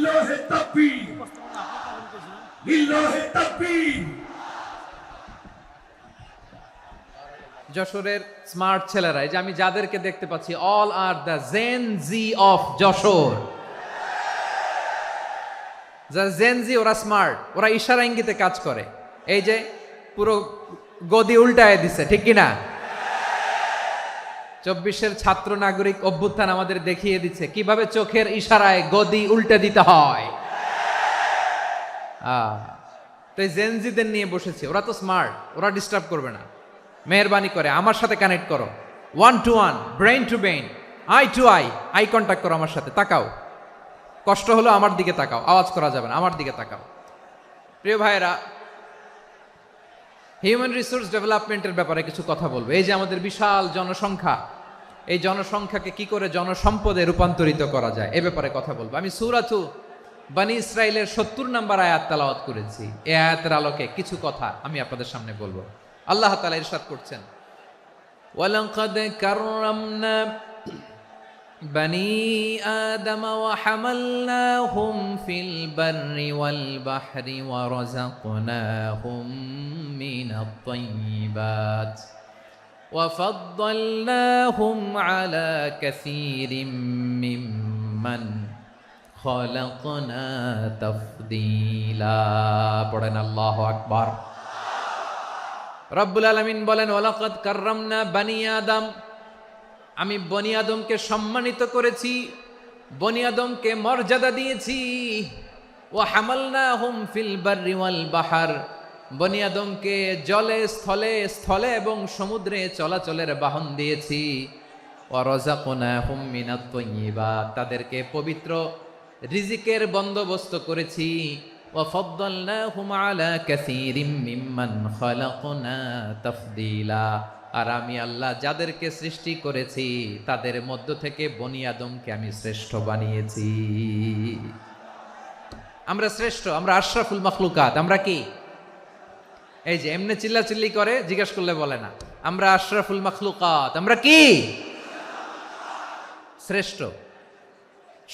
লিল্লাহি তাকবীর, লিল্লাহি তাকবীর। যশোরের স্মার্ট ছেলেরা, এই যে আমি যাদেরকে দেখতে পাচ্ছি, all are the Gen Z of Jessore. যারা জেন জি, ওরা স্মার্ট, ওরা ইশারা ইঙ্গিতে কাজ করে। এই যে পুরো গদি উল্টায় দিছে, ঠিক কিনা? 24-এর ছাত্র নাগরিক অভ্যুত্থান আমাদের দেখিয়ে দিচ্ছে কিভাবে চোখের ইশারায় গদি উল্টে দিতে হয়। তো এই জেনজিদের নিয়ে বসেছি, ওরা তো স্মার্ট, ওরা ডিস্টার্ব করবে না। মেহরবানি করে আমার সাথে কানেক্ট করো, 1 to 1, brain to brain, eye to eye, eye contact করো আমার সাথে, তাকাও। কষ্ট হলো আমার দিকে তাকাও, আওয়াজ করা যাবে না, আমার দিকে তাকাও। প্রিয় ভাইয়েরা, হিউম্যান রিসোর্স ডেভেলপমেন্টের ব্যাপারে কিছু কথা বলবো। এই যে আমাদের বিশাল জনসংখ্যা, এই জনসংখ্যাকে কি করে জনসম্পদে রূপান্তরিত করা যায় এ ব্যাপারে কথা বলবো। আমি সূরাতু বনী ইসরাইলের 70 নম্বর আয়াত তেলাওয়াত করেছি। এই আয়াতের আলোকে কিছু কথা আমি আপনাদের সামনে বলবো। আল্লাহ তাআলা ইরশাদ করছেন, ওয়ালাকাদ কাররামনা বনী আদম ওয়া হামালনাহুম ফিল বাররি ওয়াল বাহরি ওয়া রাযাকনাহুম মিনাত তাইয়্যিবাত ওয়া ফাদ্দালনাহুম আলা কাসীরিম মিম্মান খালাকনা তাফদীলা। পড়েন আল্লাহু আকবার। রব্বুল আলামিন বলেন, ওয়ালাকাদ কাররামনা বনী আদম, আমি বনী আদমকে সম্মানিত করেছি, বনী আদমকে মর্যাদা দিয়েছি। ওয়া হামালনাহুম ফিল বাররি ওয়াল বাহর, বনী আদমকে জলে স্থলে, স্থলে এবং সমুদ্রে চলাচলের বাহন দিয়েছি। ওয়া রাযাকনাহুম মিনাত তাইয়্যিবাত, তাদেরকে পবিত্র রিজিকের বন্দোবস্ত করেছি। ওয়া ফাদ্দালনাহুম আলা কাসীরিম মিম্মান খালাকনা তাফদীলা, আর আমি আল্লাহ যাদেরকে সৃষ্টি করেছি তাদের মধ্য থেকে বনী আদমকে আমি শ্রেষ্ঠ বানিয়েছি। আমরা শ্রেষ্ঠ, আমরা আশরাফুল মাখলুকাত। আমরা কি? এই যে এমনি চিল্লাচিল্লি করে, জিজ্ঞেস করলে বলে না। আমরা আশরাফুল মাখলুকাত, আমরা কি? শ্রেষ্ঠ,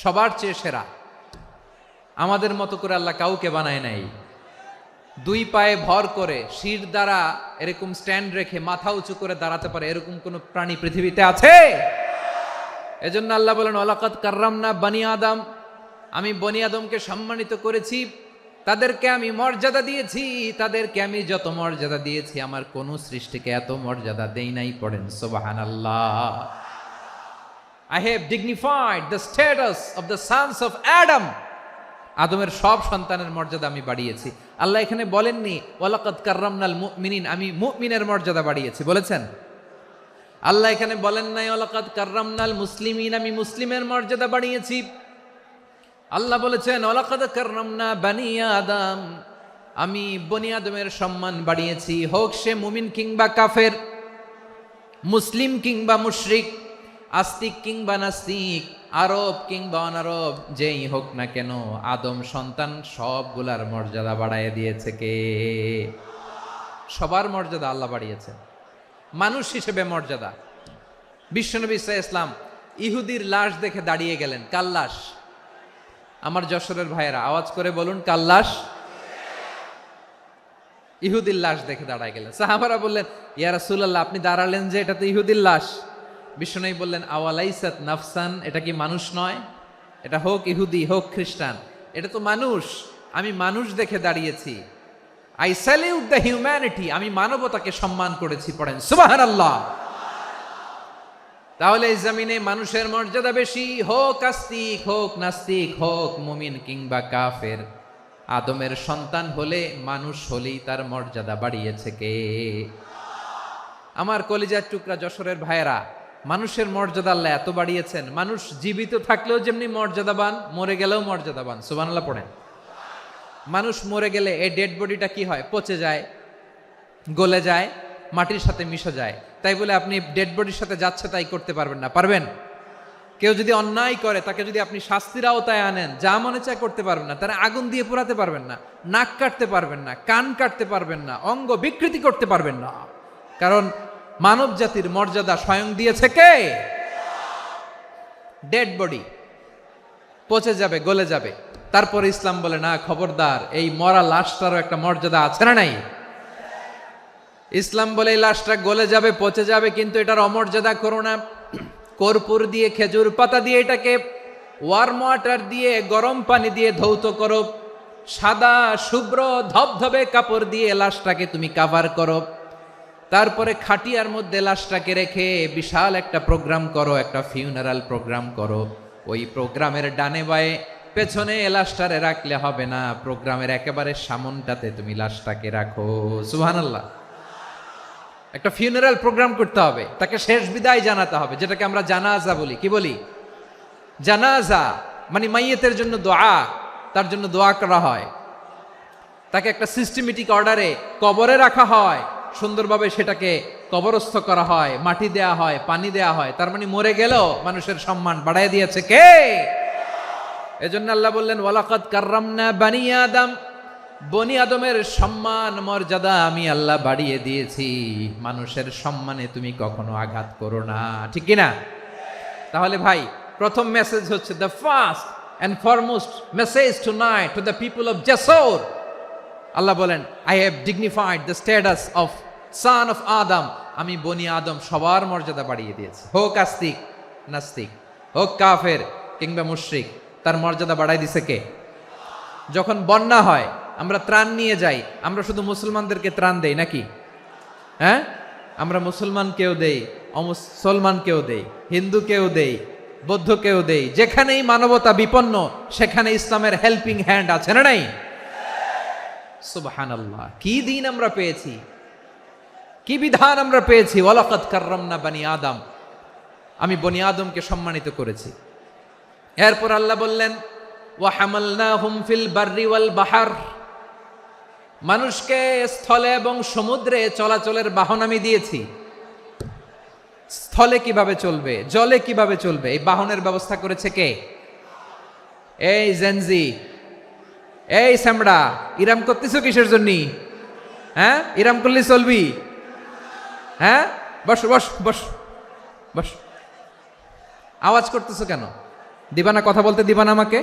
সবার চেয়ে সেরা। আমাদের মতো করে আল্লাহ কাউকে বানায় নাই। 2 পায়ে ভর করে শির দ্বারা এরকম স্ট্যান্ড রেখে মাথা উঁচু করে দাঁড়াতে পারে এরকম কোন প্রাণী পৃথিবীতে আছে? এজন্য আল্লাহ বলেন, ওয়ালাকাদ কাররামনা বনী আদম, আমি বনী আদমকে সম্মানিত করেছি, তাদেরকে আমি মর্যাদা দিয়েছি। তাদেরকে আমি যত মর্যাদা দিয়েছি আমার কোন সৃষ্টিকে এত মর্যাদা দেই নাই। পড়েন সুবহানাল্লাহ। I have dignified the status of the sons of Adam. আদমের সব সন্তানের মর্যাদা আমি বাড়িয়েছি। আল্লাহ এখানে বলেননি ওয়ালাকাদ কাররামনাল মুমিনিন, আমি মুমিনের মর্যাদা বাড়িয়েছি, বলেছেন? আল্লাহ এখানে বলেন নাই ওয়ালাকাদ কাররামনাল মুসলিমিন, আমি মুসলিমের মর্যাদা বাড়িয়েছি। আল্লাহ বলেছেন ওয়ালাকাদ কাররামনা বনী আদম, আমি বনী আদমের সম্মান বাড়িয়েছি। হোক সে মুমিন কিংবা কাফের, মুসলিম কিংবা মুশরিক, আস্তিক কিংবা নাস্তিক, আরব কিংবা অনারব, যেই হোক না কেন, আদম সন্তান সবগুলার মর্যাদা বাড়ায় দিয়েছে কে? সবার মর্যাদা আল্লাহ বাড়িয়েছে। মানুষ হিসেবে মর্যাদা। বিশ্বনবী সাল্লাল্লাহু আলাইহি ওয়াসাল্লাম ইহুদির লাশ দেখে দাঁড়িয়ে গেলেন। কার লাশ? আমার যশোরের ভাইয়েরা আওয়াজ করে বলুন, কার লাশ? ইহুদির লাশ দেখে দাঁড়ায় গেলেন। সাহাবারা বললেন, ইয়া রাসূলুল্লাহ, আপনি দাঁড়ালেন যে, এটা তো ইহুদির লাশ। বিশ্বনবী বললেন, আওয়ালাইসাত নাফসান, এটা কি মানুষ নয়? এটা হোক ইহুদি হোক খ্রিস্টান, এটা তো মানুষ। আমি মানুষ দেখে দাঁড়িয়েছি। আই স্যালিউট দ্য হিউম্যানিটি, আমি মানবতাকে সম্মান করেছি। পড়েন সুবহানাল্লাহ। তাহলে এই জমিনে মানুষের মর্যাদা বেশি, হোক আস্তিক হোক নাস্তিক, হোক মুমিন কিংবা কাফের। আদমের সন্তান হলে, মানুষ হলেই তার মর্যাদা বাড়িয়েছে কে? আমার কলিজার টুকরা যশোরের ভাইয়েরা, মানুষের মর্যাদা আল্লাহ এত বাড়িয়েছেন, মানুষ জীবিত থাকলেও যেমনি মর্যাদাবান, মরে গেলেও মর্যাদাবান। সুবহানাল্লাহ পড়েন। মানুষ মরে গেলে এই ডেড বডিটা কি হয়? পচে যায়, গলে যায়, মাটির সাথে মিশে যায়। তাই বলে আপনি ডেড বডির সাথে যাচ্ছে তাই করতে পারবেন না। পারবেন? কেউ যদি অন্যায় করে, তাকে যদি আপনি শাস্তির আওতায় আনেন, যা মনে চায় করতে পারবেন না। তারা আগুন দিয়ে পোড়াতে পারবেন না, নাক কাটতে পারবেন না, কান কাটতে পারবেন না, অঙ্গ বিকৃতি করতে পারবেন না। কারণ মানব জাতির মর্যাদা স্বয়ং দিয়েছে কে? ডেড বডি পচে যাবে, গলে যাবে, তারপরে ইসলাম বলে না, খবরদার, এই মরা লাশটারও একটা মর্যাদা আছে না নাই? ইসলাম বলে এই লাশটা গলে যাবে, পচে যাবে, কিন্তু এটার অমর্যাদা করো না। কর্পূর দিয়ে, খেজুর পাতা দিয়ে এটাকে ওয়ার্ম ওয়াটার দিয়ে, গরম পানি দিয়ে ধৌত করো, সাদা শুভ্র ধবধবে কাপড় দিয়ে লাশটাকে তুমি কাভার করো, তারপরে খাটিয়ার মধ্যে লাশটাকে রেখে বিশাল একটা প্রোগ্রাম করো, একটা ফিউনারাল প্রোগ্রাম করো। ওই প্রোগ্রামের ডানে বায়ে পেছনে লাশটারে রাখলে হবে না, প্রোগ্রামের একেবারে সামনটাতে তুমি লাশটাকে রাখো। সুবহানাল্লাহ। একটা ফিউনারাল প্রোগ্রাম করতে হবে, তাকে শেষ বিদায় জানাতে হবে, যেটাকে আমরা জানাজা বলি। কি বলি? জানাজা মানে মাইয়েতের জন্য দোয়া, তার জন্য দোয়া করা হয়, তাকে একটা সিস্টেমেটিক অর্ডারে কবরে রাখা হয়, সুন্দরভাবে সেটাকে কবরস্থ করা হয়, মাটি দেয়া হয়, পানি দেয়া হয়। তার মানে মরে গেলেও মানুষের সম্মান বাড়ায় দিয়েছে কে? এজন্য আল্লাহ বললেন ওয়ালাকাদ কাররামনা বানি আদম, বনি আদমের সম্মান মর্যাদা আমি আল্লাহ বাড়িয়ে দিয়েছি। মানুষের সম্মানে তুমি কখনো আঘাত করো না, ঠিক কি না? তাহলে ভাই, প্রথম মেসেজ হচ্ছে, the first and foremost message tonight to the people of Jashore, আল্লাহ বলেন, I have dignified the status of son of Adam. আমি বনি আদম সবার মর্যাদা বাড়িয়ে দিয়েছি, হোক আস্তিক নাস্তিক, হোক কাফের কিংবা মুশরিক, তার মর্যাদা বাড়াই দিছে কে? যখন বন্যা হয়, আমরা ত্রাণ নিয়ে যাই, আমরা শুধু মুসলমানদেরকে ত্রাণ দেই নাকি? হ্যাঁ, আমরা মুসলমানকেও দেই, অমুসলমানকেও দেই, হিন্দুকেও দেই, বৌদ্ধকেও দেই। যেখানেই মানবতা বিপন্ন, সেখানে ইসলামের হেল্পিং হ্যান্ড আছে না নাই? সুবহানাল্লাহ। কি দিন আমরা পেয়েছি, কি বিধান আমরা পেয়েছি। ওয়ালাকাদ কাররামনা বানি আদম, আমি বনি আদমকে সম্মানিত করেছি। এরপর আল্লাহ বললেন ওয়া হামালনাহুম ফিল বাররি ওয়াল বাহর, মানুষকে স্থলে এবং সমুদ্রে চলাচলের বাহন আমি দিয়েছি। স্থলে কিভাবে চলবে, জলে কিভাবে চলবে, এই বাহনের ব্যবস্থা করেছে কে? এই জেনজি, এই স্যামড়া, ইরাম করতেছো কিসের জন্য? হ্যাঁ, ইরাম করলে চলবি? হ্যাঁ, বস বস বস বস। আওয়াজ করতেছো কেন? দিবা না, কথা বলতে দিবা না আমাকে?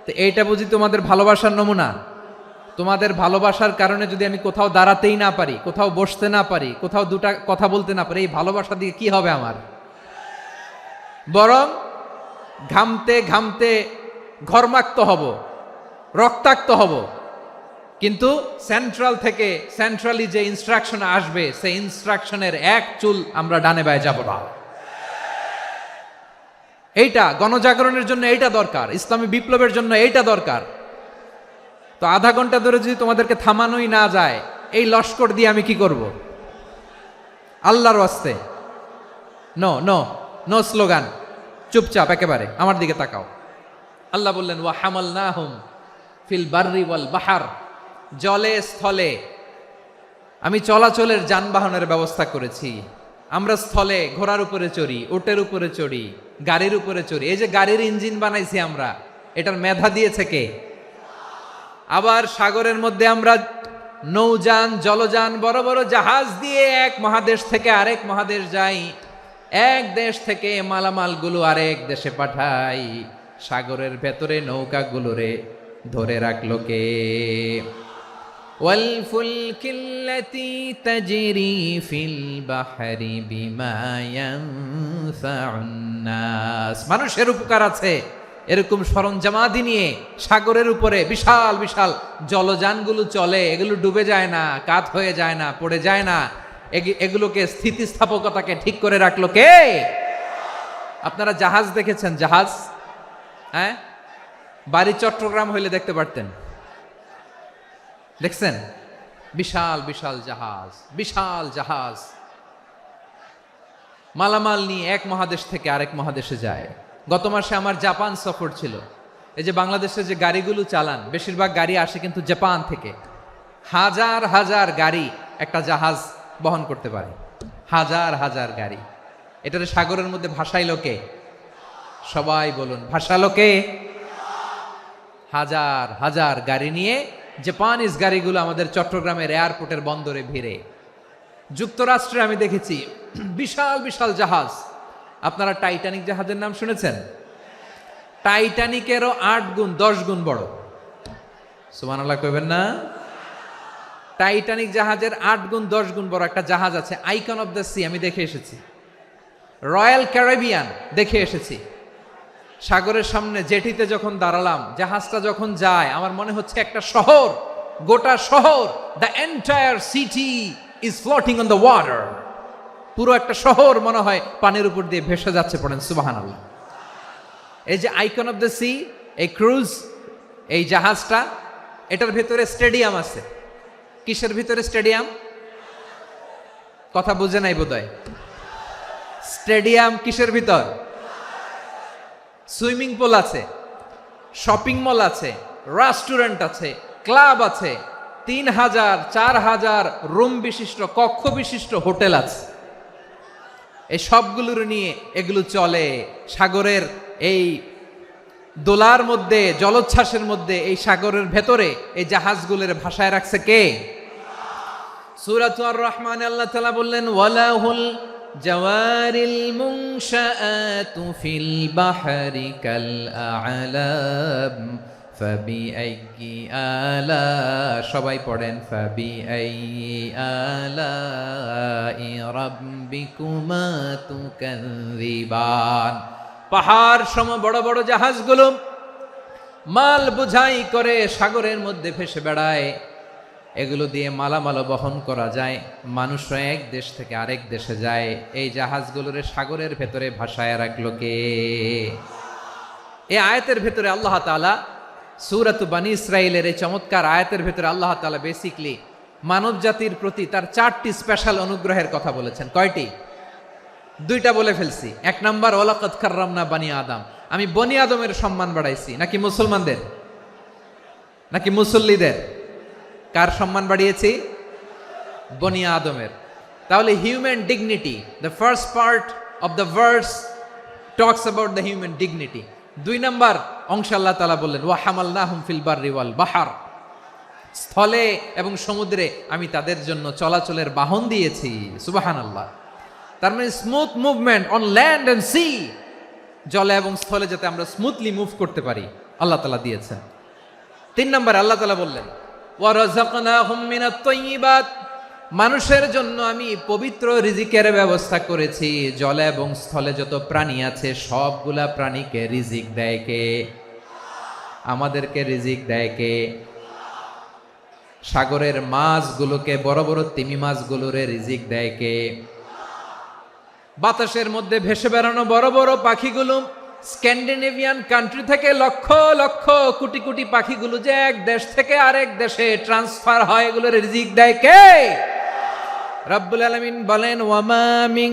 তো এইটা বুঝি তোমাদের ভালোবাসার নমুনা? তোমাদের ভালোবাসার কারণে যদি আমি কোথাও দাঁড়াতেই না পারি, কোথাও বসতে না পারি, কোথাও দুটা কথা বলতে না পারি, এই ভালোবাসা দিয়ে কি হবে আমার? বরং ঘামতে ঘামতে ঘর্মাক্ত হব, রক্তাক্ত হব। কিন্তু সেন্ট্রাল থেকে, সেন্ট্রালি যে ইনস্ট্রাকশন আসবে, সেই ইনস্ট্রাকশনের এক চুল আমরা ডানে বায়ে যাব না। এইটা গণজাগরণের জন্য এইটা দরকার, ইসলামী বিপ্লবের জন্য এইটা দরকার। তো আধা ঘন্টা ধরে যদি তোমাদেরকে থামানোই না যায়, এই লস্কর দিয়ে আমি কি করব? আল্লাহর ওয়াস্তে নো নো নো স্লোগান, চুপচাপ একেবারে আমার দিকে তাকাও। আল্লাহ বললেন ওয়া হামালনাহুম ফিল বাররি ওয়াল বাহর, জলে স্থলে আমি চলাচলের যানবাহনের ব্যবস্থা করেছি। আমরা স্থলে ঘোড়ার উপরে চড়ি, উটের উপরে চড়ি, গাড়ির উপরে চড়ি। এই যে গাড়ির ইঞ্জিন বানাইছি আমরা, এটার মেধা দিয়েছে কে? আবার সাগরের মধ্যে আমরা নৌযান, জলযান, বড় বড় জাহাজ দিয়ে এক মহাদেশ থেকে আরেক মহাদেশ যাই, এক দেশ থেকে মালামালগুলো আরেক দেশে পাঠাই। সাগরের ভেতরে নৌকাগুলোরে ধরে রাখলো কে? والفلك التي تجري في البحر بما ينفع الناس, মানুষের উপকার আছে এরকম সরঞ্জামাদি নিয়ে সাগরের উপরে বিশাল বিশাল জলযানগুলো চলে। এগুলো ডুবে যায় না, কাত হয়ে যায় না, পড়ে যায় না। এগুলোকে স্থিতিস্থাপকতাকে ঠিক করে রাখলো কে? আপনারা জাহাজ দেখেছেন? জাহাজ, হ্যাঁ, বাড়ি চট্টগ্রাম হইলে দেখতে পারতেন। দেখছেন? বিশাল বিশাল জাহাজ, বিশাল জাহাজ মালামাল নিয়ে এক মহাদেশ থেকে আরেক মহাদেশে যায়। গত মাসে আমার জাপান সফর ছিল। এই যে বাংলাদেশে যে গাড়িগুলো চালান, বেশিরভাগ গাড়ি আসে কিন্তু জাপান থেকে। হাজার হাজার গাড়ি একটা জাহাজ বহন করতে পারে, হাজার হাজার গাড়ি। এটারে সাগরের মধ্যে ভাসাইলো কে? সবাই বলুন, ভাসালো কে? হাজার হাজার গাড়ি নিয়ে জাপানিজ গাড়িগুলো আমাদের চট্টগ্রামের এয়ারপোর্টের বন্দরে ভিড়ে। যুক্তরাষ্ট্রে আমি দেখেছি বিশাল বিশাল জাহাজ। আপনারা টাইটানিক জাহাজের নাম শুনেছেন? টাইটানিকেরও 8 গুণ 10 গুণ বড়। সুবহানাল্লাহ কইবেন না? টাইটানিক জাহাজের 8 গুণ 10 গুণ বড় একটা জাহাজ আছে, আইকন অফ দ্য সি, আমি দেখে এসেছি। রয়্যাল ক্যারিবিয়ান দেখে এসেছি। সাগরের সামনে জেটিতে যখন দাঁড়ালাম, জাহাজটা যখন যায়, আমার মনে হচ্ছে একটা শহর, গোটা শহর, the entire city is floating on the water. পুরো একটা শহর মনে হয় পানির উপর দিয়ে ভেসে যাচ্ছে। পড়েন সুবহানাল্লাহ। এই যে আইকন অফ দ্য সি, এই ক্রুজ, এই জাহাজটা, এটার ভিতরে স্টেডিয়াম আছে। কিসের ভিতরে স্টেডিয়াম? কথা বুঝে নাই বোধহয়। স্টেডিয়াম কিসের ভিতর? সুইমিং পুল আছে, শপিং মল আছে, রেস্টুরেন্ট আছে, ক্লাব আছে, 3000 4000 রুম বিশিষ্ট, কক্ষ বিশিষ্ট হোটেল আছে। এই সবগুলোর নিয়ে এগুলো চলে সাগরের এই দোলার মধ্যে, জলোচ্ছ্বাসের মধ্যে, এই সাগরের ভেতরে এই জাহাজগুলোর ভাষায় রাখছে কে? সূরাতুর আর রহমানে আল্লাহ তাআলা বললেন, ওয়ালাহুল জাওয়ারিল মুনশাআতু ফিল বাহরি কাল আ'লাম ফাবিআইয়ি আলা, সবাই পড়েন, ফাবিআইয়ি আলাই রাব্বিকুমা তুকাযযিবান। পাহাড় সম বড় বড় জাহাজগুলো মাল বোঝাই করে সাগরের মধ্যে ভেসে বেড়ায়। এগুলো দিয়ে মালামাল বহন করা যায়, মানুষরা এক দেশ থেকে আরেক দেশে যায়। এই জাহাজগুলোর সাগরের ভেতরে ভাসায় রাখলো কে? এই আয়াতের ভেতরে আল্লাহ তাআলা সূরাতু বানী ইসরাঈলের এই চমৎকার আয়াতের ভেতরে আল্লাহ তাআলা বেসিক্যালি মানব জাতির প্রতি তার 4টি স্পেশাল অনুগ্রহের কথা বলেছেন। কয়টি? 2টা বলে ফেলছি। 1 নাম্বার, ওয়ালাকাদ কাররামনা বানি আদম, আমি বনি আদমের সম্মান বাড়াইছি। নাকি মুসলমানদের? নাকি মুসল্লিদের? কার সম্মান বাড়িয়েছি? বনি আদমের। তাহলে human dignity, the first part of the verse talks about the human dignity. 2 number অংশ আল্লাহ তাআলা বললেন, ওয়া হামালনাহুম ফিল বাররি ওয়াল বাহর, স্থলে এবং সমুদ্রে আমি তাদের জন্য চলাচলের বাহন দিয়েছি। সুবহানাল্লাহ। তার মানে smooth movement on land and sea, জলে এবং স্থলে যাতে আমরা স্মুথলি মুভ করতে পারি আল্লাহ তাআলা দিয়েছেন। 3 নম্বরে আল্লাহ তাআলা বললেন, ওয়া রাযাকনাহুম মিনাত তাইয়্যিবাত, মানুষের জন্য আমি পবিত্র রিজিকের ব্যবস্থা করেছি। জলে এবং স্থলে যত প্রাণী আছে সবগুলা প্রাণীকে রিজিক দেয় কে? আমাদেরকে রিজিক দেয় কে? সাগরের মাছগুলোকে, বড় বড় তিমি মাছগুলোরে রিজিক দেয় কে? বাতাসের মধ্যে ভেসে বেড়ানো বড় বড় পাখিগুলো, স্ক্যান্ডিনেভিয়ান কান্ট্রি থেকে লক্ষ লক্ষ কোটি কোটি পাখিগুলো যে এক দেশ থেকে আরেক দেশে ট্রান্সফার হয়, এগুলোর রিজিক দেয় কে? রব্বুল আলামিন বলেন, ওয়ামা মিন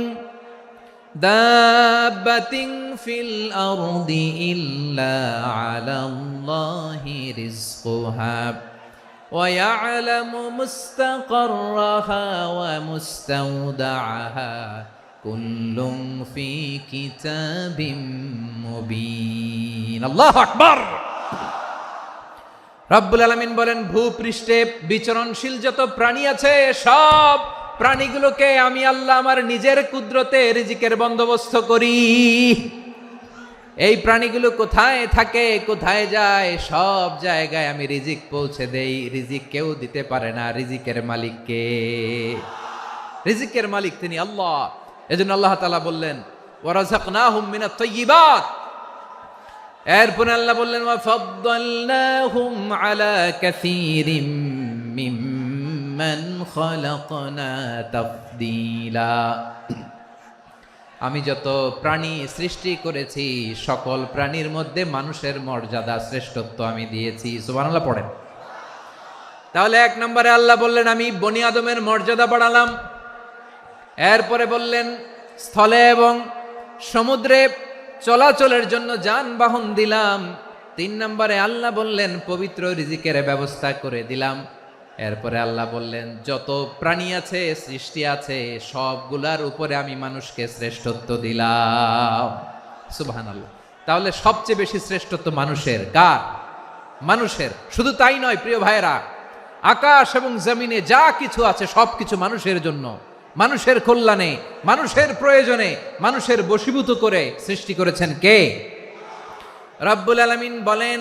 দাব্বাতিন ফিল আরদি ইল্লা আলাল্লাহি রিজকুহা ওয়া ইয়ালামু মুস্তাকাররাহা ওয়া মুস্তাওদাআহা কুল্লুম ফি কিতাবিম মুবিন। আল্লাহু আকবার। রব্বুল আলামিন বলেন, ভূপৃষ্ঠে বিচরণশীল যত প্রাণী আছে সব প্রাণীগুলোকে আমি আল্লাহ আমার নিজের কুদরতে রিজিকের বন্দোবস্ত করি। এই প্রাণীগুলো কোথায় থাকে, কোথায় যায়, সব জায়গায় আমি রিজিক পৌঁছে দেই। রিজিক কেউ দিতে পারে না, রিজিকের মালিক কে? রিজিকের মালিক তিনি আল্লাহ। এজন্য আল্লাহ তাআলা বললেন, ওয়া রাযাকনাহুম মিনাত তাইয়্যিবাত। এরপর আল্লাহ বললেন, ওয়া ফাদ্দালনাহুম আলা কাসীরিম মিম্মান খালাকনা তাফদীলা। আমি যত প্রাণী সৃষ্টি করেছি সকল প্রাণীর মধ্যে মানুষের মর্যাদা, শ্রেষ্ঠত্ব আমি দিয়েছি। সুবহানাল্লাহ পড়েন। তাহলে 1 নম্বরে আল্লাহ বললেন, আমি বনি আদমের মর্যাদা বাড়ালাম। এরপরে বললেন, স্থলে এবং সমুদ্রে চলাচলের জন্য যানবাহন দিলাম। 3 নম্বরে আল্লাহ বললেন, পবিত্র রিজিকের ব্যবস্থা করে দিলাম। এরপরে আল্লাহ বললেন, যত প্রাণী আছে, সৃষ্টি আছে, সবগুলার উপরে আমি মানুষকে শ্রেষ্ঠত্ব দিলাম। সুবহানাল্লাহ। তাহলে সবচেয়ে বেশি শ্রেষ্ঠত্ব মানুষের। কার? মানুষের। শুধু তাই নয় প্রিয় ভাইরা, আকাশ এবং জমিনে যা কিছু আছে সবকিছু মানুষের জন্য, মানুষের কল্যাণে, মানুষের প্রয়োজনে, মানুষের বশীভূত করে সৃষ্টি করেছেন কে? রব্বুল আলামিন বলেন,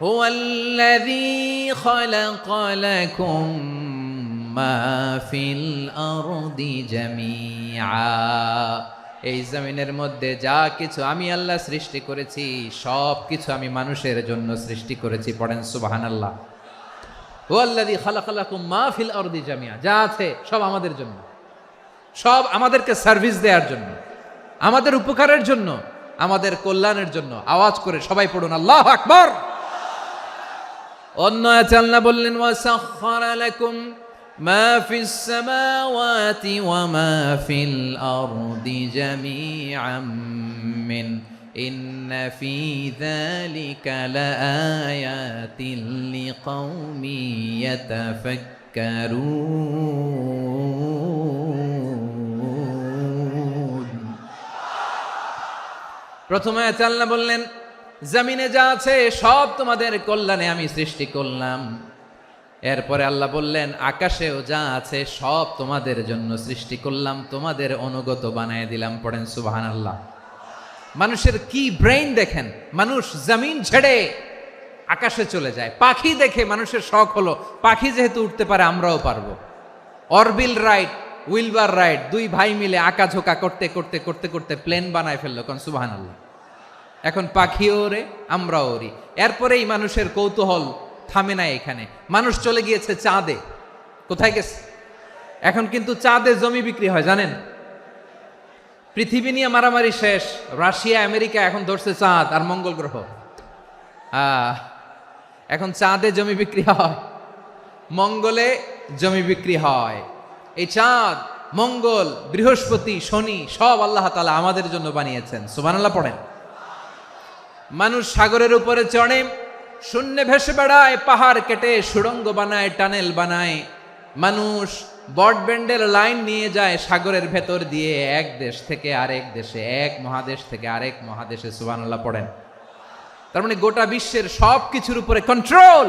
হুয়াল্লাযী খালাকা লাকুম মা ফিল আরদি জামিআ। এই জমিনের মধ্যে যা কিছু আমি আল্লাহ সৃষ্টি করেছি সব কিছু আমি মানুষের জন্য সৃষ্টি করেছি। পড়েন সুবহানাল্লাহ। হুয়াল্লাযী খালাকা লাকুম মা ফিল আরদি জামিআ, যা আছে সব আমাদের জন্য, সব আমাদেরকে সার্ভিস দেওয়ার জন্য, আমাদের উপকারের জন্য, আমাদের কল্যাণের জন্য। আওয়াজ করে সবাই পড়ুন আল্লাহু আকবার। অন্য আয়াতে আল্লাহ বললেন, ওয়াসাখখারা লাকুম মা ফিস সামাওয়াতি ওয়া মা ফিল আরদি জামিআম মিন ইন্না ফি যালিকা লাআয়াতিন লিকাউমিন ইয়াতাফাক্কারুন। প্রথমে আয়াতে আল্লাহ বললেন, জমিনে যা আছে সব তোমাদের কল্যাণে আমি সৃষ্টি করলাম। এরপরে আল্লাহ বললেন, আকাশেও যা আছে সব তোমাদের জন্য সৃষ্টি করলাম, তোমাদের অনুগত বানায় দিলাম। পড়েন সুবহানাল্লাহ। মানুষের কি ব্রেইন দেখেন, মানুষ জমিন ছেড়ে আকাশে চলে যায়। পাখি দেখে মানুষের শখ হলো, পাখি যেহেতু উঠতে পারে আমরাও পারবো। অরবিল রাইট, উইলবার রাইট, দুই ভাই মিলে আঁকাঝোঁকা করতে করতে করতে করতে প্লেন বানায় ফেললো। কোন সুবহানাল্লাহ। এখন পাখিও ওরে, আমরাও ওরি। এরপরেই মানুষের কৌতূহল থামে না এখানে। মানুষ চলে গিয়েছে চাঁদে। কোথায় গেছে? এখন কিন্তু চাঁদে জমি বিক্রি হয় জানেন। পৃথিবী নিয়ে মারামারি শেষ, রাশিয়া আমেরিকা এখন ধরছে চাঁদ আর মঙ্গল গ্রহ। এখন চাঁদে জমি বিক্রি হয়, মঙ্গলে জমি বিক্রি হয়। এই চাঁদ, মঙ্গল, বৃহস্পতি, শনি সব আল্লাহ তাআলা আমাদের জন্য বানিয়েছেন। সুবহানাল্লাহ পড়েন। মানুষ সাগরের উপরে চড়ে, শূন্যে ভেসে বেড়ায়, পাহাড় কেটে সুড়ঙ্গ বানায়, টানেল বানায়। মানুষ ব্রডব্যান্ডের লাইন নিয়ে যায় সাগরের ভেতর দিয়ে, এক দেশ থেকে আরেক দেশে, এক মহাদেশ থেকে আরেক মহাদেশে। সুবহানাল্লাহ পড়েন। তার মানে গোটা বিশ্বের সব কিছুর উপরে control,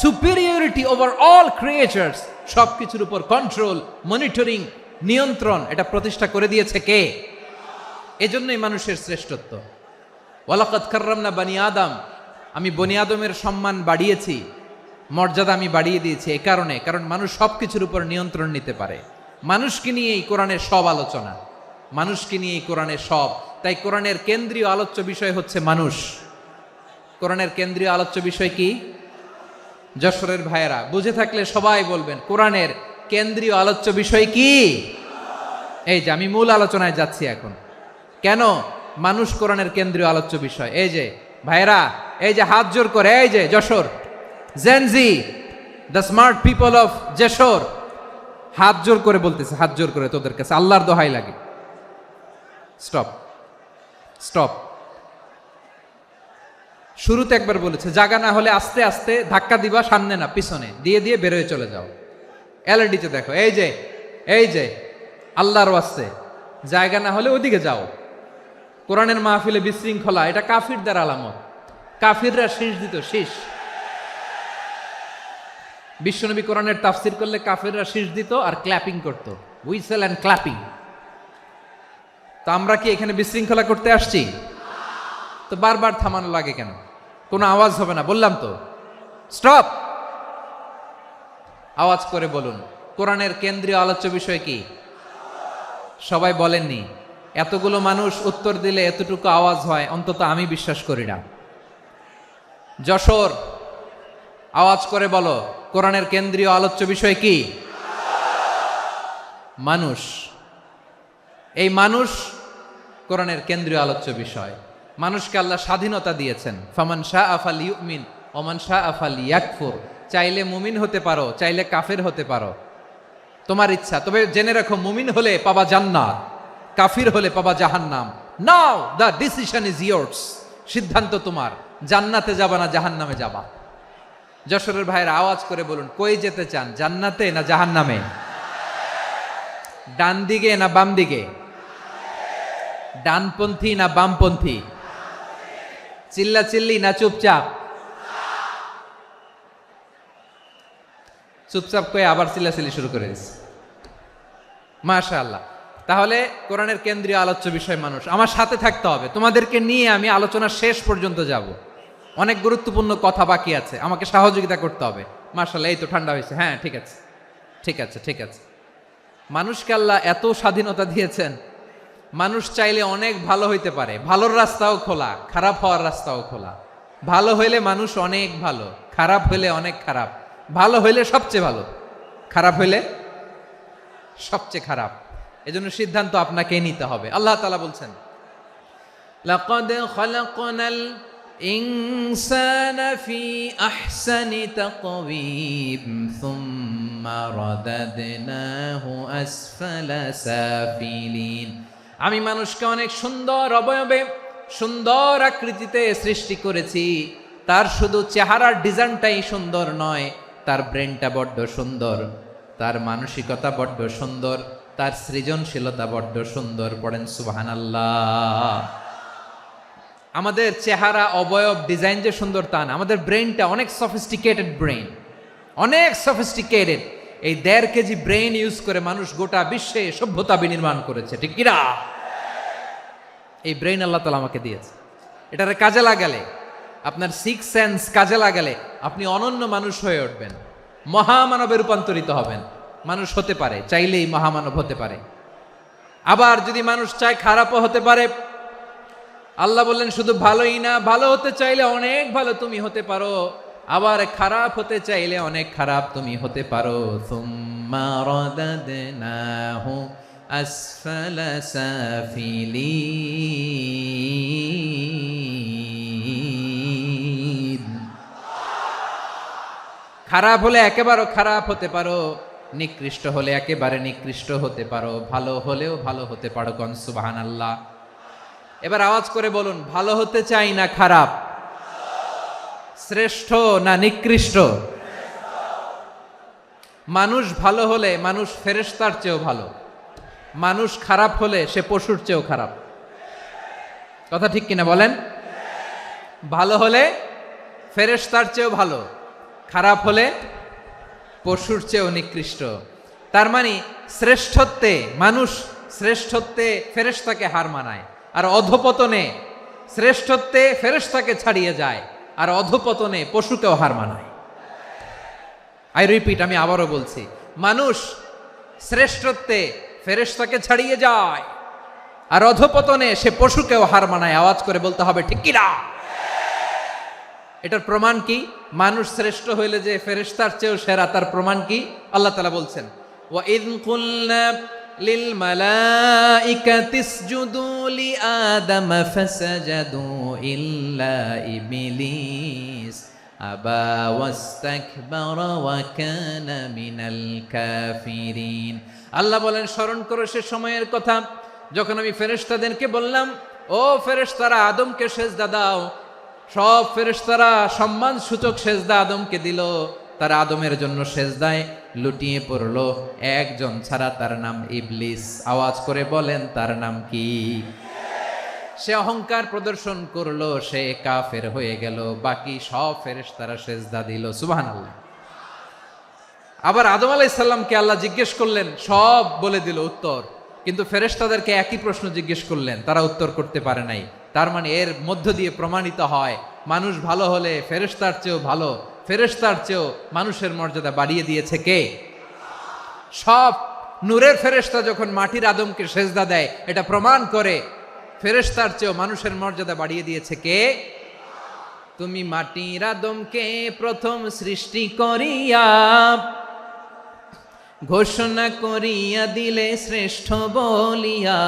superiority over all creatures, সব কিছুর উপর কন্ট্রোল, মনিটরিং, নিয়ন্ত্রণ, এটা প্রতিষ্ঠা করে দিয়েছে কে? এজন্যই মানুষের শ্রেষ্ঠত্ব। ওয়ালাকাদ কাররামনা বানি আদম, আমি বনি আদমের সম্মান বাড়িয়েছি, মর্যাদা আমি বাড়িয়ে দিয়েছি এই কারণে, কারণ মানুষ সব কিছুর উপর নিয়ন্ত্রণ নিতে পারে। মানুষকে নিয়ে এই কোরআনের সব আলোচনা, মানুষকে নিয়ে এই কোরআনের সব। তাই কোরআনের কেন্দ্রীয় আলোচ্য বিষয় হচ্ছে মানুষ। কোরআনের কেন্দ্রীয় আলোচ্য বিষয় কি? যশোরের ভাইয়েরা বুঝে থাকলে সবাই বলবেন, কোরআনের কেন্দ্রীয় আলোচ্য বিষয় কি? এই যে আমি মূল আলোচনায় যাচ্ছি এখন। কেন মানুষ কোরআনের কেন্দ্রীয় আলোচ্য বিষয়? এই যে ভাইয়েরা, এই যে হাত জোর করে, এই যে Jessore Gen Z, the smart people of Jessore, হাত জোর করে বলতেছে, হাত জোর করে তোদের কাছে আল্লাহর দোহাই লাগে, স্টপ স্টপ। শুরুতে একবার বলেছে, জায়গা না হলে আস্তে আস্তে ধাক্কা দিবা, সামনে না পিছনে, দিয়ে দিয়ে বেরোয় চলে যাও। এলইডিতে দেখো, এই যে এই যে আল্লাহর ওয়াস্তে জায়গা না হলে ওদিকে যাও। কোরআনের মাহফিলে বিশৃঙ্খলা, এটা কাফিরদের আলামত। কাফিররা শীষ দিত, শীষ। বিশ্বনবী কোরআনের তাফসির করলে কাফিররা শীষ দিত আর ক্ল্যাপিং করত, হুইসেল অ্যান্ড ক্ল্যাপিং। তো আমরা কি এখানে বিশৃঙ্খলা করতে আসছি? তো বারবার থামানো লাগে কেন? কোনো আওয়াজ হবে না, বললাম তো, স্টপ। আওয়াজ করে বলুন, কোরআনের কেন্দ্রীয় আলোচ্য বিষয় কি? সবাই বলেননি। এতগুলো মানুষ উত্তর দিলে এতটুকু আওয়াজ হয়, অন্তত আমি বিশ্বাস করি না। যশোর, আওয়াজ করে বলো, কোরআনের কেন্দ্রীয় আলোচ্য বিষয় কি? মানুষ। এই মানুষ কোরআনের কেন্দ্রীয় আলোচ্য বিষয়। মানুষকে আল্লাহ স্বাধীনতা দিয়েছেন। ফামান শাআ ফালইউমিন ওয়া মান শাআ ফালইয়াকফুর। চাইলে মুমিন হতে পারো, চাইলে কাফের হতে পারো, তোমার ইচ্ছা। তবে জেনে রাখো, মুমিন হলে পাবা জান্নাত, কাফির হলে পাবা জাহান্নাম। নাও দ্য ডিসিশন ইজ ইয়ার্স। সিদ্ধান্ত তোমার, জান্নাতে যাবা না জাহান্নামে যাবা। যশোরের ভাইয়ের আওয়াজ করে বলুন, কই যেতে চান, জান্নাতে না জাহান্নামে? ডান দিকে না বাম দিকে? ডানপন্থী না বামপন্থী? চিল্লা চিল্লি না চুপচাপ? চুপচাপ কয়ে আবার চিল্লাচিল্লি শুরু করে দিচ্ছে। মাশাআল্লাহ। তাহলে কোরআনের কেন্দ্রীয় আলোচ্য বিষয় মানুষ। আমার সাথে থাকতে হবে, তোমাদেরকে নিয়ে আমি আলোচনার শেষ পর্যন্ত যাব। অনেক গুরুত্বপূর্ণ কথা বাকি আছে, আমাকে সহযোগিতা করতে হবে। মার্শাল্লাহ, এই তো ঠান্ডা হয়েছে। হ্যাঁ, ঠিক আছে ঠিক আছে ঠিক আছে। মানুষকে আল্লাহ এত স্বাধীনতা দিয়েছেন, মানুষ চাইলে অনেক ভালো হইতে পারে। ভালোর রাস্তাও খোলা, খারাপ হওয়ার রাস্তাও খোলা। ভালো হইলে মানুষ অনেক ভালো, খারাপ হইলে অনেক খারাপ। ভালো হইলে সবচেয়ে ভালো, খারাপ হইলে সবচেয়ে খারাপ। এজন্য সিদ্ধান্ত আপনাকেই নিতে হবে। আল্লাহ তাআলা বলছেন, লাকাদ খালাকনাল ইনসানা ফি আহসানি তাকওয়িম সুম্মা রাদাদনাহু আসফালা সাফিলিন। আমি মানুষকে অনেক সুন্দর অবয়বে, সুন্দর আকৃতিতে সৃষ্টি করেছি। তার শুধু চেহারার ডিজাইনটাই সুন্দর নয়, তার ব্রেনটা বড্ড সুন্দর, তার মানসিকতা বড্ড সুন্দর, তার সৃজনশীলতা বড্ড সুন্দর। পড়েন সুবহানাল্লাহ। আমাদের চেহারা, অবয়ব, ডিজাইন যে সুন্দর তা না, আমাদের ব্রেনটা অনেক সফিস্টিকেটেড ব্রেন, অনেক সফিস্টিকেটেড। এই 1.5 কেজি ব্রেন ইউজ করে মানুষ গোটা বিশ্বে সভ্যতা বিনির্মাণ করেছে, ঠিক কিনা? এই ব্রেন আল্লাহ তাআলা আমাকে দিয়েছে। এটারে কাজে লাগালে, আপনার 6 সেন্স কাজে লাগালে আপনি অনন্য মানুষ হয়ে উঠবেন, মহামানবে রূপান্তরিত হবেন। মানুষ হতে পারে, চাইলেই মহামানব হতে পারে। আবার যদি মানুষ চায় খারাপও হতে পারে। আল্লাহ বললেন শুধু ভালোই না, ভালো হতে চাইলে অনেক ভালো তুমি হতে পারো, আবার খারাপ হতে চাইলে অনেক খারাপ তুমি হতে পারো। সুম্মা রাদাদনাহু আসফালা সাফিলিন। খারাপ হলে একেবারে খারাপ হতে পারো, নিকৃষ্ট হলে একেবারে নিকৃষ্ট হতে পারো, ভালো হলেও ভালো হতে পারো। কোন সুবহানাল্লাহ। এবার আওয়াজ করে বলুন, ভালো হতে চাই না খারাপ? শ্রেষ্ঠ না নিকৃষ্ট? মানুষ ভালো হলে মানুষ ফেরেশতার চেয়েও ভালো, মানুষ খারাপ হলে সে পশুর চেয়েও খারাপ। কথা ঠিক কিনা বলেন? ভালো হলে ফেরেশতার চেয়েও ভালো, খারাপ হলে পশুর চেয়েও নিকৃষ্ট। তার মানে শ্রেষ্ঠত্বে মানুষ, শ্রেষ্ঠত্বে ফেরেশতাকে হার মানায়, আর অধপতনে শ্রেষ্ঠত্বে ফেরেশতাকে ছাড়িয়ে যায়, আর অধপতনে পশুকেও হার মানায়। আই রিপিট, আমি আবারও বলছি, মানুষ শ্রেষ্ঠত্বে ফেরেশতাকে ছাড়িয়ে যায়, আর অধপতনে সে পশুকেও হার মানায়। আওয়াজ করে বলতে হবে ঠিক কিনা? এটার প্রমাণ কি? মানুষ শ্রেষ্ঠ হইলে যে ফেরেশতার চেয়েও সেরা, তার প্রমাণ কি? আল্লাহ তাআলা বলছেন, ওয়া ইয কুলনা লিল মালাইকাতি ইসজুদু লি আদম ফাসাজাদু ইল্লা ইবলিস আবা ওয়াস্তাকবারা ওয়া কানা মিনাল কাফিরিন। আল্লাহ বলেন, স্মরণ করো সে সময়ের কথা যখন আমি ফেরেশতাদেরকে বললাম, ও ফেরেশতারা আদমকে সেজদা দাও। সব ফেরেশতারা সম্মান সূচক সেজদা আদমকে দিল, তারা আদমের জন্য সেজদায় লুটিয়ে পড়লো, একজন ছাড়া, তার নাম ইবলিস। আওয়াজ করে বলেন, তার নাম কি? সে অহংকার প্রদর্শন করলো, সে কাফের হয়ে গেল, বাকি সব ফেরেশতারা সেজদা দিল। সুবহানাল্লাহ। আবার আদম আলাইহিস সালামকে আল্লাহ জিজ্ঞেস করলেন, সব বলে দিল উত্তর, কিন্তু ফেরেশতাদেরকে একই প্রশ্ন জিজ্ঞেস করলেন, তারা উত্তর করতে পারে নাই। তার মানে এর মধ্য দিয়ে প্রমাণিত হয়, মানুষ ভালো হলে ফেরেশতার চেয়েও ভালো, ফেরেশতার চেয়েও মানুষের মর্যাদা বাড়িয়ে দিয়েছে কে? সব নূরের ফেরেশতা যখন মাটির আদমকে সেজদা দেয়, এটা প্রমাণ করে ফেরেশতার চেয়েও মানুষের মর্যাদা বাড়িয়ে দিয়েছে কে? তুমি মাটির আদমকে প্রথম সৃষ্টি করিয়া ঘোষণা করিয়া দিলে শ্রেষ্ঠ বলিয়া,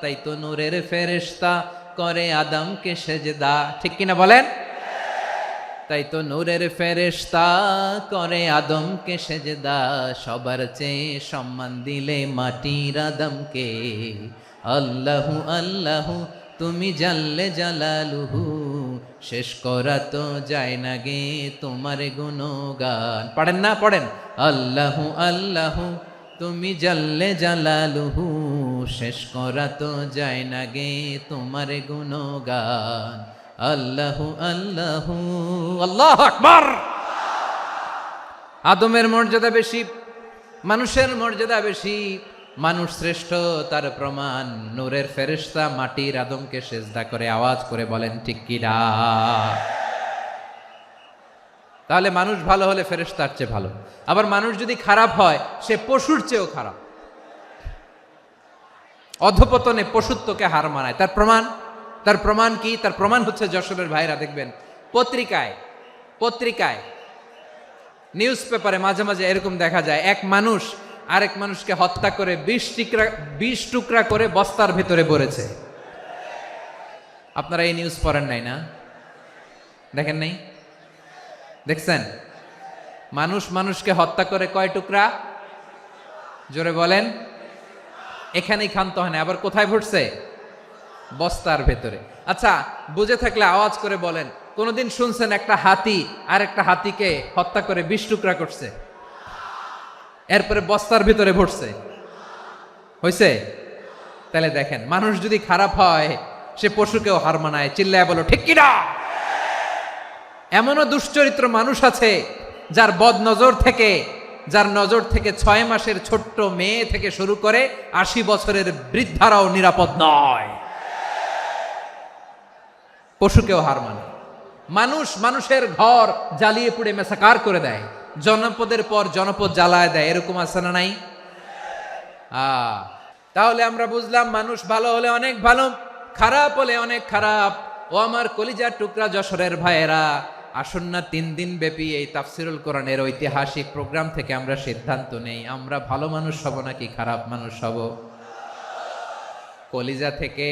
তাই তো নূরের ফেরেশতা করে আদমকে সেজদা। ঠিক কিনা বলেন? তাই তো নূরের ফেরেশতা করে আদমকে সেজদা, সবার চেয়ে সম্মান দিলে মাটির আদমকে। আল্লাহু আল্লাহু তুমি জাল্লে জালালুহু, শেষ করা তো যায় না গে তোমার গুণগান। পড়েন না? পড়েন, আল্লাহু আল্লাহু তুমি জাল্লে জালালুহু, শেষ করা তো যায় না গে তোমার গুণগান। আল্লাহু আল্লাহু আল্লাহু আকবার। আদমের মর্যাদা বেশি, মানুষের মর্যাদা বেশি, মানুষ শ্রেষ্ঠ তার প্রমাণ, নূরের ফেরেশতা মাটির আদমকে সেজদা করে আওয়াজ করে বলেন ঠিক কিনা। তাহলে মানুষ ভালো হলে ফেরেশতার চেয়ে ভালো। আবার মানুষ যদি খারাপ হয় সে পশুর চেয়েও খারাপ, অধপতনে পশুত্বকে হার মানায়। তার প্রমাণ কি? তার প্রমাণ হচ্ছে যশোরের ভাইরা দেখবেন পত্রিকায় নিউজ পেপারে মাঝে মাঝে এরকম দেখা যায়, এক মানুষ আরেক মানুষকে হত্যা করে 20 টুকরা করে বস্তার ভেতরে ভরেছে। আপনারা এই নিউজ পড়েন নাই না? দেখেন নাই? দেখছেন? মানুষ মানুষকে হত্যা করে কয় টুকরা? জোরে বলেন। এখানেই ক্ষান্ত হয় না, আবার কোথায় ভরছে? বস্তার ভেতরে। আচ্ছা, বুঝে থাকলে আওয়াজ করে বলেন, কোনদিন শুনছেন একটা হাতি আর একটা হাতিকে হত্যা করে 20 টুকরা করছে, এরপরে বস্তার ভিতরে ভরছে? হইছে? তাহলে দেখেন, মানুষ যদি খারাপ হয় সে পশুকেও হার মানায়। চিল্লায় বলো ঠিক কিনা। এমনও দুশ্চরিত্র মানুষ আছে যার যার নজর থেকে 6 মাসের ছোট্ট মেয়ে থেকে শুরু করে 80 বছরের বৃদ্ধারাও নিরাপদ নয়। পশুকেও হার মানে। মানুষের ঘর জ্বালিয়ে পুড়ে মেসাকার করে দেয়, জনপদের পর জনপদ জ্বালায় দেয়। এরকম আছে না নাই? তাহলে আমরা বুঝলাম মানুষ ভালো হলে অনেক ভালো, খারাপ হলে অনেক খারাপ। ও আমার কলিজার টুকরা যশোরের ভাইয়েরা, আসুন না 3 দিন ব্যাপী এই তাফসিরুল কোরআনের ঐতিহাসিক প্রোগ্রাম থেকে আমরা সিদ্ধান্ত নেই, আমরা ভালো মানুষ হব নাকি খারাপ মানুষ হব। কলিজা থেকে,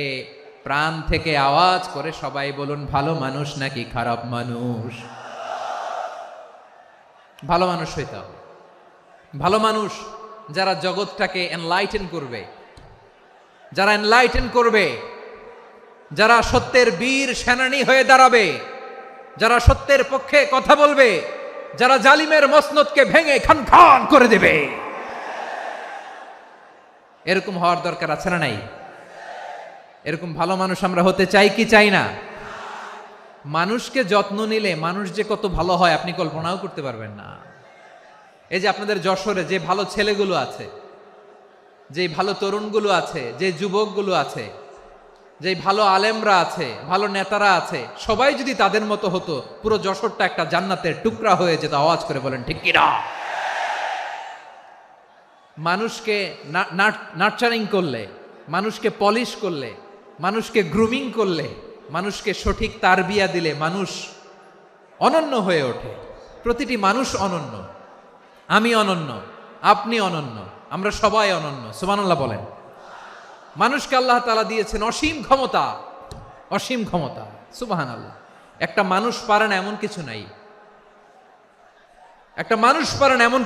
প্রাণ থেকে আওয়াজ করে সবাই বলুন, ভালো মানুষ নাকি খারাপ মানুষ? ভালো মানুষ হইতে হবে। ভালো মানুষ যারা জগৎটাকে এনলাইটেন করবে, যারা সত্যের বীর সেনানী হয়ে দাঁড়াবে, যারা সত্যের পক্ষে কথা বলবে, যারা জালিমের মসনদকে ভেঙে খান খান করে দেবে। এরকম হওয়ার দরকার আছে না নাই? এরকম ভালো মানুষ আমরা হতে চাই কি চাই না? মানুষকে যত্ন নিলে মানুষ যে কত ভালো হয় আপনি কল্পনাও করতে পারবেন না। এই যে আপনাদের যশোরে যে ভালো ছেলেগুলো আছে, যে ভালো তরুণগুলো আছে, যে যুবকগুলো আছে, যে ভালো আলেমরা আছে, ভালো নেতারা আছে, সবাই যদি তাদের মতো হতো, পুরো যশোরটা একটা জান্নাতের টুকরা হয়ে যেত। আওয়াজ করে বলেন ঠিক কিনা। মানুষকে নার্চারিং করলে, মানুষকে পলিশ করলে, মানুষকে গ্রুমিং করলে, মানুষকে সঠিক তারবিয়া দিলে মানুষ অনন্য হয়ে ওঠে। প্রতিটি মানুষ অনন্য। আমি অনন্য, আপনি অনন্য, আমরা সবাই অনন্য। সুবহানাল্লাহ বলেন। মানুষকে আল্লাহ তাআলা দিয়েছেন অসীম ক্ষমতা। সুবহানাল্লাহ। একটা মানুষ পারে না এমন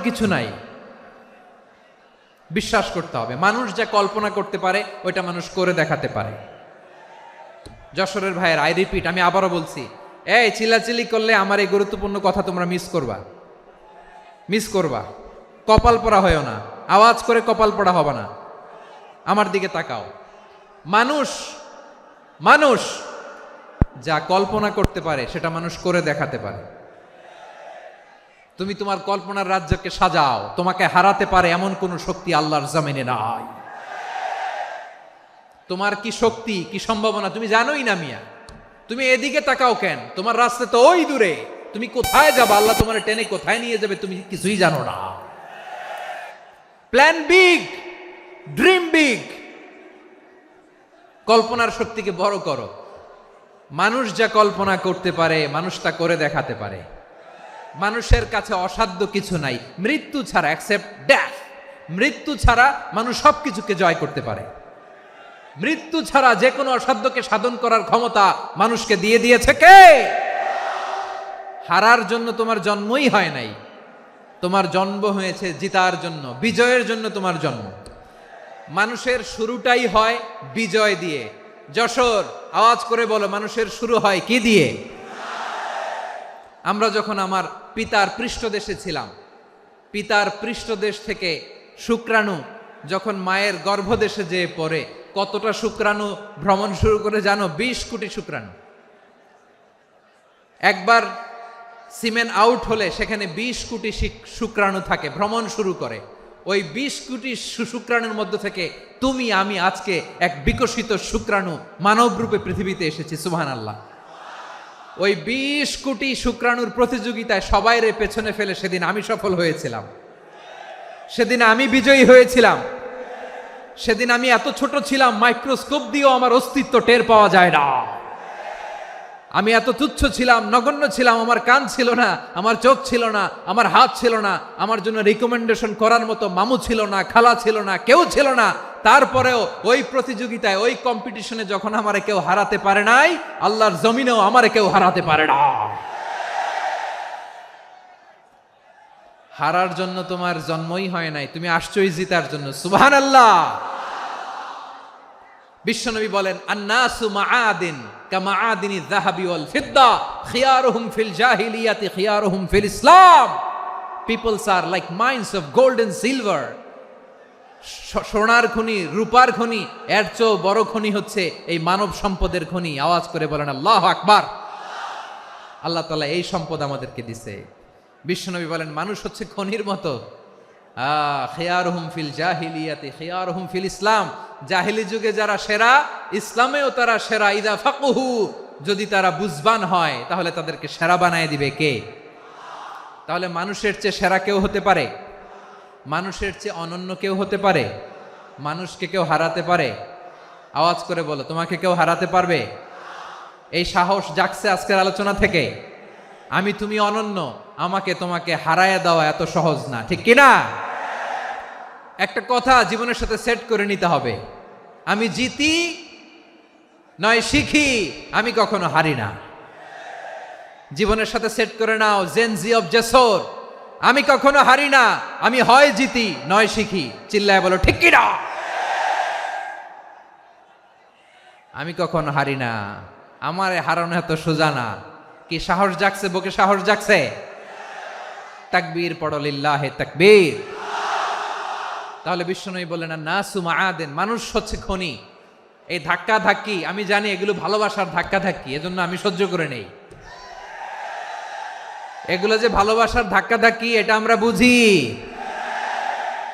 কিছু নাই। বিশ্বাস করতে হবে, মানুষ যা কল্পনা করতে পারে ওইটা মানুষ করে দেখাতে পারে। যশোরের ভাইয়ের, আই রিপিট, আমি আবারও বলছি, এই চিল্লাচিল্লি করলে আমার এই গুরুত্বপূর্ণ কথা তোমরা মিস করবা। কপাল পড়া হয়েও না, আওয়াজ করে কপাল পড়া হবে না। আমার দিকে তাকাও। মানুষ যা কল্পনা করতে পারে সেটা মানুষ করে দেখাতে পারে। তুমি তোমার কল্পনার রাজ্যকে সাজাও, তোমাকে হারাতে পারে এমন কোন শক্তি আল্লাহর জমিনে নাই। তোমার কি শক্তি, কি সম্ভাবনা তুমি জানোই না মিয়া। তুমি এদিকে তাকাও কেন? তোমার রাস্তা তো ওই দূরে। তুমি কোথায় যাবে, আল্লাহ তোমার টেনে কোথায় নিয়ে যাবে তুমি কিছুই জানো না। প্ল্যান বিগ, ড্রিম বিগ, কল্পনার শক্তিকে বড় করো। মানুষ যা কল্পনা করতে পারে মানুষ তা করে দেখাতে পারে। মানুষের কাছে অসাধ্য কিছু নাই মৃত্যু ছাড়া, এক্সেপ্ট ডেথ। মৃত্যু ছাড়া মানুষ সবকিছুকে জয় করতে পারে। মৃত্যু ছাড়া যে কোনো অসাধ্যকে সাধন করার ক্ষমতা মানুষকে দিয়ে দিয়েছে কে? হারার জন্য তোমার জন্মই হয় নাই, তোমার জন্ম হয়েছে জিতার জন্য, বিজয়ের জন্য তোমার জন্ম। মানুষের শুরুটাই হয় বিজয় দিয়ে। যশোর, আওয়াজ করে বলো, মানুষের শুরু হয় কি দিয়ে? আমরা যখন আমার পিতার পৃষ্ঠদেশে ছিলাম, পিতার পৃষ্ঠদেশ থেকে শুক্রাণু যখন মায়ের গর্ভদেশে যেয়ে পড়ে, কতটা শুক্রাণু ভ্রমণ শুরু করে জানো? 20 কোটি শুক্রাণু। একবার সিমেন আউট হলে সেখানে 20 কোটি শুক্রাণু থাকে, ভ্রমণ শুরু করে। ওই 20 কোটি শুক্রাণুর মধ্যে থেকে তুমি আমি আজকে এক বিকশিত শুক্রাণু মানব রূপে পৃথিবীতে এসেছি, সুবহানাল্লাহ। ওই 20 কোটি শুক্রাণুর প্রতিযোগিতায় সবাইরে পেছনে ফেলে সেদিন আমি সফল হয়েছিলাম, সেদিন আমি বিজয়ী হয়েছিলাম। সেদিন আমি এত ছোট ছিলাম, মাইক্রোস্কোপ দিয়েও আমার অস্তিত্ব টের পাওয়া যায় না। আমি এত তুচ্ছ ছিলাম, নগণ্য ছিলাম, আমার কান ছিল না, আমার চোখ ছিল না, আমার হাত ছিল না, আমার জন্য রিকমেন্ডেশন করার মতো মামু ছিল না, খালা ছিল না, কেউ ছিল না। তারপরেও ওই প্রতিযোগিতায়, ওই কম্পিটিশনে যখন আমারে কেউ হারাতে পারে নাই, আল্লাহর জমিনেও আমারে কেউ হারাতে পারে না। হারার জন্য তোমার জন্মই হয় নাই, তুমি আসছোই জিতার জন্য, সুবহানাল্লাহ। বিশ্বনবী বলেন, আন্নাসু মাআদিন কামাআদিনি যাহাবি ওয়াল ফিদ্দা খিয়ারুহুম ফিল জাহিলিয়াতি খিয়ারুহুম ফিল ইসলাম। Peoples are like mines of gold and silver. সোনার খনি, রূপার খনি, এর চেয়েও বড় খনি হচ্ছে এই মানব সম্পদের খনি। আওয়াজ করে বলেন আল্লাহু আকবার। আল্লাহ তাআলা এই সম্পদ আমাদেরকে দিছে। বিশ্বনবী বলেন, মানুষ হচ্ছে খনির মতো। খিয়ারুহুম ফিল জাহিলিয়াতি খিয়ারুহুম ফিল ইসলাম। জাহিলি যুগে যারা সেরা, ইসলামেও তারা সেরা। ইদা ফাকুহু, যদি তারা বুঝবান হয় তাহলে তাদেরকে সেরা বানায় দিবে কে? তাহলে মানুষের চেয়ে সেরা কেউ হতে পারে? মানুষের চেয়ে অনন্য কেউ হতে পারে? মানুষকে কেউ হারাতে পারে? আওয়াজ করে বলো, তোমাকে কেউ হারাতে পারবে? এই সাহস জাগছে আজকের আলোচনা থেকে। আমি তুমি অনন্য, আমাকে তোমাকে হারায় দেওয়া এত সহজ না, ঠিক কিনা? একটা কথা জীবনের সাথে সেট করে নিতে হবে, আমি জিতি নয় শিখি, আমি কখনো হারি না। জীবনের সাথে সেট করে নাও, জেনজি অফ জেসর, আমি কখনো হারি না, আমি হয় জিতি নয় শিখি। চিল্লায় বলো ঠিক কিনা? আমি কখনো হারি না, আমার হারানো এত সোজা না। কি সাহস জাগছে? বুকে সাহস জাগছে? তাকবীর পড়ো, লিল্লাহে তাকবীর। তাহলে বিশ্বনবী বললেন, নাসু মাআদিন, মানুষ হচ্ছে খনি। এই ধাক্কা ধাক্কি, আমি জানি এগুলো ভালোবাসার ধাক্কা ধাক্কি, এজন্য আমি সহ্য করে নেই। এগুলো যে ভালোবাসার ধাক্কা ধাক্কি, এটা আমরা বুঝি।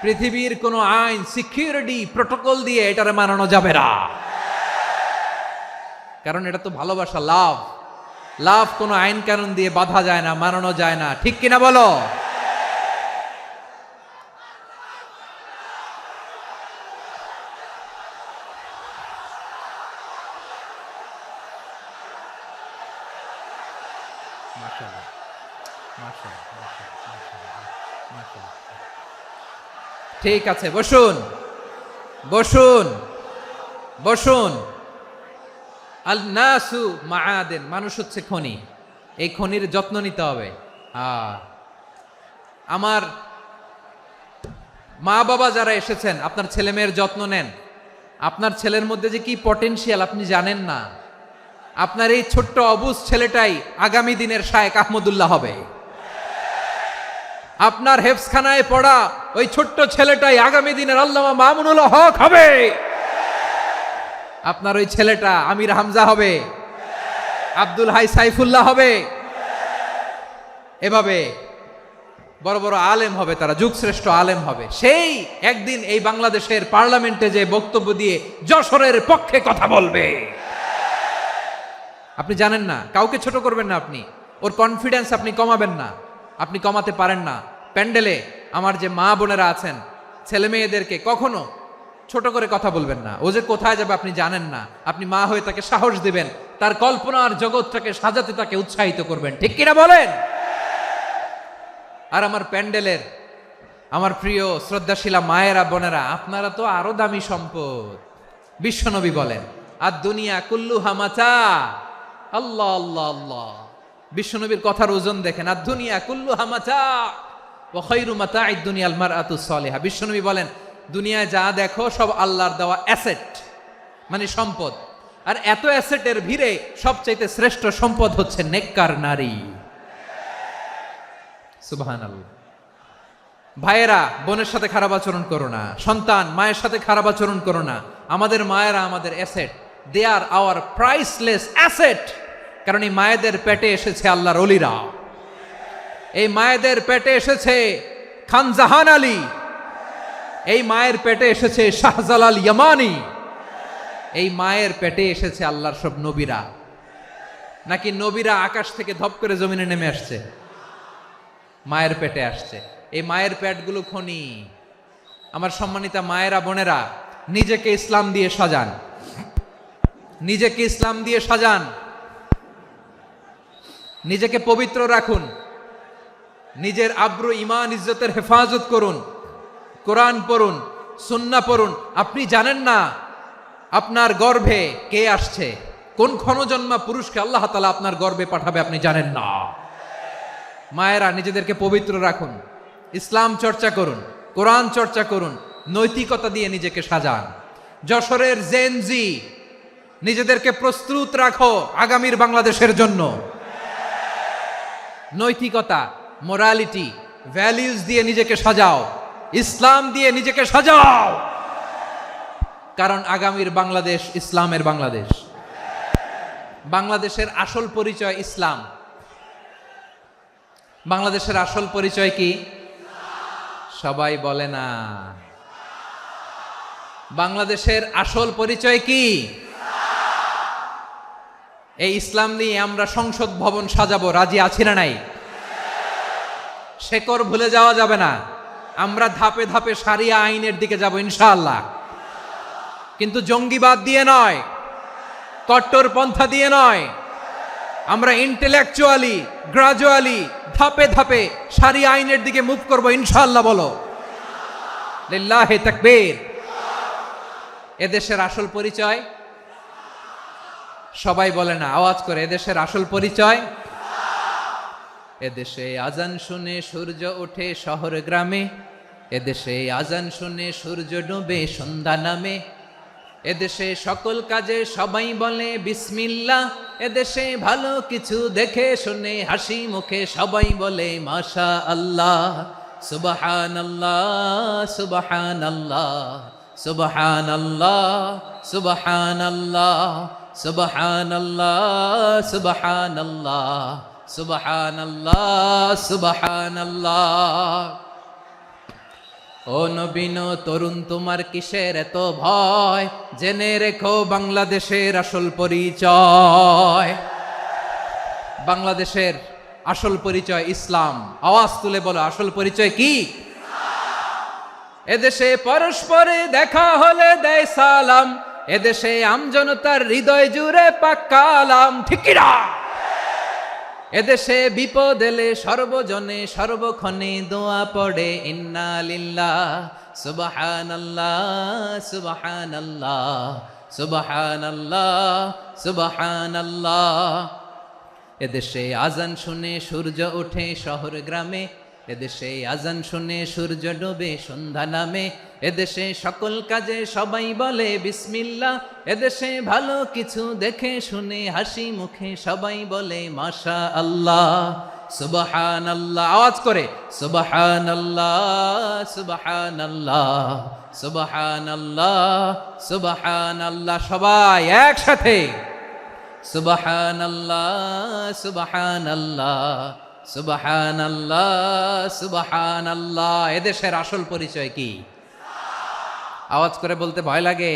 পৃথিবীর কোনো আইন, সিকিউরিটি প্রটোকল দিয়ে এটারে মানানো যাবে না, কারণ এটা তো ভালোবাসা, লাভ। লাভ কোনো আইন কানুন দিয়ে বাধা যায় না, মানানো যায় না, ঠিক কিনা বলো? ঠিক আছে, বসুন বসুন বসুন। আল নাসু মাআদিন, মানুষ হচ্ছে খনি। এই খনির যত্ন নিতে হবে। আমার মা বাবা যারা এসেছেন, আপনার ছেলে মেয়ের যত্ন নেন। আপনার ছেলের মধ্যে যে কি পটেনশিয়াল আপনি জানেন না। আপনার এই ছোট্ট অবুজ ছেলেটাই আগামী দিনের শায়েখ আহমদুল্লাহ হবে। আপনার হেফজখানায় পড়া ওই ছোট্ট ছেলেটাই আগামী দিনের আল্লামা মামুনুল হক হবে। আপনার ওই ছেলেটা আমির হামজা হবে, আব্দুল হাই সাইফুল্লাহ হবে। এভাবে বড় বড় আলেম হবে, তারা যুগশ্রেষ্ঠ আলেম হবে। সেই একদিন এই বাংলাদেশের পার্লামেন্টে যে বক্তব্য দিয়ে যশোরের পক্ষে কথা বলবে। আপনি জানেন না, কাউকে ছোট করবেন না আপনি। ওর কনফিডেন্স আপনি কমাবেন না, আপনি কমাতে পারেন না। প্যান্ডেলে আমার যে মা বোনেরা আছেন, ছেলে মেয়েদেরকে কখনো ছোট করে কথা বলবেন না। ও যে কোথায় যাবে আপনি জানেন না। আপনি মা হয়ে তাকে সাহস দিবেন, তার কল্পনার জগৎটাকে সাজাতে তাকে উৎসাহিত করবেন, ঠিক কিনা বলেন? আর আমার প্যান্ডেলের আমার প্রিয় শ্রদ্ধাশীলা মায়েরা বোনেরা, আপনারা তো আরো দামি সম্পদ। বিশ্বনবী বলেন, আর দুনিয়া কুল্লুহা মাতা। আল্লাহ আল্লাহ আল্লাহ, বিশ্বনবীর কথার ওজন দেখেন। আর দুনিয়া কুল্লুহা মাতা ওয়া খায়রু মাতা'আদ দুনিয়া আল মারআতু সালিহা। বিশ্বনবী বলেন, দুনিয়ায় যা দেখো সব আল্লাহর দেওয়া অ্যাসেট, মানে সম্পদ। আর এত অ্যাসেটের ভিড়ে সবচাইতে শ্রেষ্ঠ সম্পদ হচ্ছে নেককার নারী। সুবহানাল্লাহ। ভাইয়েরা, বোনের সাথে খারাপ আচরণ করো না। সন্তান মায়ের সাথে খারাপ আচরণ করো না। আমাদের মায়েরা আমাদের asset, they are our priceless asset. কারণ এই মায়েদের পেটে এসেছে আল্লাহর ওলিরা, এই মায়েদের পেটে এসেছে খান জাহান আলী, এই মায়ের পেটে এসেছে শাহজালাল ইয়ামানি, এই মায়ের পেটে এসেছে আল্লাহর সব নবীরা, নাকি নবীরা আকাশ থেকে ধপ করে জমিনে নেমে আসছে? মায়ের পেটে আসছে। এই মায়ের পেটগুলো খনি। আমার সম্মানিতা মায়েরা, বোনেরা, নিজেকে ইসলাম দিয়ে সাজান, নিজেকে ইসলাম দিয়ে সাজান, নিজেকে পবিত্র রাখুন, নিজের আব্রু ইমান ইজ্জতের হেফাজত করুন, কোরআন পড়ুন, সুন্নাহ পড়ুন। আপনি জানেন না আপনার গর্ভে কে আসছে, কোন ক্ষণজন্মা পুরুষকে আল্লাহ তাআলা আপনার গর্ভে পাঠাবে আপনি জানেন না। মায়েরা, নিজেদেরকে পবিত্র রাখুন, ইসলাম চর্চা করুন, কোরআন চর্চা করুন, নৈতিকতা দিয়ে নিজেকে সাজান। যশোরের জেনজি, নিজেদেরকে প্রস্তুত রাখো আগামীর বাংলাদেশের জন্য। নৈতিকতা, মোরালিটি, ভ্যালিউজ দিয়ে নিজেকে সাজাও, ইসলাম দিয়ে নিজেকে সাজাও, কারণ আগামীর বাংলাদেশ ইসলামের বাংলাদেশ। বাংলাদেশের আসল পরিচয় ইসলাম। বাংলাদেশের আসল পরিচয় কি? সবাই বলে না। বাংলাদেশের আসল পরিচয় কি? এই ইসলাম নিয়ে আমরা সংসদ ভবন সাজাবো, রাজি আছি না নাই? শেকড় ভুলে যাওয়া যাবে না। আমরা ধাপে ধাপে শারিয়া আইনের দিকে যাব ইনশাআল্লাহ, কিন্তু জঙ্গিবাদ দিয়ে নয়, কট্টর পন্থা দিয়ে নয়। আমরা ইন্টেলেকচুয়ালি, গ্রাজুয়ালি, ধাপে ধাপে শারিয়া আইনের দিকে মুভ করব ইনশাআল্লাহ। বলো লিল্লাহি তাকবীর। এদেশের আসল পরিচয় সবাই বলে না, আওয়াজ করে, এদেশের আসল পরিচয়। এদেশে আজান শুনে সূর্য ওঠে শহর গ্রামে, এদেশে আজান শুনে সূর্য ডুবে সন্ধ্যা নামে, এদেশে সকল কাজে সবাই বলে বিসমিল্লাহ, এদেশে ভালো কিছু দেখে শুনে হাসি মুখে সবাই বলে মাশা আল্লাহ, সুবহানাল্লাহ, সুবহানাল্লাহ, সুবহানাল্লাহ, সুবহানাল্লাহ, সুবহানাল্লাহ, সুবহানাল্লাহ, সুবহানাল্লাহ, সুবহানাল্লাহ। ও নবীন তরুণ, তোমার কিসের এত ভয়? জেনে রেখো বাংলাদেশের আসল পরিচয়। বাংলাদেশের আসল পরিচয় ইসলাম। আওয়াজ তুলে বলো, আসল পরিচয় কি? এদেশে পরস্পরে দেখা হলে দেয় সালাম, এদেশে আমজনতার হৃদয় জুড়ে পাক্কালাম, ঠিক কি না? এদেশে বিপদ এলে সর্বজনে সর্বক্ষণে দোয়া পড়ে ইন্না লিল্লাহ, সুবহানাল্লাহ, সুবহানাল্লাহ, সুবহানাল্লাহ, সুবহানাল্লাহ। এদেশে আজান শুনে সূর্য ওঠে শহর গ্রামে, এদেশে আজান শুনে সূর্য ডুবে সন্ধ্যা নামে, এদেশে সকল কাজে সবাই বলে বিসমিল্লাহ, এদেশে ভালো কিছু দেখে শুনে হাসি মুখে সবাই বলে মাশা আল্লাহ, সুবহানাল্লাহ। আওয়াজ করে সুবহানাল্লাহ, সুবহানাল্লাহ, সুবহানাল্লাহ, সুবহানাল্লাহ। সবাই একসাথে সুবহানাল্লাহ, সুবহানাল্লাহ, সুবহানাল্লাহ, সুবহানাল্লাহ। এদেশের আসল পরিচয় কি? আওয়াজ করে বলতে ভয় লাগে।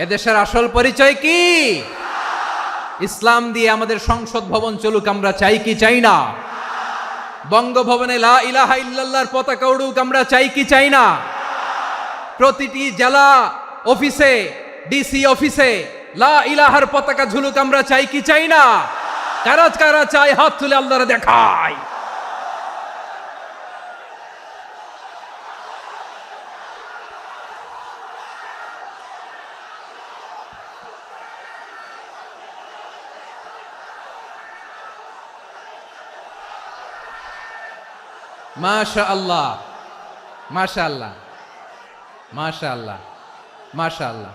এদেশের আসল পরিচয় কি? ইসলাম দিয়ে আমাদের সংসদ ভবন চলুক, আমরা চাই কি চাই না? বঙ্গভবনে লা ইলাহা ইল্লাল্লাহর পতাকা উড়ুক, আমরা চাই কি চাই না? প্রতিটি জেলা অফিসে, ডিসি অফিসে লা ইলাহার পতাকা ঝুলুক, আমরা চাই কি চাই না? কারা কারা চাই হাত তুলে আল্লাহরে দেখায়। মাশাআল্লাহ, মাশাআল্লাহ, মাশাআল্লাহ, মাশাআল্লাহ।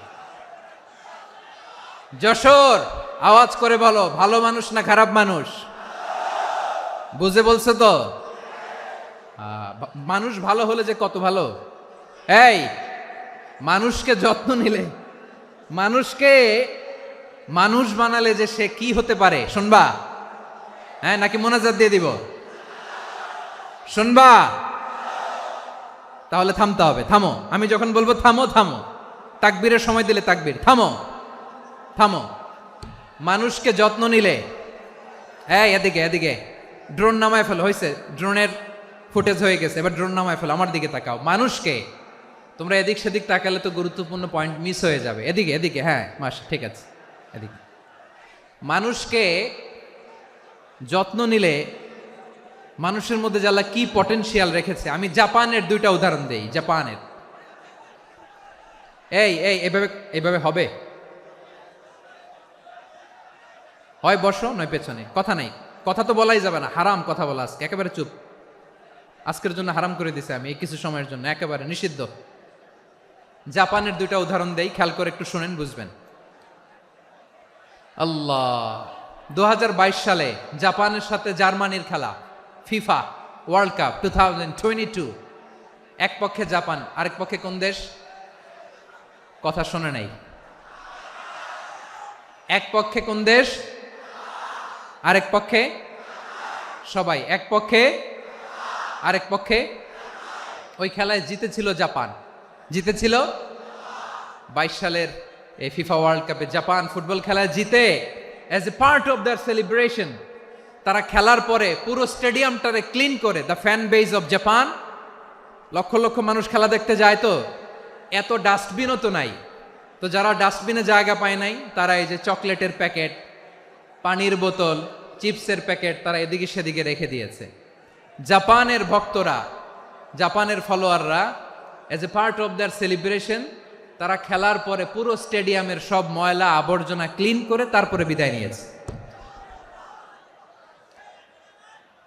যশোর, আওয়াজ করে বলো, ভালো মানুষ না খারাপ মানুষ? বুঝে বলছো তো? মানুষ ভালো হলে যে কত ভালো। এই মানুষকে যত্ন নিলে, মানুষকে মানুষ বানালে যে সে কি হতে পারে শুনবা? হ্যাঁ, নাকি মোনাজাত দিয়ে দিব? শুনবা? তাহলে থামতে হবে। থামো, আমি যখন বলবো থামো থামো, তাকবীরের সময় দিলে তাকবীর, থামো থামো। মানুষকে যত্ন নিলে, এই এদিকে এদিকে, ড্রোন নামায় ফেলো, হয়েছে, ড্রোনের ফুটেজ হয়ে গেছে, এবার ড্রোন নামায় ফেলো, আমার দিকে তাকাও। মানুষকে, তোমরা এদিক সেদিক তাকালে তো গুরুত্বপূর্ণ পয়েন্ট মিস হয়ে যাবে। এদিকে এদিকে, হ্যাঁ মাস ঠিক আছে, এদিকে। মানুষকে যত্ন নিলে মানুষের মধ্যে যে আল্লাহ কি পটেনশিয়াল রেখেছে। আমি জাপানের দুইটা উদাহরণ দেই। জাপানের, এই এই এভাবে এভাবে হবে, হয় বসো নয় পেছনে, কথা নাই, কথা তো বলাই যাবে না, হারাম কথা বলা আজকে, একেবারে চুপ। আজকের জন্য হারাম করে দিছে আমি, এই কিছু সময়ের জন্য একেবারে নিষিদ্ধ। জাপানের দুইটা উদাহরণ দেই, খেয়াল করে একটু শুনেন, বুঝবেন। আল্লাহ, 2022 সালে জাপানের সাথে জার্মানির খেলা, ফিফা ওয়ার্ল্ড কাপ 2022। এক পক্ষে জাপান, আরেক পক্ষে কোন দেশ? কথা শোনে নাই। এক পক্ষে কোন দেশ, আরেক পক্ষে সবাই, এক পক্ষে আরেক পক্ষে। ওই খেলায় জিতেছিল জাপান, জিতেছিল 22 সালের এই ফিফা ওয়ার্ল্ড কাপে। জাপান ফুটবল খেলায় জিতে, as a part of their celebration, তারা খেলার পরে পুরো স্টেডিয়ামটারে ক্লিন করে, the fan base of Japan, লক্ষ লক্ষ মানুষ খেলা দেখতে যায়, তো এত ডাস্টবিনও তো নাই, তো যারা ডাস্টবিনে জায়গা পায় নাই তারা এই যে চকলেটের প্যাকেট, পানির বোতল, চিপসের প্যাকেট তারা এদিকে সেদিকে রেখে দিয়েছে। জাপানের ভক্তরা, জাপানের ফলোয়াররা, as a part of their celebration, তারা খেলার পরে পুরো স্টেডিয়ামের সব ময়লা আবর্জনা ক্লিন করে তারপরে বিদায় নিয়েছে।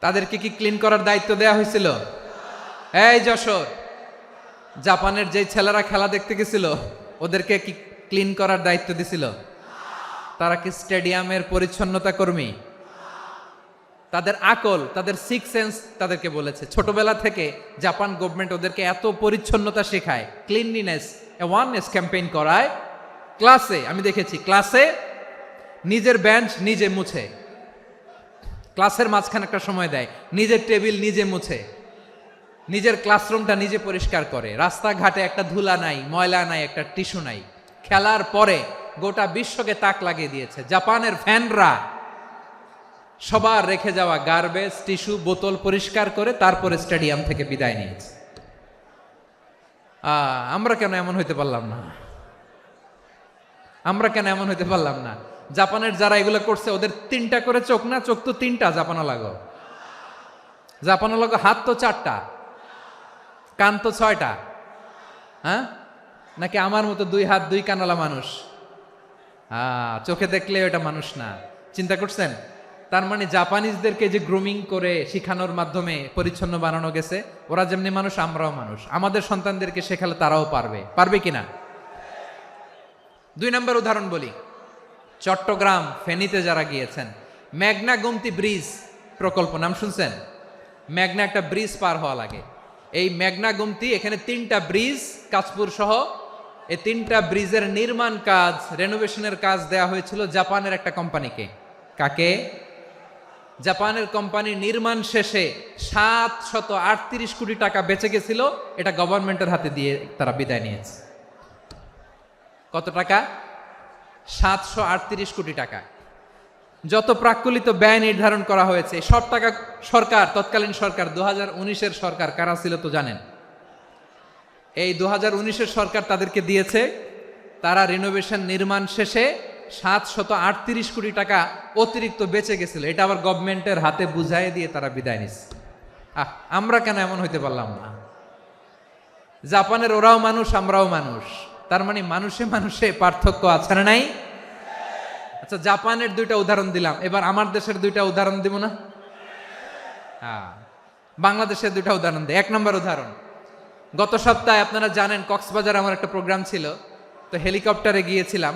তাদেরকে কি ক্লিন করার দায়িত্ব দেয়া হয়েছিল? এই যশোর, জাপানের যে ছেলেরা খেলা দেখতে গেছিল ওদেরকে কি ক্লিন করার দায়িত্ব দিছিল? তারা কি স্টেডিয়ামের পরিচ্ছন্নতা কর্মী? তাদের আকল, তাদের সিক্স সেন্স তাদেরকে বলেছে। ছোটবেলা থেকে জাপান গভর্নমেন্ট ওদেরকে এত পরিচ্ছন্নতা শেখায়, ক্লিনলিনেস অ্যাওয়ারনেস ক্যাম্পেইন করায়। ক্লাসে আমি দেখেছি, ক্লাসে নিজের বেঞ্চ নিজে মুছে, ক্লাসের মাঝখানে একটা সময় দেয়, নিজের টেবিল নিজে মুছে, নিজের ক্লাসরুমটা নিজে পরিষ্কার করে। রাস্তাঘাটে একটা ধুলা নাই, ময়লা নাই, একটা টিস্যু নাই। খেলার পরে গোটা বিশ্বকে তাক লাগিয়ে দিয়েছে। জাপানের ফ্যানরা সবার রেখে যাওয়া গার্বেজ, টিস্যু, বোতল পরিষ্কার করে তারপরে স্টেডিয়াম থেকে বিদায় নিয়েছে। আমরা কেন এমন হইতে পারলাম না? আমরা কেন এমন হইতে পারলাম না? জাপানের যারা এগুলো করছে ওদের 3টা করে চোখ না? চোখ তো 3টা, জাপানো লাগো, জাপানো লাগো, হাত তো 4টা, কান তো 6টা। হ্যাঁ, নাকি আমার মতো 2 হাত 2 কানওয়ালা মানুষ? চোখে দেখলে ওটা মানুষ না। চিন্তা করছেন? তার মানে জাপানিজদেরকে যে গ্রুমিং করে শিখানোর মাধ্যমে পরিচ্ছন্ন বানানো গেছে, ওরা যেমনি মানুষ আমরাও মানুষ। আমাদের সন্তানদেরকে শেখালে তারাও পারবে, পারবে কিনা? 2 নম্বর উদাহরণ বলি। চট্টগ্রাম ফেনীতে যারা গিয়েছেন, মেঘনা গোমতী ব্রিজ প্রকল্প নাম শুনছেন? মেঘনা একটা ব্রিজ পার হওয়া লাগে। এই মেঘনা গোমতী, এখানে 3টা ব্রিজ, কাঁচপুর সহ এই 3টা ব্রিজের নির্মাণ কাজ, রেনোভেশনের কাজ দেয়া হয়েছিল জাপানের একটা কোম্পানিকে। কাকে? জাপানের কোম্পানি। নির্মাণ শেষে 738 কোটি টাকা বেঁচে গেছিল, এটা গভর্নমেন্টের হাতে দিয়ে তারা বিদায় নিয়েছে। কত টাকা? 738 কোটি টাকা। যত প্রাক্কলিত ব্যয় নির্ধারণ করা হয়েছে সব টাকা সরকার, তৎকালীন সরকার 2019-এর সরকার, কারা ছিল তো জানেন? এই 2019-এর সরকার তাদেরকে দিয়েছে। তারা রিনোভেশন নির্মাণ শেষে 738 কোটি টাকা অতিরিক্ত বেঁচে গেছিল, এটা আবার গভর্নমেন্টের হাতে বুঝাই দিয়ে তারা বিদায় নিচ্ছে। আমরা কেন এমন হইতে পারলাম না? জাপানের ওরাও মানুষ, আমরাও মানুষ, তার মানে মানুষে মানুষে পার্থক্য আছে না নাই? আচ্ছা, জাপানের 2টা উদাহরণ দিলাম, এবার আমার দেশের 2টা উদাহরণ দিব না? বাংলাদেশের 2টা উদাহরণ দিই। 1 নম্বর উদাহরণ, গত সপ্তাহে আপনারা জানেন কক্সবাজার আমার একটা প্রোগ্রাম ছিল, তো হেলিকপ্টারে গিয়েছিলাম।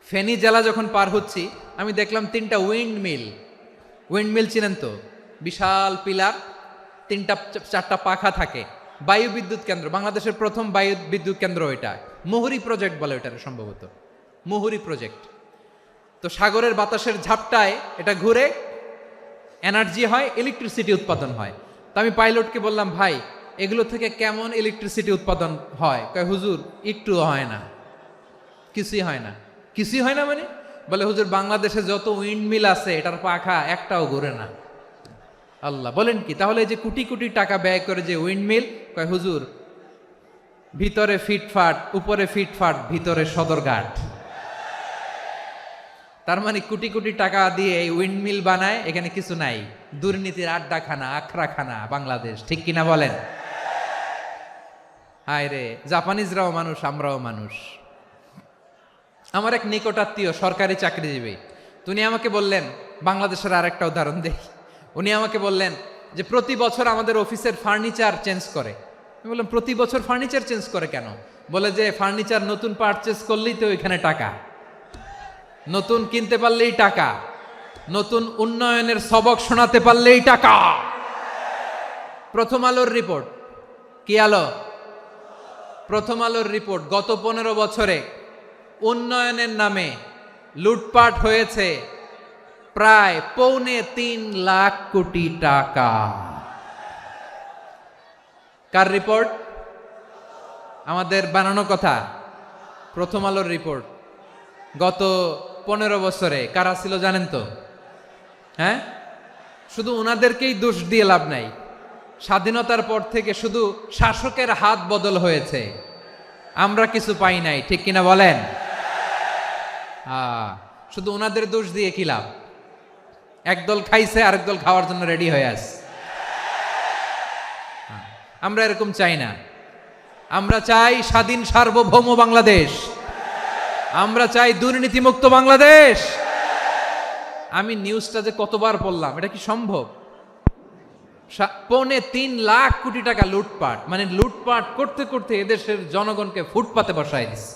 ফেনী জেলা যখন পার হচ্ছি আমি দেখলাম 3টা উইন্ডমিল। উইন্ডমিল চিনেন তো? বিশাল পিলার, 3টা 4টা পাখা থাকে। বায়ু বিদ্যুৎ কেন্দ্র, বাংলাদেশের প্রথম বায়ু বিদ্যুৎ কেন্দ্র এটা। মুহুরী প্রজেক্ট বলে এটার, সম্ভবত মুহুরী প্রজেক্ট। তো সাগরের বাতাসের ঝাপটায় এটা ঘুরে এনার্জি হয়, ইলেকট্রিসিটি উৎপাদন হয়। তো আমি পাইলটকে বললাম, ভাই এগুলো থেকে কেমন ইলেকট্রিসিটি উৎপাদন হয়? কয় হুজুর একটুও হয় না, কিছুই হয় না। কিছুই হয় না মানে? বলে হুজুর বাংলাদেশে যত উইন্ড মিল আছে এটার পাখা একটাও ঘুরে না। আল্লাহ, বলেন কি? তাহলে এই যে কোটি কোটি টাকা ব্যয় করে যে উইন্ড মিল, কয় হুজুর ভিতরে ফিটফাট, উপরে ফিটফাট, ভিতরে সদরঘাট। তার মানে কোটি কোটি টাকা দিয়ে এই উইন্ড মিল বানায়, এখানে কিছু নাই। দুর্নীতির আড্ডাখানা, আখড়াখানা বাংলাদেশ, ঠিক কিনা বলেন? হায় রে, জাপানিজরাও মানুষ, আমরাও মানুষ। আমার এক নিকটাত্মীয় সরকারি চাকরিজীবী, উনি আমাকে বললেন, বাংলাদেশের আরেকটা উদাহরণ দেই। উনি আমাকে বললেন যে প্রতি বছর আমাদের অফিসের ফার্নিচার চেঞ্জ করে। আমি বললাম প্রতি বছর ফার্নিচার চেঞ্জ করে কেন? বলে যে ফার্নিচার নতুন পারচেজ করলেই তো এখানে টাকা, নতুন কিনতে পারলেই টাকা, নতুন উন্নয়নের সবক শোনাতে পারলেই টাকা। প্রথম আলোর রিপোর্ট, কি আলো? প্রথম আলোর রিপোর্ট, গত 15 বছরে উন্নয়নের নামে লুটপাট হয়েছে প্রায় 3.25 লাখ কোটি টাকা। কার রিপোর্ট? আমাদের বানানো কথা। প্রথম আলোর রিপোর্ট। গত 15 বছরে কারা ছিল জানেন তো? হ্যাঁ, শুধু ওনাদেরকেই দোষ দিয়ে লাভ নাই। স্বাধীনতার পর থেকে শুধু শাসকের হাত বদল হয়েছে, আমরা কিছু পাই নাই, ঠিক কিনা বলেন? শুধু ওনাদের দোষ দিয়ে কি লাভ? একদল খাইছে, আরেক দল খাওয়ার জন্য রেডি হয়ে আছে। আমরা এরকম চাই না। আমরা চাই স্বাধীন সার্বভৌম বাংলাদেশ। আমরা চাই দুর্নীতিমুক্ত বাংলাদেশ। আমি নিউজটা যে কতবার পড়লাম, এটা কি সম্ভব? 3.25 লাখ কোটি টাকা লুটপাট, মানে লুটপাট করতে করতে এদেশের জনগণকে ফুটপাতে বসায় দিচ্ছে।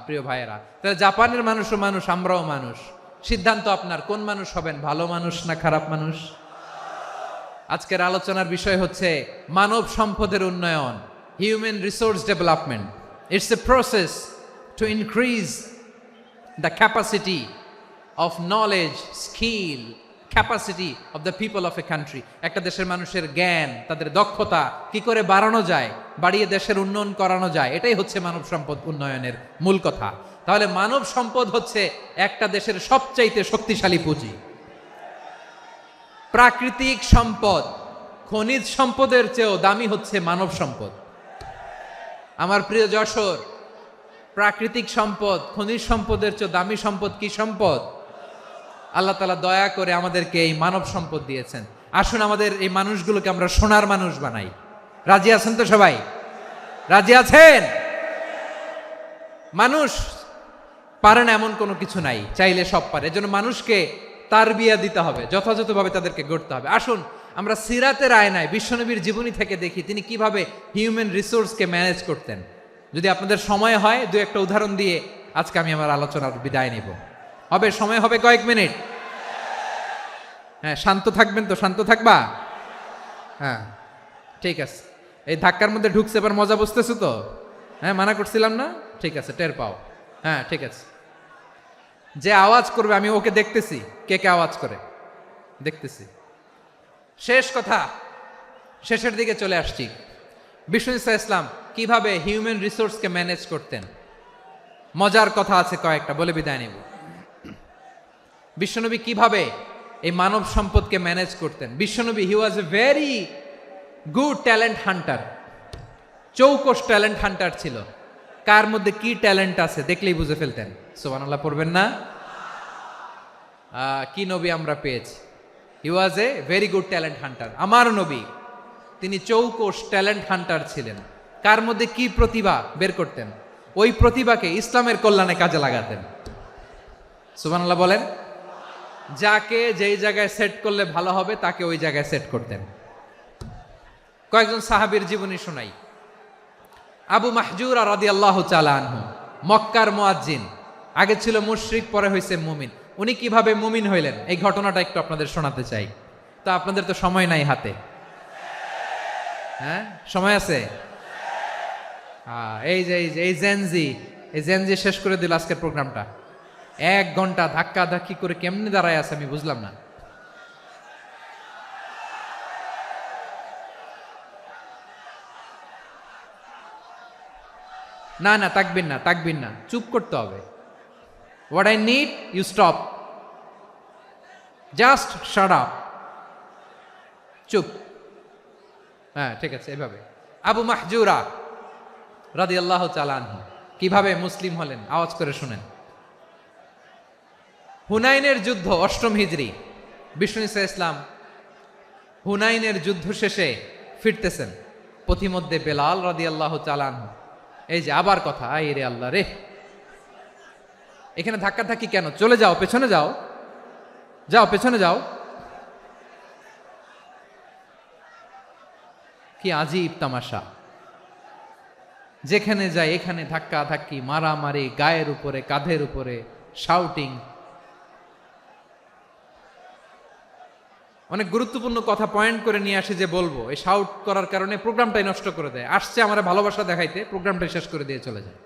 প্রিয় ভাইয়েরা, তাহলে জাপানের মানুষও মানুষ, আমরাও মানুষ। সিদ্ধান্ত আপনার, কোন মানুষ হবেন, ভালো মানুষ না খারাপ মানুষ? আজকের আলোচনার বিষয় হচ্ছে মানব সম্পদের উন্নয়ন, human resource development. It's a process to increase the capacity of knowledge, skill, capacity of the people of a country. একটা দেশের মানুষের জ্ঞান, তাদের দক্ষতা কি করে বাড়ানো যায়, বাড়িয়ে দেশের উন্নয়ন করানো যায়, এটাই হচ্ছে মানব সম্পদ উন্নয়নের মূল কথা। তাহলে মানব সম্পদ হচ্ছে একটা দেশের সবচাইতে শক্তিশালী পুঁজি। প্রাকৃতিক সম্পদ, খনিজ সম্পদের চেয়েও দামি হচ্ছে মানব সম্পদ। আমার প্রিয় যশোর, প্রাকৃতিক সম্পদ, খনিজ সম্পদের চেয়ে দামি সম্পদ কি সম্পদ? আল্লাহ তাআলা দয়া করে আমাদেরকে এই মানব সম্পদ দিয়েছেন। আসুন আমাদের এই মানুষগুলোকে আমরা সোনার মানুষ বানাই। রাজি আছেন তো সবাই? রাজি আছেন? মানুষ পারে না এমন কোনো কিছু নাই, চাইলে সব পারে। এজন্য মানুষকে তারবিয়া দিতে হবে, যথাযথভাবে তাদেরকে গড়তে হবে। আসুন আমরা সিরাতের আয়নায় বিশ্বনবীর জীবনী থেকে দেখি তিনি কিভাবে হিউম্যান রিসোর্সকে ম্যানেজ করতেন। যদি আপনাদের সময় হয়, দু একটা উদাহরণ দিয়ে আজকে আমি আমার আলোচনার বিদায় নিব। হবে? সময় হবে কয়েক মিনিট? হ্যাঁ, শান্ত থাকবেন তো? শান্ত থাকবা? হ্যাঁ, ঠিক আছে। এই ধাক্কার মধ্যে ঢুকছে, এবার মজা বুঝতেছো তো? হ্যাঁ, মানা করছিলাম না? ঠিক আছে, টের পাও। হ্যাঁ, ঠিক আছে। যে আওয়াজ করবে আমি ওকে দেখতেছি, কে কে আওয়াজ করে দেখতেছি। শেষ কথা, শেষের দিকে চলে আসছি। বিষ্ণু ইসলাম কিভাবে হিউম্যান রিসোর্সকে ম্যানেজ করতেন, মজার কথা আছে কয়েকটা, বলে বিদায় নিব। বিশ্বনবী কিভাবে এই মানব সম্পদকে ম্যানেজ করতেন? বিশ্বনবী, he was a very good talent hunter, চৌকস ট্যালেন্ট হান্টার ছিল। কার মধ্যে কি ট্যালেন্ট আছে দেখলেই বুঝে ফেলতেন। সুবহানাল্লাহ পড়বেন না? কি নবী আমরা পেয়েছি! He was a very good talent hunter. আমার নবী, তিনি চৌকস ট্যালেন্ট হান্টার ছিলেন। কার মধ্যে কি প্রতিভা বের করতেন, ওই প্রতিভাকে ইসলামের কল্যাণে কাজে লাগাতেন। সুবহানাল্লাহ বলেন। যাকে যেই জায়গায় সেট করলে ভালো হবে তাকে ওই জায়গায় সেট করতেন। কয়েকজন সাহাবীর জীবনী শোনাই। আবু মাহজুরা রাদিয়াল্লাহু তাআলা আনহু, মক্কার মুয়াজ্জিন, আগে ছিল মুশরিক, পরে হয়েছে মুমিন। উনি কিভাবে মুমিন হইলেন এই ঘটনাটা একটু আপনাদের শোনাতে চাই। তো আপনাদের তো সময় নাই হাতে। হ্যাঁ, সময় আছে? এই জেনজি শেষ করে দিল আজকের প্রোগ্রামটা। 1 ঘন্টা ধাক্কা ধাক্কি করে কেমনে দাঁড়ায় আছে আমি বুঝলাম না। না না, তাকবির না, তাকবির না, চুপ করতে হবে। What I need you stop, just shut up, চুপ। হ্যাঁ ঠিক আছে, এভাবে। আবু মাহজুরা রাদিয়াল্লাহু তাআলা আনহু কিভাবে মুসলিম হলেন, আওয়াজ করে শুনেন। হুনাইনের যুদ্ধ, 8ম হিজরি, বিষ্ণু ঈসা ইসলাম হুনাইনের যুদ্ধ শেষে ফিরতেছেন। পথিমধ্যে বেলাল রাদিয়াল্লাহু তাআলা আনহু, এই যে আবার কথা, আই রে আল্লাহ রে, এখানে ধাক্কা ধাক্কি কেন? চলে যাও, পেছনে যাও, যাও পেছনে যাও। কি আজীব তামাশা, যেখানে যায় এখানে ধাক্কা ধাক্কি, মারামারি, গায়ের উপরে, কাঁধের উপরে, শাউটিং। অনেক গুরুত্বপূর্ণ কথা পয়েন্ট করে নিয়ে আসি যে বলবো, এই শাউট করার কারণে প্রোগ্রামটাই নষ্ট করে দেয়। আসছে আমার ভালোবাসা দেখাইতে, প্রোগ্রামটাই শেষ করে দিয়ে চলে যায়।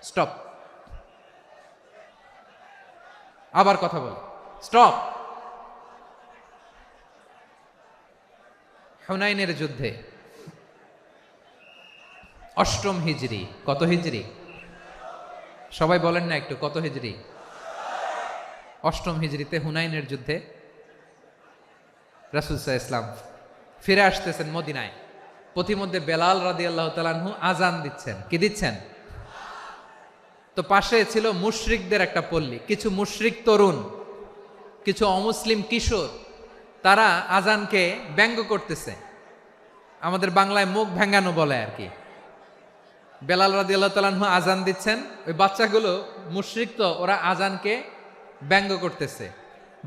স্টপ, আবার কথা বল, স্টপ। হুনাইনের যুদ্ধে 8ম হিজরি, কত হিজরি সবাই বলেন না একটু, কত হিজরি? 8ম হিজরিতে হুনাইনের যুদ্ধে রাসূল সাল্লাল্লাহু আলাইহি ওয়াসাল্লাম ফিরে আসতেছেন মদিনায়। পথিমধ্যে বেলাল রাদিয়াল্লাহু তাআলা আনহু আজান দিচ্ছেন। কি দিচ্ছেন? তো পাশে ছিল মুশরিকদের একটা পল্লী, কিছু মুশরিক তরুণ, কিছু অমুসলিম কিশোর, তারা আজানকে ব্যঙ্গ করতেছে। আমাদের বাংলায় মুখ ভেঙ্গানো বলে আর কি। বেলাল রাদিয়াল্লাহু তাআলা আনহু আজান দিচ্ছেন, ওই বাচ্চাগুলো মুশরিক, তো ওরা আজানকে ব্যঙ্গ করতেছে,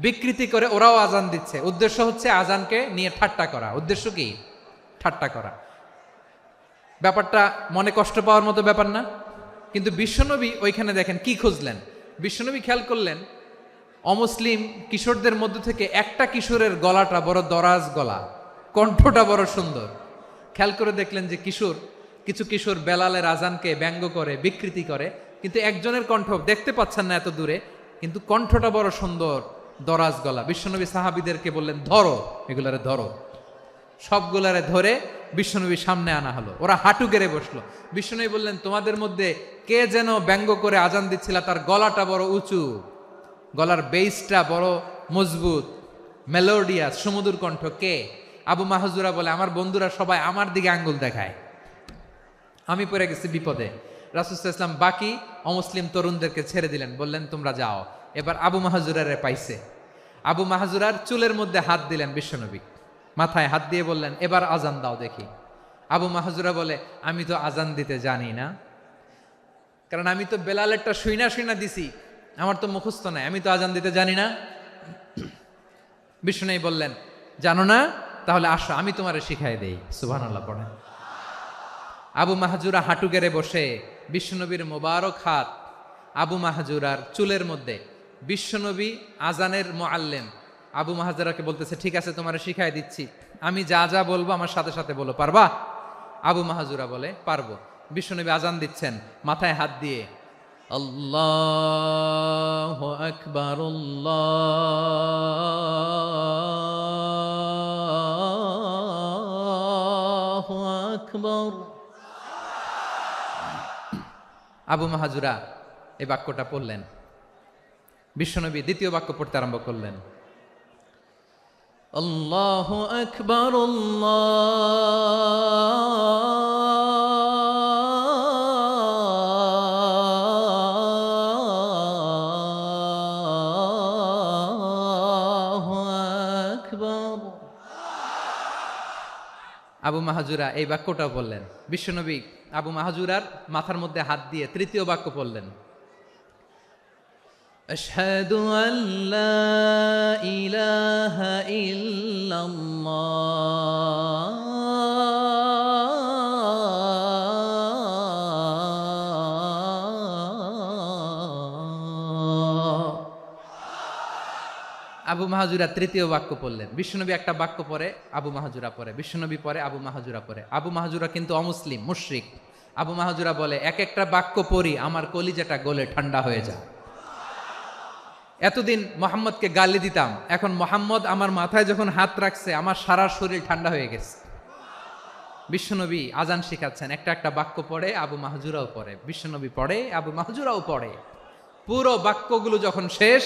বিকৃতি করে ওরাও আজান দিচ্ছে। উদ্দেশ্য হচ্ছে আজানকে নিয়ে ঠাট্টা করা। উদ্দেশ্য কি? ঠাট্টা করা। ব্যাপারটা মনে কষ্ট পাওয়ার মতো ব্যাপার না? কিন্তু বিশ্বনবী ওইখানে দেখেন কি খুঁজলেন। বিশ্বনবী খেয়াল করলেন অমুসলিম কিশোরদের মধ্য থেকে একটা কিশোরের গলাটা বড় দরাজ গলা, কণ্ঠটা বড় সুন্দর। খেয়াল করে দেখলেন যে কিছু কিশোর বেলালের আজানকে ব্যঙ্গ করে, বিকৃতি করে, কিন্তু একজনের কণ্ঠ দেখতে পাচ্ছেন না এত দূরে, কিন্তু কণ্ঠটা বড় সুন্দর, দরাজ গলা। বিশ্বনবী সাহাবীদেরকে বললেন, ধরো এগুলারে, ধরো। সবগুলারে ধরে বিশ্বনবীর সামনে আনা হলো। ওরা হাঁটু গেড়ে বসলো। বিশ্বনবী বললেন, তোমাদের মধ্যে কে যেন ব্যঙ্গ করে আজান দিচ্ছিল, তার গলাটা বড় উঁচু, গলার বেসটা বড় মজবুত, মেলোডিয়াস, সুমধুর কণ্ঠ। কে? আবু মাহজুরা বলে, আমার বন্ধুরা সবাই আমার দিকে আঙ্গুল দেখায়, আমি পড়ে গেছি বিপদে। রাসূল সাল্লাল্লাহু আলাইহি ওয়াসাল্লাম বাকি অমুসলিম তরুণদেরকে ছেড়ে দিলেন, বললেন তোমরা যাও। এবার আবু মাহজুরারে পাইছে। আবু মাহজুরার চুলের মধ্যে হাত দিলেন বিশ্বনবী, মাথায় হাত দিয়ে বললেন, এবার আজান দাও দেখি। আবু মাহজুরা বলে, আমি তো আজান দিতে জানি না, কারণ আমি তো বেলালেরটা শুইনা দিছি, আমার তো মুখস্থ নাই, আমি তো আজান দিতে জানি না। বিশ্বনবী বললেন, জানো না? তাহলে আসো, আমি তোমারে শিখাই দেই। সুবহানাল্লাহ পড়েন। আবু মাহজুরা হাঁটু গেড়ে বসে, বিশ্বনবীর মোবারক হাত আবু মাহজুরার চুলের মধ্যে। বিশ্বনবী আজানের মুআল্লিম আবু মাহজুরাকে বলতেছে, ঠিক আছে তোমারে শিখাই দিচ্ছি, আমি যা যা বলবো আমার সাথে সাথে বলো, পারবা? আবু মাহজুরা বলে, পারবো। বিশ্বনবী আজান দিচ্ছেন, মাথায় হাত দিয়ে, আল্লাহু আকবার, আল্লাহু আকবার। আবু মাহজুরা এই বাক্যটা পড়লেন। বিশ্বনবী দ্বিতীয় বাক্য পড়তে আরম্ভ করলেন, আল্লাহু আকবার, আল্লাহু আকবার। আবু মাহজুরা এই বাক্যটাও বললেন। বিশ্বনবী আবু মাহজুরার মাথার মধ্যে হাত দিয়ে তৃতীয় বাক্য পড়লেন, আশহাদু আল্লা ইলাহা ইল্লাল্লাহ, আবু মাহজুরা তৃতীয় বাক্য পড়লেন। বিশ্বনবী একটা বাক্য পরে আবু মাহজুরা পরে, বিশ্বনবী পরে আবু মাহজুরা পরে। আবু মাহজুরা কিন্তু অমুসলিম, মুশরিক। আবু মাহজুরা বলে, এক একটা বাক্য পড়ি আমার কলিজাটা গলে ঠান্ডা হয়ে যায়। এতদিন মোহাম্মদকে গালি দিতাম, এখন মোহাম্মদ আমার মাথায় যখন হাত রাখছে আমার সারা শরীর ঠান্ডা হয়ে গেছে। বিশ্বনবী আজান শিখাচ্ছেন, একটা একটা বাক্য পড়ে, আবু মাহজুরাও পড়ে, বিশ্বনবী পড়ে, আবু মাহজুরাও পড়ে। পুরো বাক্যগুলো যখন শেষ,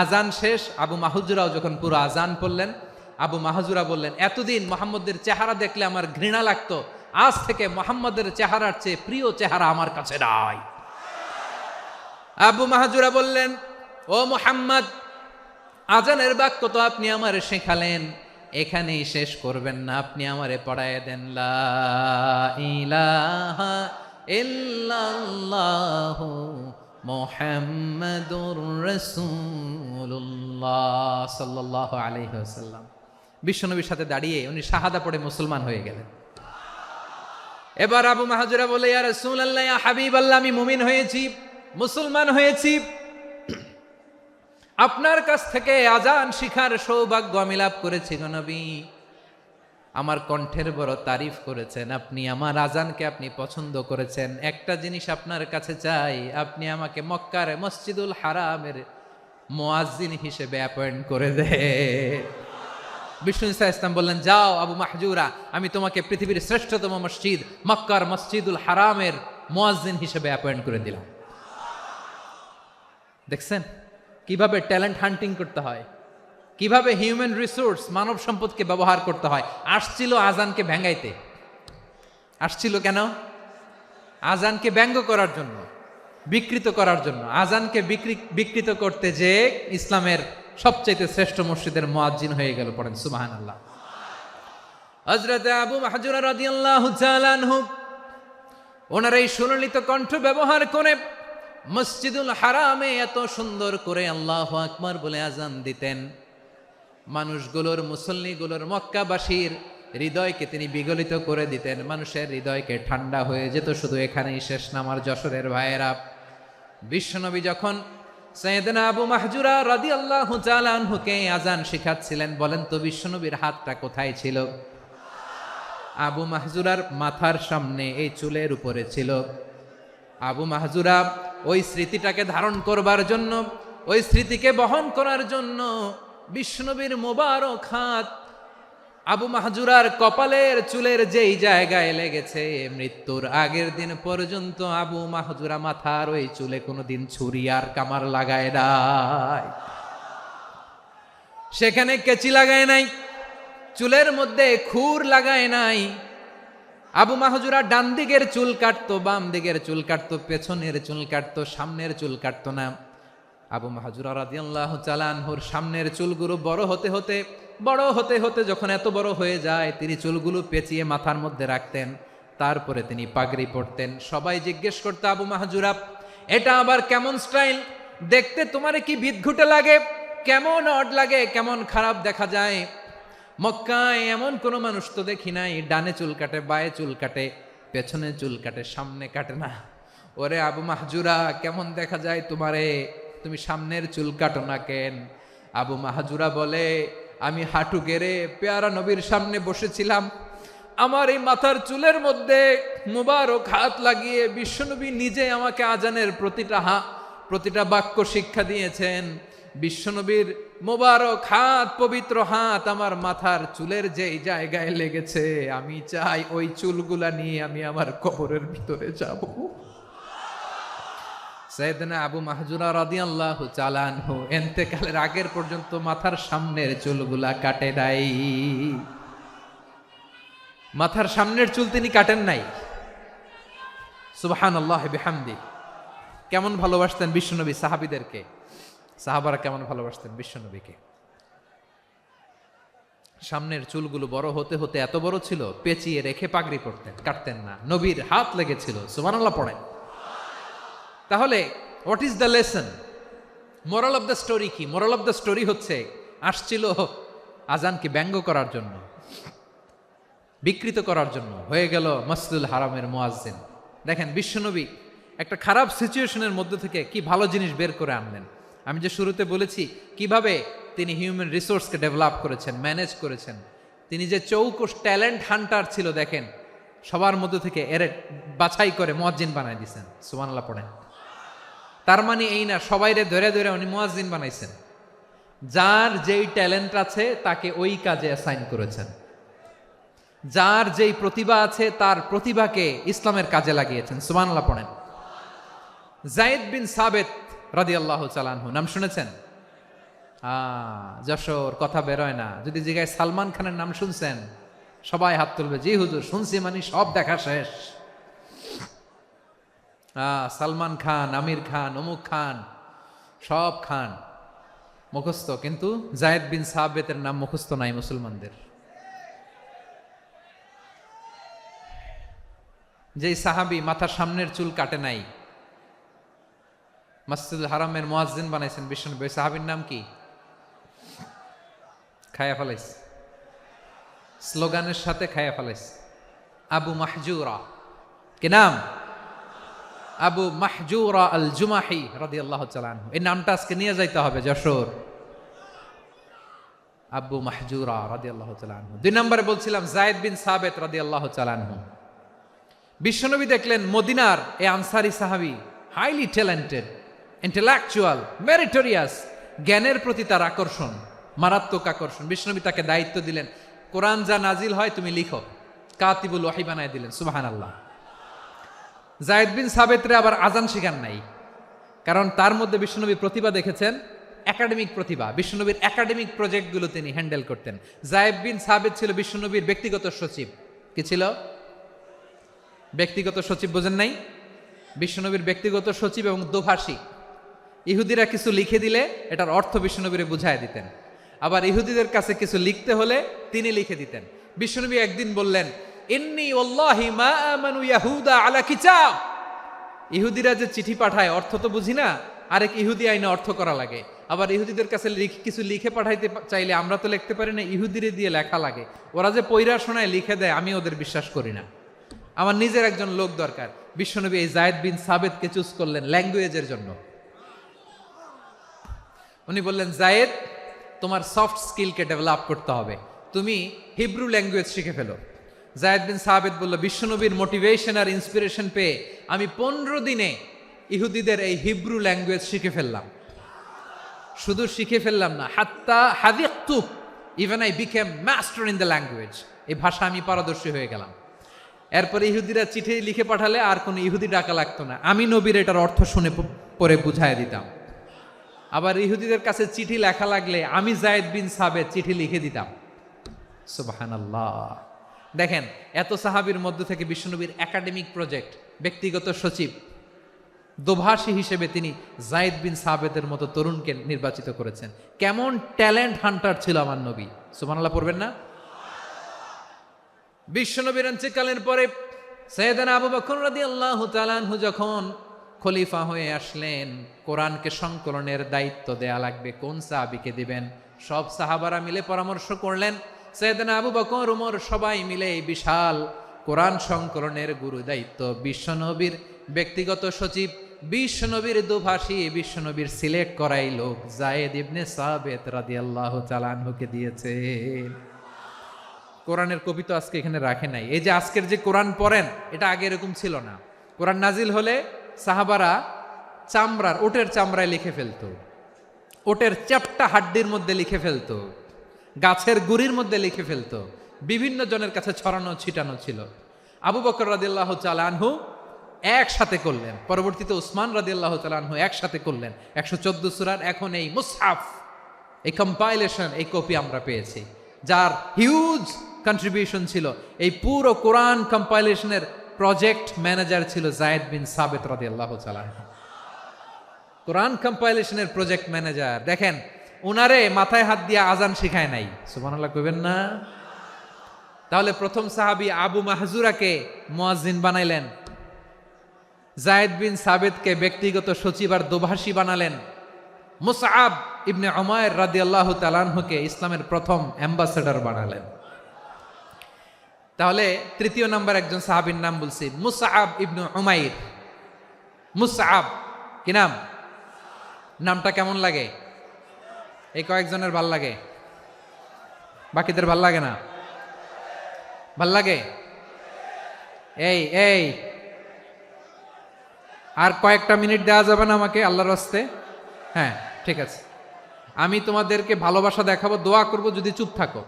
আজান শেষ, আবু মাহজুরাও যখন পুরো আজান পড়লেন, আবু মাহজুরা বললেন, এতদিন মোহাম্মদের চেহারা দেখলে আমার ঘৃণা লাগতো, আজ থেকে মোহাম্মদের চেহারার চেয়ে প্রিয় চেহারা আমার কাছে নাই। আবু মাহজুরা বললেন, ও মুহাম্মদ, আজানের বাক্য তো আপনি আমারে শেখালেন, এখানেই শেষ করবেন না, আপনি আমারে পড়ায় দেন, লা ইলাহা ইল্লাল্লাহু মুহাম্মাদুর রাসূলুল্লাহ সাল্লাল্লাহু আলাইহি ওয়াসাল্লাম। বিশ্বনবীর সাথে দাঁড়িয়ে উনি শাহাদা পড়ে মুসলমান হয়ে গেলেন। এবার আবু মাহজুরা বলে, ইয়া রাসূলুল্লাহ, ইয়া হাবিবাল্লাহ, আমি মুমিন হয়েছি, মুসলমান হয়েছি, আপনার কাছ থেকে আজান শিখার সৌভাগ্য আমি লাভ করেছি গো নবী। আমার কণ্ঠের বড় তারিফ করেছেন আপনি, আমার আজানকে আপনি পছন্দ করেছেন। একটা জিনিস আপনার কাছে চাই, আপনি আমাকে মক্কার মসজিদুল হারামের মুয়াজ্জিন হিসেবে অ্যাপয়েন্ট করে দে। বিষ্ণু ইসলাম বললেন, যাও আবু মাহজুরা, আমি তোমাকে পৃথিবীর শ্রেষ্ঠতম মসজিদ মক্কার মসজিদুল হারামের মুয়াজ্জিন হিসেবে অ্যাপয়েন্ট করে দিলাম। দেখছেন কিভাবে ট্যালেন্ট হান্টিং করতে হয়, কিভাবে হিউম্যান রিসোর্স মানব সম্পদকে ব্যবহার করতে হয়। আসছিল আজানকে ভেঙ্গাইতে, আসছিল কেন? আজানকে ব্যঙ্গ করার জন্য, বিকৃত করার জন্য। আজানকে বিকৃত করতে যে ইসলামের সবচেয়ে শ্রেষ্ঠ মসজিদের মুয়াজ্জিন হয়ে গেল। পড়েন সুবহানাল্লাহ। হযরত আবু মাহজুরা রাদিয়াল্লাহু তাআলা আনহু ওনার এই সুললিত কণ্ঠ ব্যবহার করে মসজিদুল হারামে এত সুন্দর করে আল্লাহু আকবার বলে আজান দিতেন, মানুষগুলোর, মুসল্লিগুলোর, মক্কাবাসীর হৃদয়কে তিনি বিগলিত করে দিতেন, মানুষের হৃদয়কে ঠান্ডা হয়ে যেত। শুধু এখানেই শেষ না আমার যশোরের ভাইয়েরা, বিশ্বনবী যখন সাইয়েদনা আবু মাহজুরা রাদিয়াল্লাহু তাআলা আনহুকে আজান শিখাচ্ছিলেন, বলেন তো বিশ্বনবীর হাতটা কোথায় ছিল? আবু মাহজুরার মাথার সামনে, এই চুলের উপরে ছিল। আবু মাহজুরা ওই স্মৃতিটাকে ধারণ করবার জন্য, ওই স্মৃতিকে বহন করার জন্য বিশ্বনবীর মোবারক হাত আবু মাহজুরার কপালের চুলের যেই জায়গায় লেগেছে, মৃত্যুর আগের দিন পর্যন্ত আবু মাহজুরা মাথার ওই চুলে কোনোদিন ছুরি আর কামার লাগায় নাই, সেখানে কেচি লাগায় নাই, চুলের মধ্যে খুর লাগায় নাই। আবু মাহজুরা ডান দিকের চুল কাটতো, বাম দিকের চুল কাটতো, পেছনের চুল কাটতো, সামনের চুল কাটতো না। আবু মাহজুরা রাদিয়াল্লাহু তাআলা আনহুর সামনের চুলগুলো বড় হতে হতে যখন এত বড় হয়ে যায়, তিনি চুলগুলো পেঁচিয়ে মাথার মধ্যে রাখতেন, তারপরে তিনি পাগড়ি পরতেন। সবাই জিজ্ঞেস করতো, আবু মাহজুরা, এটা আবার কেমন স্টাইল? দেখতে তোমারে কি বিদঘুটে লাগে, কেমন অড লাগে, কেমন খারাপ দেখা যায়। মক্কায় এমন কোনো মানুষ তো দেখি নাই, ডানে চুল কাটে, বায়ে চুল কাটে, পেছনে চুল কাটে, সামনে কাটে না। ওরে আবু মাহজুরা, কেমন দেখা যায় তোমারে, তুমি সামনের চুল কাটো না কেন? আবু মাহজুরা বলে, আমি হাঁটু গেড়ে পেয়ারা নবীর সামনে বসেছিলাম, আমার এই মাথার চুলের মধ্যে মুবারক হাত লাগিয়ে বিশ্বনবী নিজে আমাকে আজানের প্রতিটা বাক্য শিক্ষা দিয়েছেন। বিশ্বনবীর মোবারক হাত, পবিত্র হাত আমার মাথার চুলের যেই জায়গায় লেগেছে, আমি চাই ওই চুলগুলা নিয়ে আমি আমার কবরের ভিতরে যাব। সাইয়েদনা আবু মাহজুরা রাদিয়াল্লাহু তাআলা আনহু ইন্তেকালের আগের পর্যন্ত মাথার সামনের চুলগুলা কাটে নাই, মাথার সামনের চুল তিনি কাটেন নাই। সুবহানাল্লাহি বিহামদি। কেমন ভালোবাসতেন বিশ্বনবী সাহাবীদেরকে, সাহাবারা কেমন ভালোবাসতেন বিশ্বনবীকে। সামনের চুলগুলো বড় হতে হতে এত বড় ছিল, পেঁচিয়ে রেখে পাগড়ি পরতেন, কাটতেন না। নবীর হাত লেগেছিল। সুবহানাল্লাহ পড়েন। তাহলে what is the lesson, moral of the story কি? মোরাল অফ দ্য স্টোরি হচ্ছে, আসছিল আজানকে ব্যঙ্গ করার জন্য, বিকৃত করার জন্য, হয়ে গেল মসজিদুল হারামের মুয়াজ্জিন। দেখেন বিশ্বনবী একটা খারাপ সিচুয়েশনের মধ্যে থেকে কি ভালো জিনিস বের করে আনলেন। আমি যে শুরুতে বলেছি কিভাবে তিনি হিউম্যান রিসোর্সকে ডেভেলপ করেছেন, ম্যানেজ করেছেন। তিনি যে চৌকস ট্যালেন্ট হান্টার ছিল, দেখেন সবার মধ্যে থেকে এর বাছাই করে মুয়াজ্জিন বানাই দিয়েছেন। সুবহানাল্লাহ পড়েন। তার মানে এই না সবাইরে ধরে ধরে উনি মুয়াজ্জিন বানাইছেন, যার যেই ট্যালেন্ট আছে তাকে ওই কাজে অ্যাসাইন করেছেন। যার যেই প্রতিভা আছে তার প্রতিভাকে ইসলামের কাজে লাগিয়েছেন। সুবহানাল্লাহ পড়েন। যায়েদ বিন সাবেত রাদিয়াল্লাহু তাআলা আনহু, নাম শুনেছেন? যশোর, কথা বেরোয় না। যদি জিগায় সালমান খানের নাম শুনছেন, সবাই হাত তুলবে, জি হুজুর শুনছি, মানে সব দেখা শেষ। সালমান খান, আমির খান, অমুক খান, সব খান মুখস্থ, কিন্তু যায়েদ বিন সাবেতের নাম মুখস্থ নাই মুসলমানদের। যেই সাহাবী মাথার সামনের চুল কাটে নাই, মসজিদুল হারামের মুয়াজ্জিন বানাইছেন বিশ্বনবী, সাহাবীর নাম কি? খায়া ফেলাইস, স্লোগানের সাথে খায়া ফেলাইস। আবু মাহজুরা, কি নাম? আবু মাহজুরা আল জুমাহি রাদিয়াল্লাহু তাআলা আনহু। এই নামটা আজকে নিয়ে যাইতে হবে যশোর। আবু মাহজুরা রাদিয়াল্লাহু তাআলা আনহু। 2 নম্বরে বলছিলাম যায়েদ বিন সাবেত রাদিয়াল্লাহু তাআলা আনহু। বিশ্বনবী দেখলেন মদিনার এই আনসারী সাহাবী হাইলি ট্যালেন্টেড, ইন্টেলেকচুয়াল, মেরিটোরিয়াস, জ্ঞানের প্রতি তার আকর্ষণ, মারাত্মক আকর্ষণ। বিশ্বনবী তাকে দায়িত্ব দিলেন, কোরআন যা নাজিল হয় তুমি লিখো, কাতিবুল ওয়াহি বানায় দিলেন। সুবহানাল্লাহ। যায়েদ বিন সাবেতরে আবার আজান শিখান নাই, কারণ তার মধ্যে বিশ্বনবী প্রতিভা দেখেছেন, একাডেমিক প্রতিভা। বিশ্বনবীর একাডেমিক প্রজেক্টগুলো তিনি হ্যান্ডেল করতেন। যায়েদ বিন সাবেত ছিল বিশ্বনবীর ব্যক্তিগত সচিব। কি ছিল? ব্যক্তিগত সচিব, বোঝেন নাই? বিশ্বনবীর ব্যক্তিগত সচিব এবং দোভাষী। ইহুদিরা কিছু লিখে দিলে এটার অর্থ বিশ্বনবীরে বুঝায় দিতেন, আবার ইহুদিদের কাছে কিছু লিখতে হলে তিনি লিখে দিতেন। বিশ্বনবী একদিন বললেন, ইন্নী ওয়াল্লাহি মা আমানু ইয়াহুদা আলা কিতাব। ইহুদিরা যে চিঠি পাঠায় অর্থ তো বুঝি না, আরেক ইহুদি আইনে অর্থ করা লাগে। আবার ইহুদিদের কাছে কিছু লিখে পাঠাইতে চাইলে আমরা তো লিখতে পারি না, ইহুদিরে দিয়ে লেখা লাগে। ওরা যে পয়রা শোনায় লিখে দেয়, আমি ওদের বিশ্বাস করি না, আমার নিজের একজন লোক দরকার। বিশ্বনবী এই যায়েদ বিন সাবেতকে চুজ করলেন ল্যাঙ্গুয়েজের জন্য। উনি বললেন, যায়েদ, তোমার সফট স্কিলকে ডেভেলপ করতে হবে, তুমি হিব্রু ল্যাঙ্গুয়েজ শিখে ফেলো। যায়েদ বিন সাবেত বলল, বিশ্বনবীর মোটিভেশন আর ইন্সপিরেশন পেয়ে আমি 15 দিনে ইহুদিদের এই হিব্রু ল্যাঙ্গুয়েজ শিখে ফেললাম। শুধু শিখে ফেললাম না, হাত্তা হাদিকতু, even I became master in the language. এই ভাষা আমি পারদর্শী হয়ে গেলাম। এরপরে ইহুদিরা চিঠি লিখে পাঠালে আর কোনো ইহুদি ডাকা লাগতো না, আমি নবীর এটার অর্থ শুনে পরে বুঝায় দিতাম। আবার ইহুদিদের কাছে চিঠি লেখা লাগলে আমি যায়েদ বিন সাবেত চিঠি লিখে দিতাম। সুবহানাল্লাহ। দেখেন, এত সাহাবীর মধ্য থেকে বিশ্বনবীর একাডেমিক প্রজেক্ট, ব্যক্তিগত সচিব, দোভাষী হিসেবে তিনি যায়েদ বিন সাবেতের মতো তরুণকে নির্বাচিত করেছেন। কেমন ট্যালেন্ট হান্টার ছিল আমার নবী। সুবহানাল্লাহ পড়বেন না? বিশ্বনবীর ইন্তেকালের পরে সাইয়েদনা আবু বকর রাদিয়াল্লাহু তাআলা আনহু যখন খলিফা হয়ে আসলেন, কোরআনকে সংকলনের দায়িত্ব দেয়া লাগবে, কোন সাহাবীকে দিবেন? সব সাহাবারা মিলে পরামর্শ করলেন। সাইয়েদনা আবু বকর, ওমর সবাই মিলে এই বিশাল কোরআন সংকলনের গুরু দায়িত্ব বিশ্বনবীর ব্যক্তিগত সচিব, বিশ্বনবীর দোভাষী, বিশ্বনবীর সিলেক্ট করাই লোক যায়েদ ইবনে সাবেত রাদিয়াল্লাহু তাআলা আনহুকে দিয়েছে। কোরআনের কপি তো আজকে এখানে রাখে নাই। এই যে আজকের যে কোরআন পড়েন, এটা আগে এরকম ছিল না। কোরআন নাজিল হলে সাহাবারা চামড়ার, ওটের চামড়ায় লিখে ফেলতো, ওটের চ্যাপ্টা হাড্ডির মধ্যে লিখে ফেলতো, গাছের গুড়ির মধ্যে লিখে ফেলতো, বিভিন্ন জনের কাছে ছড়ানো ছিটানো ছিল। আবু বকর রাদিয়াল্লাহু তাআলা আনহু একসাথে করলেন, পরবর্তীতে উসমান রাদিয়াল্লাহু তাআলা আনহু একসাথে করলেন। 114 সূরার এখন এই মুসহাফ, এই কম্পাইলেশন, এই কপি আমরা পেয়েছি, যার হিউজ কন্ট্রিবিউশন ছিল। এই পুরো কোরআন কম্পাইলেশনের প্রজেক্ট ম্যানেজার ছিল যায়েদ বিন সাবেত রাদিয়াল্লাহু তাআলা। কোরআন কম্পাইলেশনের প্রজেক্ট ম্যানেজার। দেখেন, উনারে মাথায় হাত দিয়ে আজান শিখায় নাই। সুবহানাল্লাহ কইবেন না? তাহলে প্রথম সাহাবী আবু মাহজুরাকে মুয়াজ্জিন বানাইলেন, যায়েদ বিন সাবেতকে ব্যক্তিগত সচিব আর দোভাষী বানালেন, মুসআব ইবনে উমাইর রাদিয়াল্লাহু তাআলা আনহুকে ইসলামের প্রথম অ্যাম্বাসেডর বানালেন। তাহলে তৃতীয় নাম্বার একজন সাহাবীর নাম বলছি, মুসআব ইবনে উমাইর। মুসআব, কি নাম? নামটা কেমন লাগে? এই কয়েকজনের ভাল লাগে, বাকিদের ভাল লাগে না? ভাল লাগে? এই আর কয়েকটা মিনিট দেওয়া যাবে না আমাকে আল্লাহর রাস্তে? হ্যাঁ, ঠিক আছে। আমি তোমাদেরকে ভালোবাসা দেখাবো, দোয়া করব, যদি চুপ থাকো,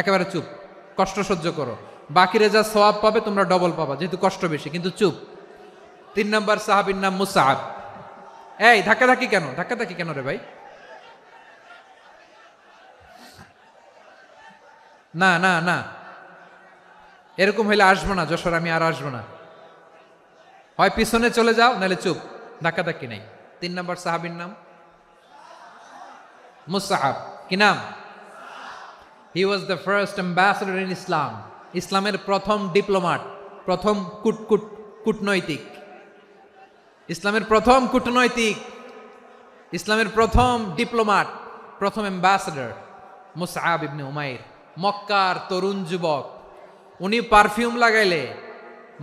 একেবারে চুপ, কষ্ট সহ্য করো। বাকিরা যা সওয়াব পাবে তোমরা ডবল পাবা, যেহেতু কষ্ট বেশি, কিন্তু চুপ। 3 নম্বর সাহাবীর নাম মুসআব। এই ধাক্কাধাক্কি কেন রে ভাই? না না না, এরকম হইলে আসবো না যশোর, আমি আর আসবো না। হয় পিছনে চলে যাও, নাহলে চুপ, ধাক্কাধাক্কি নাই। 3 নম্বর সাহাবীর নাম মুসআব। কি নাম? He was the first ambassador in Islam. ইসলামের প্রথম ডিপ্লোমাট, প্রথম কূটনৈতিক, ইসলামের প্রথম কূটনৈতিক, ইসলামের প্রথম ডিপ্লোমাট, প্রথম অ্যাম্বাসেডর মুসআব ইবনে উমাইর। মক্কার তরুণ যুবক, উনি পারফিউম লাগাইলে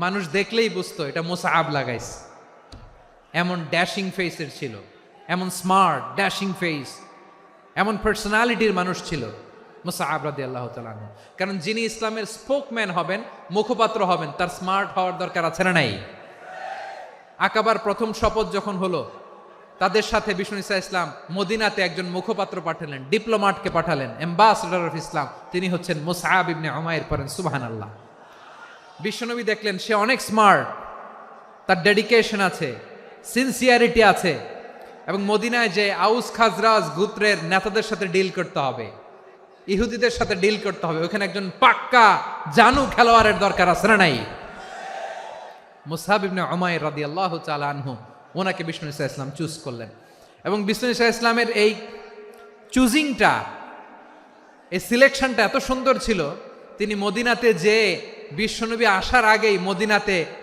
মানুষ দেখলেই বুঝতো এটা মুসআব লাগাইছে। এমন ড্যাশিং ফেসের ছিল, এমন স্মার্ট ড্যাশিং ফেস, এমন পার্সোনালিটির মানুষ ছিল মুসআব রাদিয়াল্লাহু তাআলা আনহু। কারণ যিনি ইসলামের স্পোকম্যান হবেন, মুখপাত্র হবেন, তার স্মার্ট হওয়ার দরকার আছে না নাই? আকাবার প্রথম শপথ যখন হলো, তাদের সাথে বিষ্ণু ঈসা ইসলাম মদিনাতে একজন মুখপাত্র পাঠালেন, ডিপ্লোমাটকে পাঠালেন, অ্যাম্বাসেডর অফ ইসলাম। তিনি হচ্ছেন মুসআব ইবনে উমাইর। পড়েন সুবহানাল্লাহ। বিশ্বনবী দেখলেন সে অনেক স্মার্ট, তার ডেডিকেশন আছে, সিনসিয়ারিটি আছে, এবং মদিনায় যে আউস খাজরাজ গোত্রের নেতাদের সাথে ডিল করতে হবে, ইহুদিদের সাথে ডিল করতে হবে, ওখানে একজন পাক্কা জানু খেলোয়াড়ের দরকার আছে না নাই? মুসআব ইবনে উমাইর রাদিয়াল্লাহু তাআলা আনহু, ওনাকে বিষ্ণু ঈসা ইসলাম চুজ করলেন। এবং বিষ্ণু ঈসা ইসলামের এই চুজিংটা, এই সিলেকশনটা এত সুন্দর ছিল, তিনি মদিনাতে যে বিশ্বনবী আসার আগেই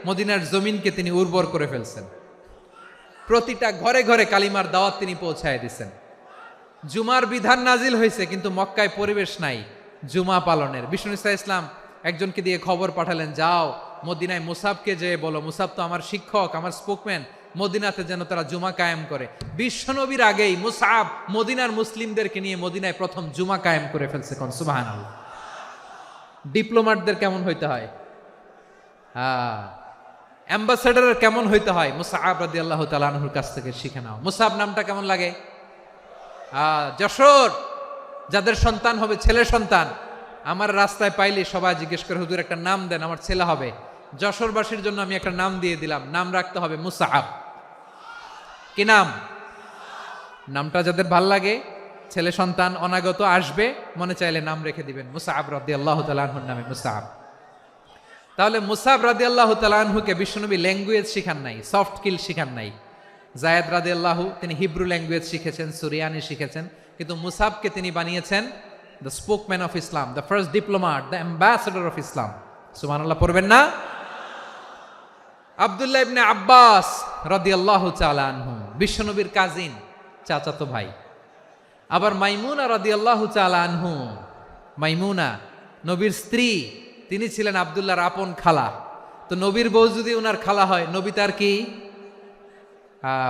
মদিনার জমিনকে তিনি উর্বর করে ফেলছেন। প্রতিটা ঘরে ঘরে কালিমার দাওয়াত তিনি পৌঁছায় দিচ্ছেন। জুমার বিধান নাজিল হয়েছে, কিন্তু মক্কায় পরিবেশ নাই জুমা পালনের। বিষ্ণু ঈসা ইসলাম একজনকে দিয়ে খবর পাঠালেন, যাও মদিনায় মুসাবকে যে বলো, মুসাব তো আমার শিক্ষক, আমার স্পোকম্যান, মদিনাতে যেন তারা জুমা কায়েম করে। বিশ্বনবীর আগেই মুসআব মদিনার মুসলিমদেরকে নিয়ে মদিনায় প্রথম জুমা কায়েম করে ফেলছে। কোন সুবহানাল্লাহ। ডিপ্লোমাটদের কেমন হইতে হয়, অ্যাম্বাসেডরের কেমন হইতে হয়, মুসআব রাদিয়াল্লাহু তাআলা আনহুর কাছ থেকে শিখে নাও। মুসআব নামটা কেমন লাগে? যশোর যাদের সন্তান হবে, ছেলে সন্তান, আমার রাস্তায় পাইলে সবাই জিজ্ঞেস করে, হুজুর একটা নাম দেন, আমার ছেলে হবে। যশোরবাসীর জন্য আমি একটা নাম দিয়ে দিলাম, নাম রাখতে হবে মুসআব। কি নাম? নামটা যাদের ভাল লাগে, ছেলে সন্তান অনাগত আসবে, মনে চাইলে নাম রেখে দিবেন মুসআব রাদিয়াল্লাহু তাআলা আনহুর নামে মুসআব। তাহলে মুসআব রাদিয়াল্লাহু তাআলা আনহুকে বিশ্বনবী ল্যাঙ্গুয়েজ শিখান নাই, সফট স্কিল শিখান নাই। যায়েদ রাদিয়াল্লাহু, তিনি হিব্রু ল্যাঙ্গুয়েজ শিখেছেন, সুরিয়ানি শিখেছেন, কিন্তু মুসআবকে তিনি বানিয়েছেন the spokesman of Islam, the first diplomat, the ambassador of Islam. সুবহানাল্লাহ পড়বেন না? আব্দুল্লাহ ইবনে আব্বাস রাদিয়াল্লাহু তাআলা আনহু, বিশ্বনবীর কাজিন, চাচাতো ভাই। আবার মাইমুনা রাদিয়াল্লাহু তাআলা আনহু, মাইমুনা নবীর স্ত্রী, তিনি ছিলেন আব্দুল্লাহর আপন খালা। তো নবীর বউ যদি ওনার খালা হয়, নবী তার কি?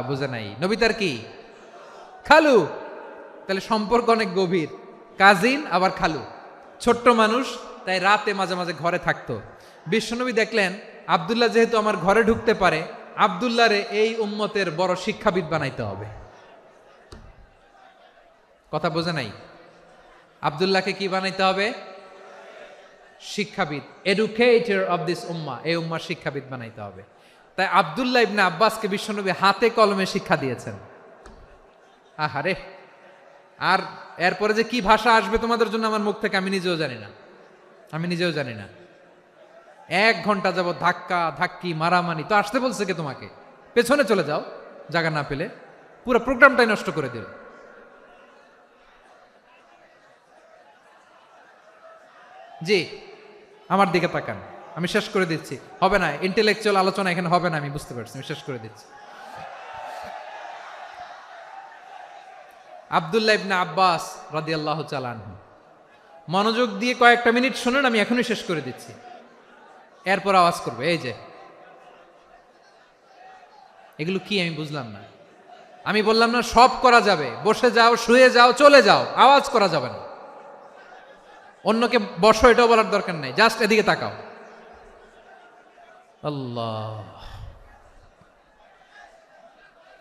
বুঝে নাই, নবী তার কি? খালু। তাহলে সম্পর্ক অনেক গভীর, কাজিন আবার খালু, ছোট্ট মানুষ, তাই রাতে মাঝে মাঝে ঘরে থাকতো। বিশ্বনবী দেখলেন আব্দুল্লাহ যেহেতু আমার ঘরে ঢুকতে পারে, আব্দুল্লাহরে এই উম্মতের বড় শিক্ষাবিদ বানাইতে হবে। কথা বোঝে নাই? আব্দুল্লাহকে কি বানাইতে হবে? শিক্ষাবিদ, এডুকেটর অফ দিস উম্মাহ, এই উম্মার শিক্ষাবিদ বানাইতে হবে। তাই আব্দুল্লাহ ইবনে আব্বাসকে বিশ্বনবী হাতে কলমে শিক্ষা দিয়েছেন। আহারে, আর এরপরে যে কি ভাষা আসবে তোমাদের জন্য আমার মুখ থেকে আমি নিজেও জানি না। 1 ঘন্টা যাবত ধাক্কা ধাক্কি মারামারি। তো আসতে বলছে কে তোমাকে? পেছনে চলে যাও, জায়গা না পেলে। পুরো প্রোগ্রামটাই নষ্ট করে দিল। জি, আমার দিকে তাকান, আমি শেষ করে দিচ্ছি। হবে না, ইন্টেলেকচুয়াল আলোচনা এখানে হবে না, আমি বুঝতে পারছি, আমি শেষ করে দিচ্ছি। আব্দুল্লাহ ইবনে আব্বাস রাদিয়াল্লাহু তাআলা আনহু, মনোযোগ দিয়ে কয়েকটা মিনিট শুনুন, আমি এখনই শেষ করে দিচ্ছি, এরপর আওয়াজ করবে। এই যে এগুলো কি আমি বুঝলাম না। আমি বললাম না সব করা যাবে, বসে যাও, শুয়ে যাও, চলে যাও, আওয়াজ করা যাবে না। অন্যকে বসো এটাও বলার দরকার নাই, জাস্ট এদিকে তাকাও। আল্লাহ।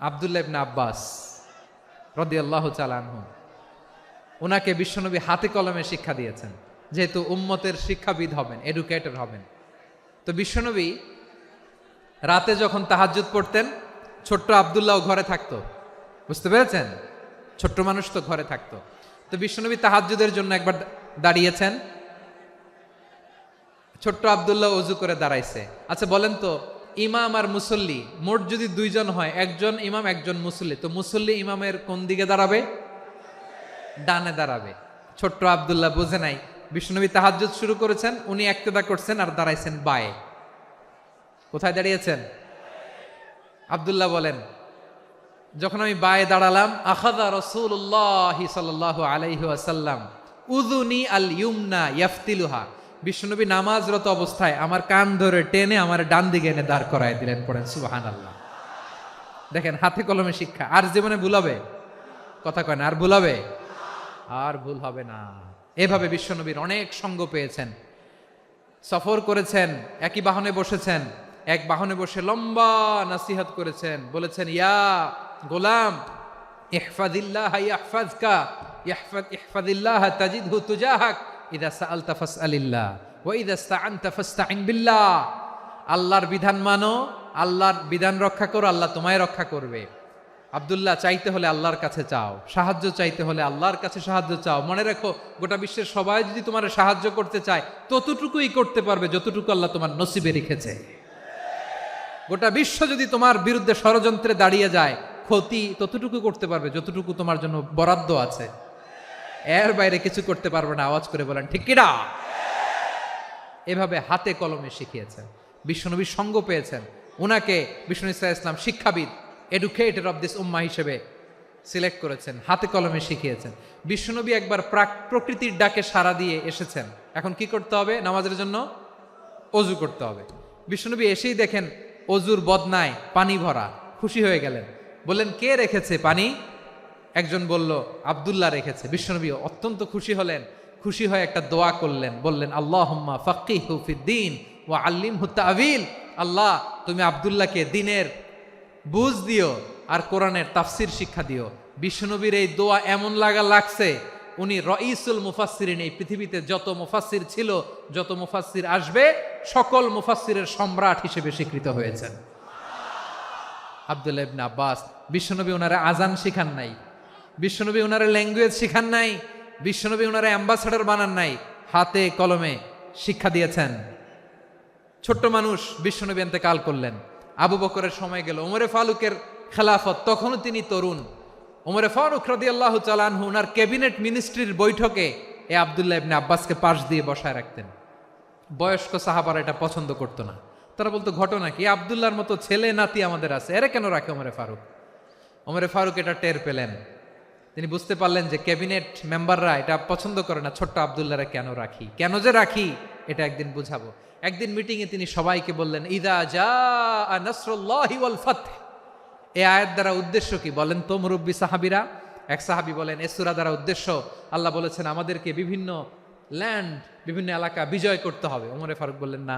আব্দুল্লাহ ইবনে আব্বাস রাদিয়াল্লাহু তাআলা আনহু, ওনাকে বিশ্বনবী হাতে কলমে শিক্ষা দিয়েছেন। যেহেতু উম্মতের শিক্ষাবিদ হবেন, এডুকেটর হবেন। তো বিশ্বনবী রাতে যখন তাহাজ্জুদ পড়তেন, ছোট্ট আব্দুল্লাহ ঘরে থাকতো। বুঝতে পেরেছেন? ছোট্ট মানুষ তো ঘরে থাকতো। তো বিশ্বনবী তাহাজ্জুদের জন্য একবার দাঁড়িয়েছেন, ছোট্ট আব্দুল্লাহ অজু করে দাঁড়াইছে। আচ্ছা বলেন তো, ইমাম আর মুসল্লি মোট যদি দুইজন হয়, একজন ইমাম একজন মুসল্লি, তো মুসল্লি ইমামের কোন দিকে দাঁড়াবে? ডানে দাঁড়াবে। ছোট্ট আব্দুল্লাহ বুঝে নাই, বিশ্বনবী তাহাজ্জুদ শুরু করেছেন, উনি একতেদা করছেন আর দাঁড়াইছেন বায়ে। কোথায় দাঁড়িয়েছেন? আব্দুল্লাহ বলেন, যখন আমি বায়ে দাঁড়ালাম, আখাযা রাসূলুল্লাহ সাল্লাল্লাহু আলাইহি ওয়াসাল্লাম উযুনি আল ইউমনা ইয়াফতিলুহা, বিশ্বনবী নামাজরত অবস্থায় আমার কান ধরে টেনে আমার ডান দিকে এনে দাঁড় করায় দিলেন। পড়েন সুবহানাল্লাহ। দেখেন, হাতে কলমে শিক্ষা। আর জীবনে ভুলাবে? কথা কয় না, আর ভুলাবে? আর ভুল হবে না। এভাবে বিশ্বনবীর অনেক সঙ্গ পেয়েছেন, সফর করেছেন, একই বাহনে বসেছেন, এক বাহনে বসে লম্বা নাসিহত করেছেন, বলেছেন, ইয়া গোলাম ইহফাজিল্লাহ ইয়াহফাজকা ইহফাজিল্লাহ তাজিদহু তুজাহাক ইযা সাআলতা ফাসআলিল্লাহ ওয়া ইযা ইসতাআনতা ফাসতাইন বিল্লাহ। আল্লাহর বিধান মানো, আল্লাহর বিধান রক্ষা করো, আল্লাহ তোমায় রক্ষা করবে। আব্দুল্লাহ, চাইতে হলে আল্লাহর কাছে চাও, সাহায্য চাইতে হলে আল্লাহর কাছে সাহায্য চাও। মনে রেখো, গোটা বিশ্বের সবাই যদি তোমার সাহায্য করতে চায়, ততটুকুই করতে পারবে যতটুকু আল্লাহ তোমার নসিবে রেখেছে। গোটা বিশ্ব যদি তোমার বিরুদ্ধে ষড়যন্ত্রে দাঁড়িয়ে যায়, ক্ষতি ততটুকু করতে পারবে যতটুকু তোমার জন্য বরাদ্দ আছে। এর বাইরে কিছু করতে পারবে না। আওয়াজ করে বলেন ঠিক কিনা? এভাবে হাতে কলমে শিখিয়েছেন, বিশ্বনবীর সঙ্গ পেয়েছেন। উনাকে বিষ্ণু ইসলাম শিক্ষাবিদ, এডুকেটর অফ দিস উম্মাহ হিসেবে সিলেক্ট করেছেন, হাতে কলমে শিখিয়েছেন। বিশ্বনবী একবার প্রকৃতির ডাকে সাড়া দিয়ে এসেছেন। এখন কি করতে হবে? নামাজের জন্য অজু করতে হবে। বিশ্বনবী এসেই দেখেন অজুর বদনায় পানি ভরা, খুশি হয়ে গেলেন। বললেন, কে রেখেছে পানি? একজন বলল, আব্দুল্লাহ রেখেছে। বিশ্বনবী অত্যন্ত খুশি হলেন। খুশি হয়ে একটা দোয়া করলেন, বললেন, আল্লাহুম্মা ফাক্কিহু ফিদ্দীন ওয়া আল্লিমহু তা'ওয়ীল। আল্লাহ, তুমি আব্দুল্লাহকে দ্বীনের বুঝ দিও আর কোরআনের তাফসির শিক্ষা দিও। বিশ্বনবীর এই দোয়া এমন লাগছে, উনি রাইসুল মুফাসসিরিন, এই পৃথিবীতে যত মুফাসসির ছিল, যত মুফাসসির আসবে, সকল মুফাসসিরের সম্রাট হিসেবে স্বীকৃত হয়েছেন। আব্দুল্লাহ ইবনে আব্বাস, বিশ্বনবী ওনারা আজান শিখান নাই, বিশ্বনবী ওনারা ল্যাঙ্গুয়েজ শিখান নাই, বিশ্বনবী ওনারা অ্যাম্বাসাডার বানান নাই, হাতে কলমে শিক্ষা দিয়েছেন। ছোট্ট মানুষ, বিশ্বনবী ইন্তেকাল করলেন। আবু বকরের সময় গেল, ওমরে ফারুকের খেলাফত, তখনও তিনি তরুণ। ওমরে ফারুক রাদিয়াল্লাহু তাআলা আনহু ওনার ক্যাবিনেট মিনিস্ট্রির বৈঠকে এই আব্দুল্লাহ ইবনে আব্বাসকে পাশ দিয়ে বসায় রাখতেন। বয়স্ক সাহাবারা এটা পছন্দ করতো না। তারা বলতো, ঘটনা কি? আব্দুল্লাহর মতো ছেলে নাতি আমাদের আছে, এরা কেন রাখে ওমরে ফারুক? ওমরে ফারুক এটা টের পেলেন। তিনি বুঝতে পারলেন যে ক্যাবিনেট মেম্বাররা এটা পছন্দ করে না, ছোট্ট আব্দুল্লাহরা কেন রাখি, কেন যে রাখি, এটা একদিন বুঝাবো। একদিন মিটিংয়ে তিনি সবাইকে বললেন, ইদা জাআ নাসরুল্লাহি ওয়াল ফাতহ। এই আয়াত দ্বারা উদ্দেশ্য কি বলেন তো মুরব্বী সাহাবীরা? এক সাহাবী বলেন, এই সূরা দ্বারা উদ্দেশ্য, আল্লাহ বলেছেন আমাদেরকে বিভিন্ন ল্যান্ড, বিভিন্ন এলাকা বিজয় করতে হবে। ওমরে ফারুক বললেন, না,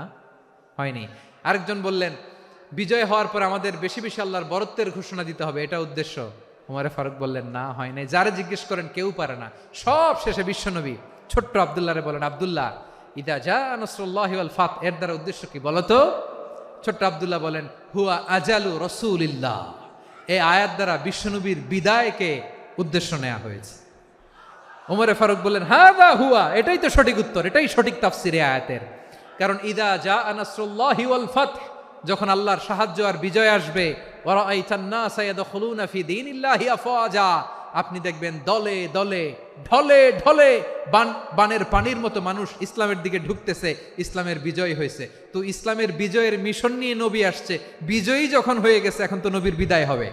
হয়নি। আরেকজন বললেন, বিজয় হওয়ার পর আমাদের বেশি বেশি আল্লাহর বরত্বের ঘোষণা দিতে হবে, এটা উদ্দেশ্য। ওমরে ফারুক বললেন, না, হয় নাই। যারা জিজ্ঞেস করেন কেউ পারে না। সব শেষে বিশ্বনবী ছোট্ট আব্দুল্লাহরে বলেন, আব্দুল্লাহ, ইদা জাআ নাসরুল্লাহি ওয়াল ফাতহ, এর দ্বারা উদ্দেশ্য কি বলো তো? ছোট্ট আব্দুল্লাহ বলেন, হুয়া আজালু রাসূলিল্লাহ। এই আয়াত দ্বারা বিশ্বনবীর বিদায়কে উদ্দেশ্য নেওয়া হয়েছে। ওমরে ফারুক বললেন, হাযা হুয়া, এটাই তো সঠিক উত্তর, এটাই সঠিক তাফসীর এই আয়াতের। কারণ ইদা জাআ নাসরুল্লাহি ওয়াল ফাতহ, যখন আল্লাহর সাহায্য আর বিজয় আসবে, ওয়া রাআইতান নাসা ইয়াদখুলুনা ফি দীনিল্লাহি আফওয়াজা, আপনি দেখবেন দলে দলে, ঢলে ঢলে, বানের পানির মতো মানুষ ইসলামের দিকে ঢুকতেছে, ইসলামের বিজয় হয়েছে। তো ইসলামের বিজয়ের মিশন নিয়ে নবী আসছে, বিজয়ী যখন হয়ে গেছে, এখন তো নবীর বিদায় হবে।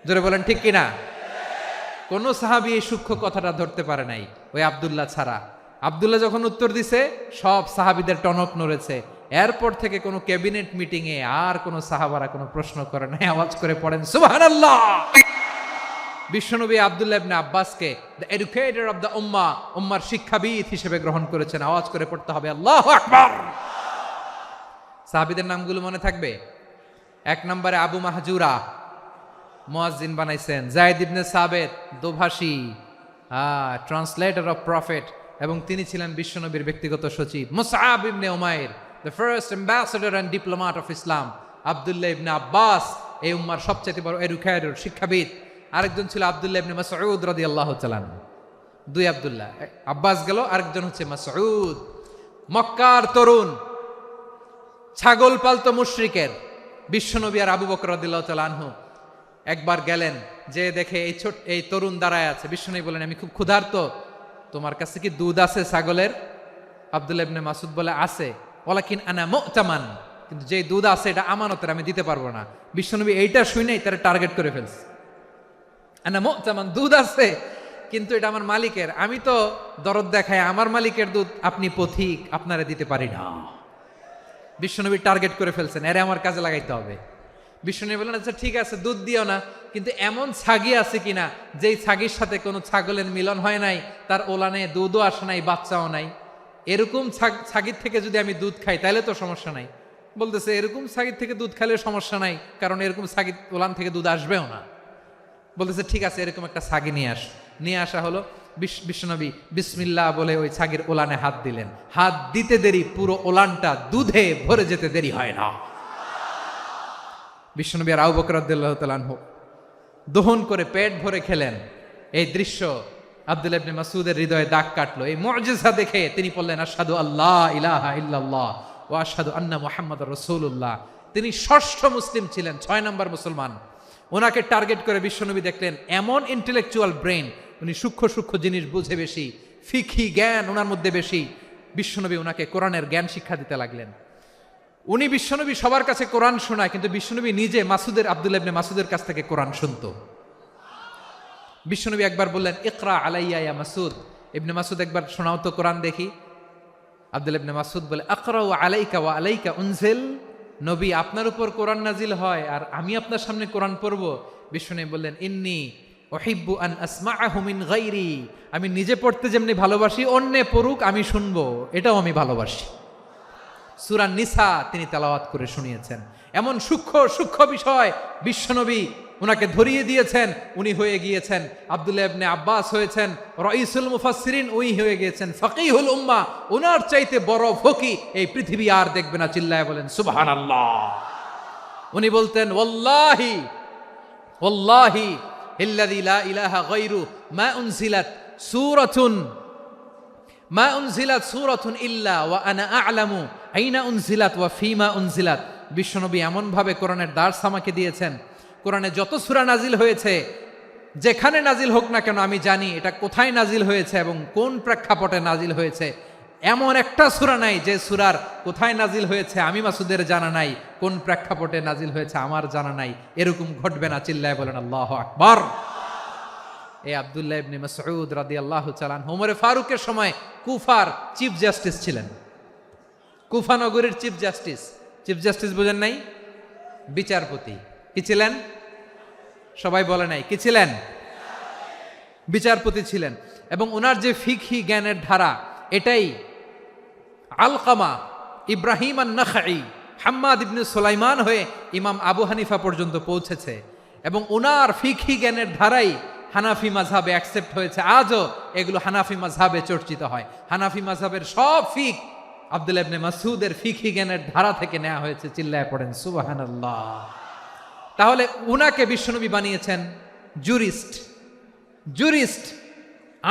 জোরে বলেন ঠিক কিনা? কোন সাহাবী এই সূক্ষ্ম কথাটা ধরতে পারে নাই, ওই আব্দুল্লাহ ছাড়া। আব্দুল্লাহ যখন উত্তর দিছে, সব সাহাবীদের টনক নড়েছে। এরপর থেকে কোনো ক্যাবিনেট মিটিং এ আর কোনো সাহাবারা কোনো প্রশ্ন করে নাই। আওয়াজ করে পড়েন সুবহানাল্লাহ। বিশ্বনবী আব্দুল্লাহ ইবনে আব্বাসকে দ্য এডুকেটর অফ দ্য উম্মাহ, উম্মার শিক্ষাবিদ হিসেবে গ্রহণ করেছেন। আওয়াজ করে পড়তে হবে আল্লাহু আকবার। সাহাবীদের নামগুলো মনে থাকবে? এক নম্বরে আবু মাহজুরা, মুয়াজ্জিন বানাইছেন। যায়েদ ইবনে সাবিত, দোভাষী, ট্রান্সলেটর অফ প্রফেট, এবং তিনি ছিলেন বিশ্বনবীর ব্যক্তিগত সচিব। মুসআব ইবনে উমাইর, the first ambassador and diplomat of Islam. আব্দুল্লাহ ইবনে আব্বাস, এই উম্মার সবচেয়ে বড় এডুকেটর, শিক্ষাবিদ। আরেকজন ছিল আব্দুল্লাহ ইবনে মাসউদ রাদিয়াল্লাহু তাআলা। দুই আব্দুল্লাহ, আব্বাস গেল, আরেকজন হচ্ছে মাসউদ। মক্কার তরুণ, ছাগল পালতো মুশরিকের বিশ্বনবী আর আবু বকর রাদিয়াল্লাহু তাআলা আনহু একবার গেলেন, যে দেখে এই তরুণ দাঁড়ায় আছে। বিশ্বনবী বলেন, আমি খুব ক্ষুধার্ত, তোমার কাছে কি দুধ আছে ছাগলের? আব্দুল্লাহ ইবনে মাসউদ বলে, আছে। ওয়ালাকিন আনা মুতামান, কিন্তু যে দুধ আছে এটা আমানতের, আমি দিতে পারবো না। বিশ্বনবী এইটা শুনেই তারা টার্গেট করে ফেলছে। আনা মুতামান, দুধ আছে কিন্তু এটা আমার মালিকের, আমি তো দরদ দেখাই, আমার মালিকের দুধ আপনি পথিক, আপনারা দিতে পারি না। বিশ্বনবী টার্গেট করে ফেলছেন, এরে আমার কাজে লাগাইতে হবে। বিশ্বনবী বললেন, আচ্ছা ঠিক আছে, দুধ দিও না, কিন্তু এমন ছাগি আছে কিনা যেই ছাগির সাথে কোনো ছাগলের মিলন হয় নাই, তার ওলানে দুধও আসে নাই, বাচ্চাও নাই, এরকম ছাগির থেকে যদি আমি দুধ খাই তাহলে তো সমস্যা নাই। বলতেছে, এরকম ছাগির থেকে দুধ খাইলে সমস্যা নাই, কারণ এরকম ছাগির ওলান থেকে দুধ আসবেও না। বলতেছে, ঠিক আছে, এরকম একটা ছাগি নিয়ে আসা হলো। বিশ্বনবী বিসমিল্লাহ বলে ওই ছাগির ওলানে হাত দিলেন। হাত দিতে দেরি, পুরো ওলানটা দুধে ভরে যেতে দেরি হয় না। বিশ্বনবী আর আবু বকর রাদিয়াল্লাহু তাআলা আনহু দহন করে পেট ভরে খেলেন। এই দৃশ্য আব্দুল্লাহ ইবনে মাসউদের হৃদয়ে দাগ কাটলো। এই মুজিজা দেখে তিনি বললেন, আশহাদু আল্লা ইলাহা ইল্লাল্লাহ ওয়া আশহাদু আন্না মুহাম্মাদুর রাসূলুল্লাহ। তিনি ষষ্ঠ মুসলিম ছিলেন, 6 নম্বর মুসলমান। ওনাকে টার্গেট করে বিশ্বনবী দেখলেন এমন ইন্টেলেকচুয়াল ব্রেন, উনি সূক্ষ্ম সূক্ষ্ম জিনিস বুঝে বেশি, ফিকহি জ্ঞান ওনার মধ্যে বেশি। বিশ্বনবী ওনাকে কোরআনের জ্ঞান শিক্ষা দিতে লাগলেন। উনি বিশ্বনবী সবার কাছে কোরআন শোনায়, কিন্তু বিশ্বনবী নিজে আব্দুল্লাহ ইবনে মাসউদের কাছ থেকে কোরআন শুনতো। বিশ্বনবী একবার বললেন, ইকরা আলাইয়া ইয়া মাসউদ। ইবনে মাসউদ, একবার শোনাও তো কোরআন দেখি। আব্দুল্লাহ ইবনে মাসউদ বলে, আকরাউ আলাইকা ওয়া আলাইকা উনজিল। নবী, আপনার উপর কোরআন নাজিল হয় আর আমি আপনার সামনে কোরআন পড়ব। বিশ্বনবী বললেন, ইন্নী উহিব্বু আন আসমাআহু মিন গায়রি। আমি নিজে পড়তে যেমনি ভালোবাসি, অন্যে পড়ুক আমি শুনবো, এটাও আমি ভালোবাসি। সূরা নিসা তিনি তেলাওয়াত করে শুনিয়েছেন। এমন সূক্ষ্ম সূক্ষ্ম বিষয় বিশ্বনবী উনাকে ধরিয়ে দিয়েছেন। উনি হয়ে গিয়েছেন, আব্দুল্লাহ ইবনে আব্বাস হয়েছেন রাইসুল মুফাসসিরিন, উনি হয়ে গিয়েছেন ফাকিহুল উম্মাহ। ওনার চাইতে বড় ফকি এই পৃথিবী আর দেখবে না। চিল্লায় বলেন সুবহানাল্লাহ। উনি বলতেন, ওয়াল্লাহি ওয়াল্লাহি ইল্লাযী লা ইলাহা গায়রু মা উনজিলাত সূরাতুন ইল্লা ওয়া আনা আ'লামু আইনা উনজিলাত ওয়া ফীমা উনজিলাত। বিশ্বনবী এমন ভাবে কোরআনের দার্স আমাকে দিয়েছেন, কোরআনে যত সূরা নাজিল হয়েছে, যেখানে নাজিল হোক না কেন আমি জানি এটা কোথায় নাজিল হয়েছে এবং কোন প্রেক্ষাপটে নাজিল হয়েছে। এমন একটা সূরা নাই যে সূরার কোথায় নাজিল হয়েছে আমি মাসুদের জানা নাই, কোন প্রেক্ষাপটে নাজিল হয়েছে আমার জানা নাই। এরকম ঘটবে না। চিল্লায় বলেন আল্লাহু আকবার। এই আব্দুল্লাহ ইবনে মাসউদ রাদিয়াল্লাহু তাআলা আনহু ওমরে ফারুকের সময় কুফার চিফ জাস্টিস ছিলেন। কুফা নগরীর চিফ জাস্টিস বুঝেন নাই? বিচারপতি। কি ছিলেন? সবাই বলে নাই, কি ছিলেন? বিচারপতি ছিলেন। এবং ওনার যে ফিকহি জ্ঞানের ধারা, এটাই আলকামা, ইব্রাহিম আন-নাখাই, হাম্মাদ ইবনে সুলাইমান হয়ে ইমাম আবু হানিফা পর্যন্ত পৌঁছেছে। এবং ওনার ফিকহি জ্ঞানের ধারাই হানাফি মাযহাবে অ্যাকসেপ্ট হয়েছে। আজও এগুলো হানাফি মাযহাবে চর্চিত হয়। হানাফি মাযহাবের সব ফিক আব্দুল্লাহ ইবনে মাসউদের ফিকহি জ্ঞানের ধারা থেকে নেওয়া হয়েছে। চিল্লায় পড়েন সুবহানাল্লাহ। তাহলে উনাকে বিশ্বনবী বানিয়েছেন জুরিস্ট,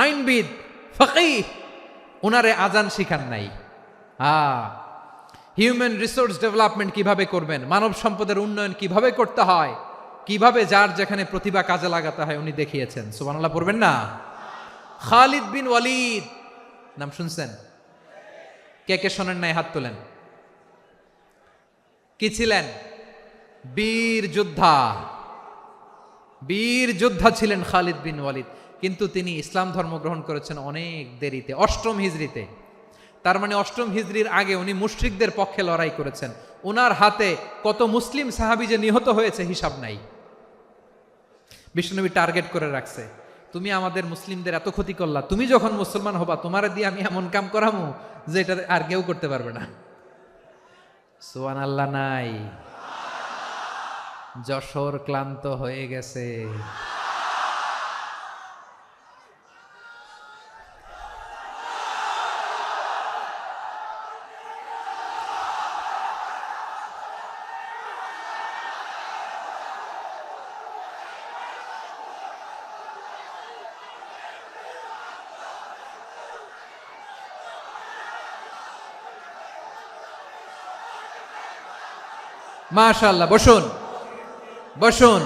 আইনবিদ, ফকিহ। উনারে আজান শিখান নাই। হিউম্যান রিসোর্স ডেভেলপমেন্ট কিভাবে করবেন, মানব সম্পদের উন্নয়ন কিভাবে করতে হয়, কিভাবে যার যেখানে প্রতিভা কাজে লাগাতে হয় উনি দেখিয়েছেন। সুবহানাল্লাহ পড়বেন না? খালিদ বিন ওয়ালিদ নাম শুনছেন? কে কে শোনেন নাই হাত তোলেন। কি ছিলেন? বীর যোদ্ধা ছিলেন খালিদ বিন ওয়ালিদ। কিন্তু তিনি ইসলাম ধর্ম গ্রহণ করেছেন অনেক দেরিতে, 8ম হিজরিতে। তার মানে 8ম হিজরির আগে উনি মুশরিকদের পক্ষে লড়াই করেছেন। ওনার হাতে কত মুসলিম সাহাবী যে নিহত হয়েছে হিসাব নাই। বিশ্বনবী টার্গেট করে রাখছে, তুমি আমাদের মুসলিমদের এত ক্ষতি করলা, তুমি যখন মুসলমান হবা তোমারে দিয়ে আমি এমন কাম করামু যে এটা আর কেউ করতে পারবে না। সুবহানাল্লাহ নাই? যশোর ক্লান্ত হয়ে গেছে। মাশাআল্লাহ, বসুন বসুন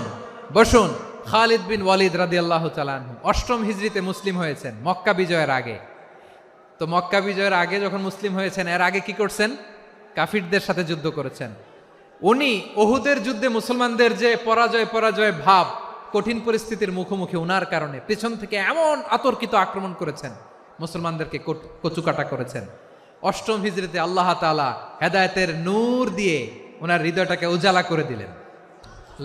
বসুন। খালিদ বিন ওয়ালিদ রাদিয়াল্লাহু তাআলা আনহু 8ম হিজরিতে মুসলিম হয়েছেন, মক্কা বিজয়ের আগে। তো মক্কা বিজয়ের আগে যখন মুসলিম হয়েছেন, এর আগে কি করছেন? কাফিরদের সাথে যুদ্ধ করেছেন। উনি উহুদের যুদ্ধে মুসলমানদের যে পরাজয় ভাব, কঠিন পরিস্থিতির মুখোমুখি উনার কারণে পেছন থেকে এমন আতর্কিত আক্রমণ করেছেন, মুসলমানদেরকে কচুকাটা করেছেন। 8ম হিজরিতে আল্লাহ তাআলা হেদায়েতের নূর দিয়ে ওনার হৃদয়টাকে উজালা করে দিলেন।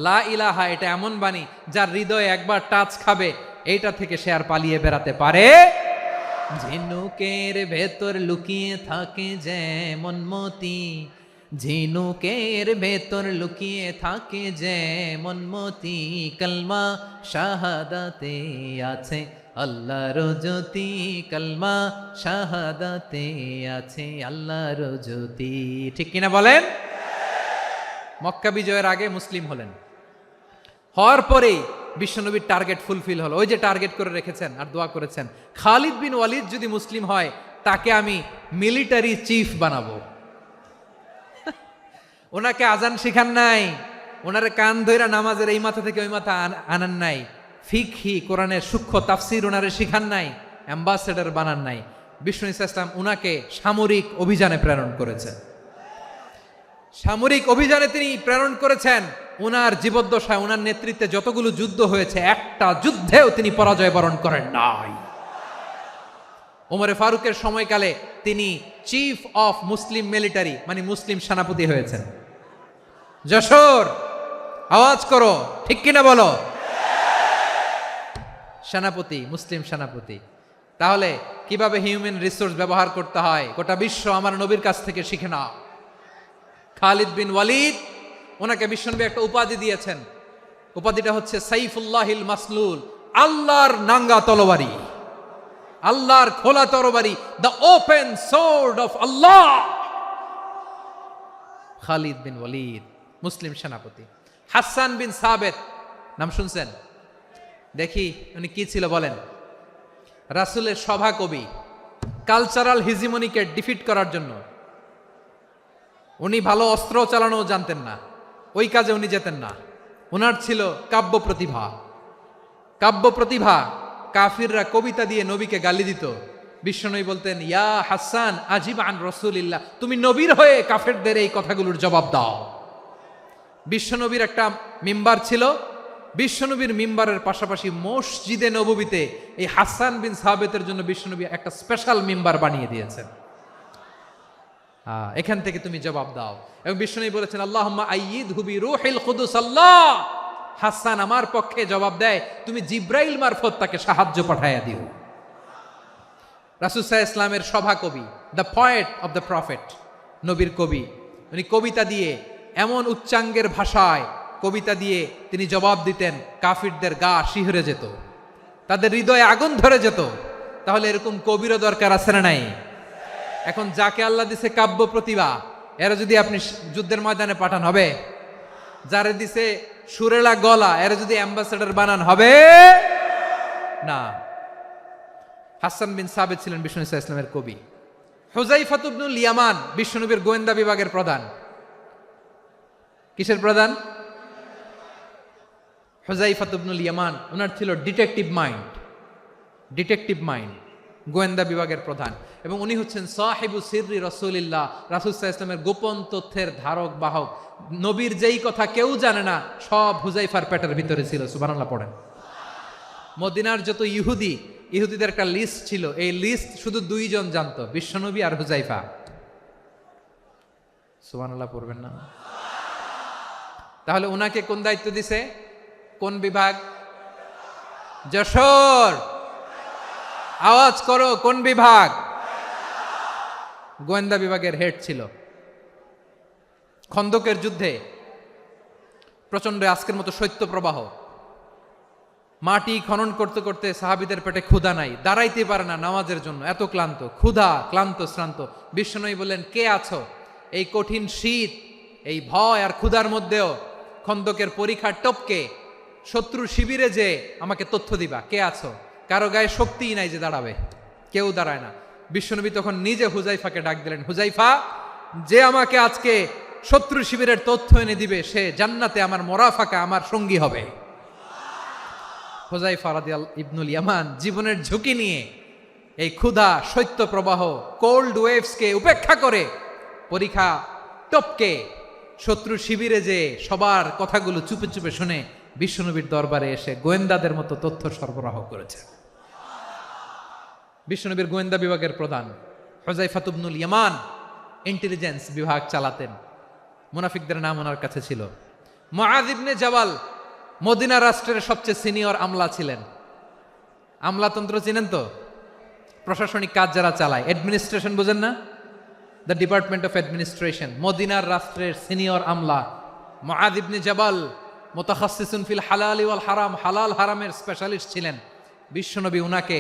লা ইলাহা, এটা এমন বাণী যার হৃদয়ে একবার টাচ খাবে, এইটা থেকে সে আর পালিয়ে বেড়াতে পারে। ঝিনুকের ভেতর লুকিয়ে থাকে যেমন মতি, ঝিনুকের ভেতর লুকিয়ে থাকে যেমন মতি, কলমা শাহাদাতে আছে আল্লাহর জ্যোতি, কলমা শাহাদাতে আছে আল্লাহর জ্যোতি। ঠিক কিনা বলেন? মক্কা বিজয়ের আগে মুসলিম হলেন, হওয়ার পরেই বিশ্বনবীর টার্গেট ফুলফিল হলো। ওই যে টার্গেট করে রেখেছেন আর দোয়া করেছেন, খালিদ বিন ওয়ালিদ যদি মুসলিম হয় তাকে আমি মিলিটারি চিফ বানাবো। ওনাকে আজান শিখান নাই, ওনারে কান ধইরা নামাজের এই মাথা থেকে ওই মাথা আনান নাই, ফিকহি কোরআনের সূক্ষ্ম তাফসীর ওনারে শিখান নাই, অ্যাম্বাসেডর বানান নাই। বিষ্ণু ইসলাম উনাকে সামরিক অভিযানে প্রেরণ করেছেন। সামরিক অভিযানে তিনি প্রেরণ করেছেন। উনার জীবদ্দশায় উনার নেতৃত্বে যতগুলো যুদ্ধ হয়েছে, একটা যুদ্ধেও তিনি পরাজয় বরণ করেন নাই। ওমরে ফারুকের সময়কালে তিনি চিফ অফ মুসলিম মিলিটারি, মানে মুসলিম সেনাপতি হয়েছেন। যশোর, আওয়াজ করো, ঠিক কিনা বলো? সেনাপতি, মুসলিম সেনাপতি। তাহলে কিভাবে হিউম্যান রিসোর্স ব্যবহার করতে হয় গোটা বিশ্ব আমার নবীর কাছ থেকে শিখে নাও। খালিদ বিন ওয়ালিদ, ওনাকে বিশ্বনবী একটা উপাধি দিয়েছেন। উপাধিটা হচ্ছে সাইফুল্লাহিল মাসলুল, আল্লাহর নাঙ্গা তরবারি, আল্লাহর খোলা তরবারি, দ্য ওপেন সোর্ড অফ আল্লাহ। খালিদ বিন ওয়ালিদ মুসলিম সেনাপতি। হাসান বিন সাবেত নাম শুনছেন? দেখি উনি কি ছিল বলেন। রাসূলের সভা কবি, কালচারাল হিজিমনিকে ডিফিট করার জন্য। উনি ভালো অস্ত্র চালানো জানতেন না, ওই কাজে উনি যেতেন না। ওনার ছিল কাব্য প্রতিভা। কাব্য প্রতিভা, কাফিররা কবিতা দিয়ে নবীকে গালি দিত। বিশ্বনবী বলতেন, ইয়া হাসান আজিব আন রাসূলিল্লাহ, তুমি নবীর হয়ে কাফেরদের এই কথাগুলোর জবাব দাও। বিশ্বনবীর একটা মিম্বার ছিল। বিশ্বনবীর মিম্বারের পাশাপাশি মসজিদে নববীতে এই হাসান বিন সাবেতের জন্য বিশ্বনবী একটা স্পেশাল মিম্বার বানিয়ে দিয়েছেন। এখান থেকে তুমি জবাব দাও। এবং বিশ্বনবী বলেছেন, আল্লাহুম্মা আইয়িদহু বিরূহিল কুদুস, আল্লাহ হাসান আমার পক্ষে জবাব দেয়, তুমি জিব্রাইল মারফত তাকে সাহায্য পাঠাইয়া দিও। রাসূল সাল্লাল্লাহু আলাইহি ইসলামের সভা কবি, the poet of the prophet, নবীর কবি। উনি কবিতা দিয়ে, এমন উচ্চাঙ্গের ভাষায় কবিতা দিয়ে তিনি জবাব দিতেন, কাফিরদের গা শিহরে যেত, তাদের হৃদয়ে আগুন ধরে যেত। তাহলে এরকম কবিরও দরকার আছে না নাই? এখন যাকে আল্লাহ দিছে কাব্য প্রতিভা, এরা যদি আপনি যুদ্ধের ময়দানে পাঠান হবে? যারে দিছে সুরেলা গলা, এরা যদি অ্যাম্বাসেডর বানান হবে না। হাসান বিন সাবেত ছিলেন বিষ্ণু ইসলামের কবি। হুযায়ফা ইবনুল ইয়ামান বিশ্বনবীর গোয়েন্দা বিভাগের প্রধান। কিসের প্রধান? হুযায়ফা ইবনুল ইয়ামান। ওনার ছিল ডিটেকটিভ মাইন্ড, ডিটেকটিভ মাইন্ড, গোয়েন্দা বিভাগের প্রধান। এবং উনি হচ্ছেন সাহিবু সিররি রাসূলিল্লাহ, রাসূল সাল্লাল্লাহু আলাইহি ওয়াসাল্লামের গোপন তথ্যের ধারক বাহক। নবীর যেই কথা কেউ জানে না, সব হুযায়ফার পেটের ভিতরে ছিল। সুবহানাল্লাহ পড়েন। মদিনার যত ইহুদিদের একটা লিস্ট ছিল, এই লিস্ট শুধু দুইজন জানতো, বিশ্বনবী আর হুযায়ফা। সুবহানাল্লাহ পড়বেন না? তাহলে উনাকে কোন দায়িত্ব দিছে? কোন বিভাগ? যশোর, আওয়াজ করো, কোন বিভাগ? গোয়েন্দা বিভাগের হেড ছিল। খন্দকের যুদ্ধে প্রচন্ড আজকের মতো শৈত্য প্রবাহ, মাটি খনন করতে করতে সাহাবীদের পেটে ক্ষুধা নাই, দাঁড়াইতে পারে না নামাজের জন্য, এত ক্লান্ত, ক্ষুধা, ক্লান্ত, শ্রান্ত। বিশ্বনবী বললেন, কে আছো? এই কঠিন শীত, এই ভয় আর ক্ষুধার মধ্যেও খন্দকের পরীক্ষার টপকে শত্রু শিবিরে যে আমাকে তথ্য দিবা, কে আছো? কারো গায়ে শক্তিই নাই যে দাঁড়াবে, কেউ দাঁড়ায় না। বিশ্বনবী তখন নিজে হুযায়ফাকে ডাক দিলেন, হুযায়ফা, যে আমাকে আজকে শত্রু শিবিরের তথ্য এনে দিবে, সে জান্নাতে আমার মোরাফাকা, আমার সঙ্গী হবে। হুযায়ফা রাদিয়াল্লাহু ইবনুল ইয়ামান জীবনের ঝুঁকি নিয়ে এই ক্ষুধা, শৈত্য প্রবাহ, কোল্ড ওয়েভসকে উপেক্ষা করে পরীক্ষা টপকে শত্রু শিবিরে যে সবার কথাগুলো চুপে চুপে শুনে বিশ্বনবীর দরবারে এসে গোয়েন্দাদের মতো তথ্য সরবরাহ করেছে। বিশ্বনবীর গোয়েন্দা বিভাগের প্রধান হুযায়ফা ইবনুল ইয়ামান ইন্টেলিজেন্স বিভাগ চালাতেন। মুনাফিকদের নাম ওনার কাছে ছিল। মুআয ইবনে জাবাল মদিনা রাষ্ট্রের সবচেয়ে সিনিয়র আমলা ছিলেন। আমলাতন্ত্র চিনেন তো? প্রশাসনিক কাজ যারা চালায়, অ্যাডমিনিস্ট্রেশন বুঝেন না? The department of administration. মদিনার রাষ্ট্রের সিনিয়র আমলা মুআয ইবনে জাবাল মুতাখাসসিসুন ফিল হালালি ওয়াল হারাম, হালাল হারামের স্পেশালিস্ট ছিলেন। বিশ্বনবী উনাকে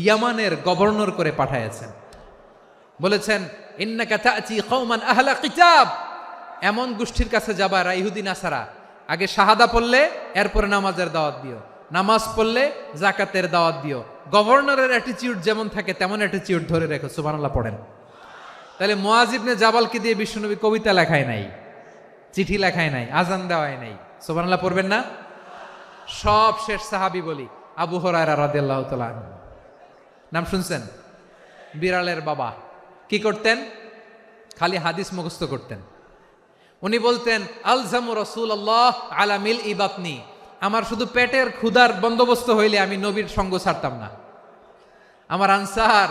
ইয়ামানের গভর্নর করে পাঠাইছেন। বলেছেন, ইন্নাকা তা'তি কওমান আহলা কিতাব, এমন গোষ্ঠীর কাছে যাবা এরা ইহুদি নাসারা, আগে শাহাদা পড়লে এরপরে নামাজের দাওয়াত দিও, নামাজ পড়লে যাকাতের দাওয়াত দিও। গভর্নরের অ্যাটিটিউড যেমন থাকে তেমন অ্যাটিটিউড ধরে রেখো। সুবহানাল্লাহ পড়েন। তাহলে মুআয ইবনে জাবালকে দিয়ে বিশ্বনবী কবিতা লেখায় নাই, চিঠি লেখায় নাই, আজান দেওয়ায় নাই। সুবহানাল্লাহ পড়বেন না? সব শেষ সাহাবী বলি আবু হুরায়রা রাদিয়াল্লাহু তাআলা আনহু। নাম শুনছেন? বিড়ালের বাবা। কি করতেন? খালি হাদিস মুখস্থ করতেন। উনি বলতেন, আলজামু রাসূলুল্লাহ আলা মিল ইবাতনি, আমার শুধু পেটের ক্ষুধার বন্দোবস্ত হইলে আমি নবীর সঙ্গ ছাড়তাম না। আমার আনসার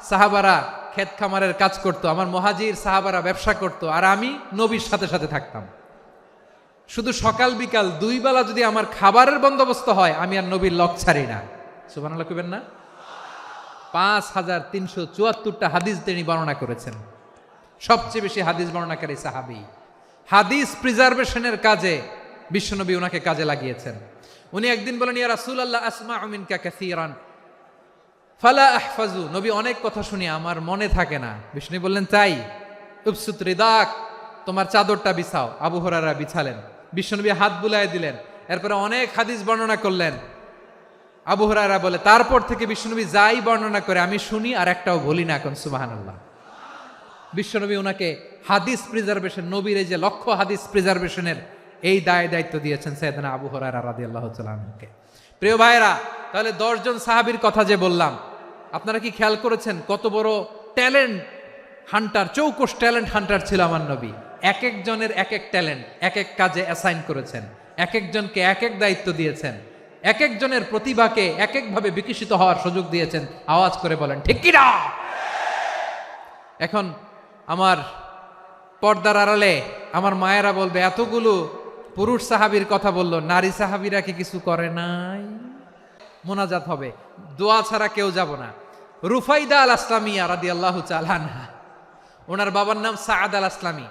সাহাবারা ক্ষেত খামারের কাজ করতো, আমার মুহাজির সাহাবারা ব্যবসা করতো, আর আমি নবীর সাথে সাথে থাকতাম। শুধু সকাল বিকাল দুই বেলা যদি আমার খাবারের বন্দোবস্ত হয়, আমি আর নবীর লক ছাড়ি না। সুবহানাল্লাহ কইবেন না? 5374টা হাদিস তিনি বর্ণনা করেছেন। সবচেয়ে বেশি হাদিস বর্ণনাকারী সাহাবী। হাদিস প্রিজার্ভেশনের কাজে বিশ্বনবী ওনাকে কাজে লাগিয়েছেন। উনি একদিন বলেন, ইয়া রাসূলুল্লাহ আসমাউ মিনকা কাসীরান ফালা আহফাজু, নবী অনেক কথা শুনি আমার মনে থাকে না। বিষ্ণু বললেন, তাই? উবসুত রিদাক, তোমার চাদরটা বিছাও। আবু হুরায়রা বিছালেন, বিশ্বনবী হাত বুলায় দিলেন, এরপরে অনেক হাদিস বর্ণনা করলেন। আবু হুরায়রা বলে, তারপর থেকে বিশ্বনবী যাই বর্ণনা করে আমি শুনি আর একটাও বলি না। এখন সুবহানাল্লাহ। বিশ্বনবী ওনাকে হাদিস প্রিজার্ভেশন, নবীর এই যে লক্ষ্য হাদিস প্রিজার্ভেশনের এই দায়িত্ব দিয়েছেন সাইয়েদনা আবু হুরায়রা রাদিয়াল্লাহু তাআলা আনহুকে। প্রিয় ভাইরা, তাহলে 10 জন সাহাবীর কথা যে বললাম, আপনারা কি খেয়াল করেছেন কত বড় ট্যালেন্ট হান্টার, চৌকস ট্যালেন্ট হান্টার ছিল আমার নবী। এক একজনের এক এক ট্যালেন্ট, এক এক কাজে অ্যাসাইন করেছেন, এক একজনকে এক এক দায়িত্ব দিয়েছেন, এক একজনের প্রতিভাকে এক একভাবে বিকশিত হওয়ার সুযোগ দিয়েছেন। আওয়াজ করে বলেন ঠিক কি না? এখন আমার পর্দার আড়ালে আমার মায়েরা বলবে, এতগুলো পুরুষ সাহাবীর কথা বললো, নারী সাহাবীরা কি কিছু করে নাই? মোনাজাত হবে, দোয়া ছাড়া কেউ যাব না। রুফাইদা আল আসলামিয়া রাদিয়াল্লাহু তাআলা আনহা, ওনার বাবার নাম সাআদ আল আসলামি।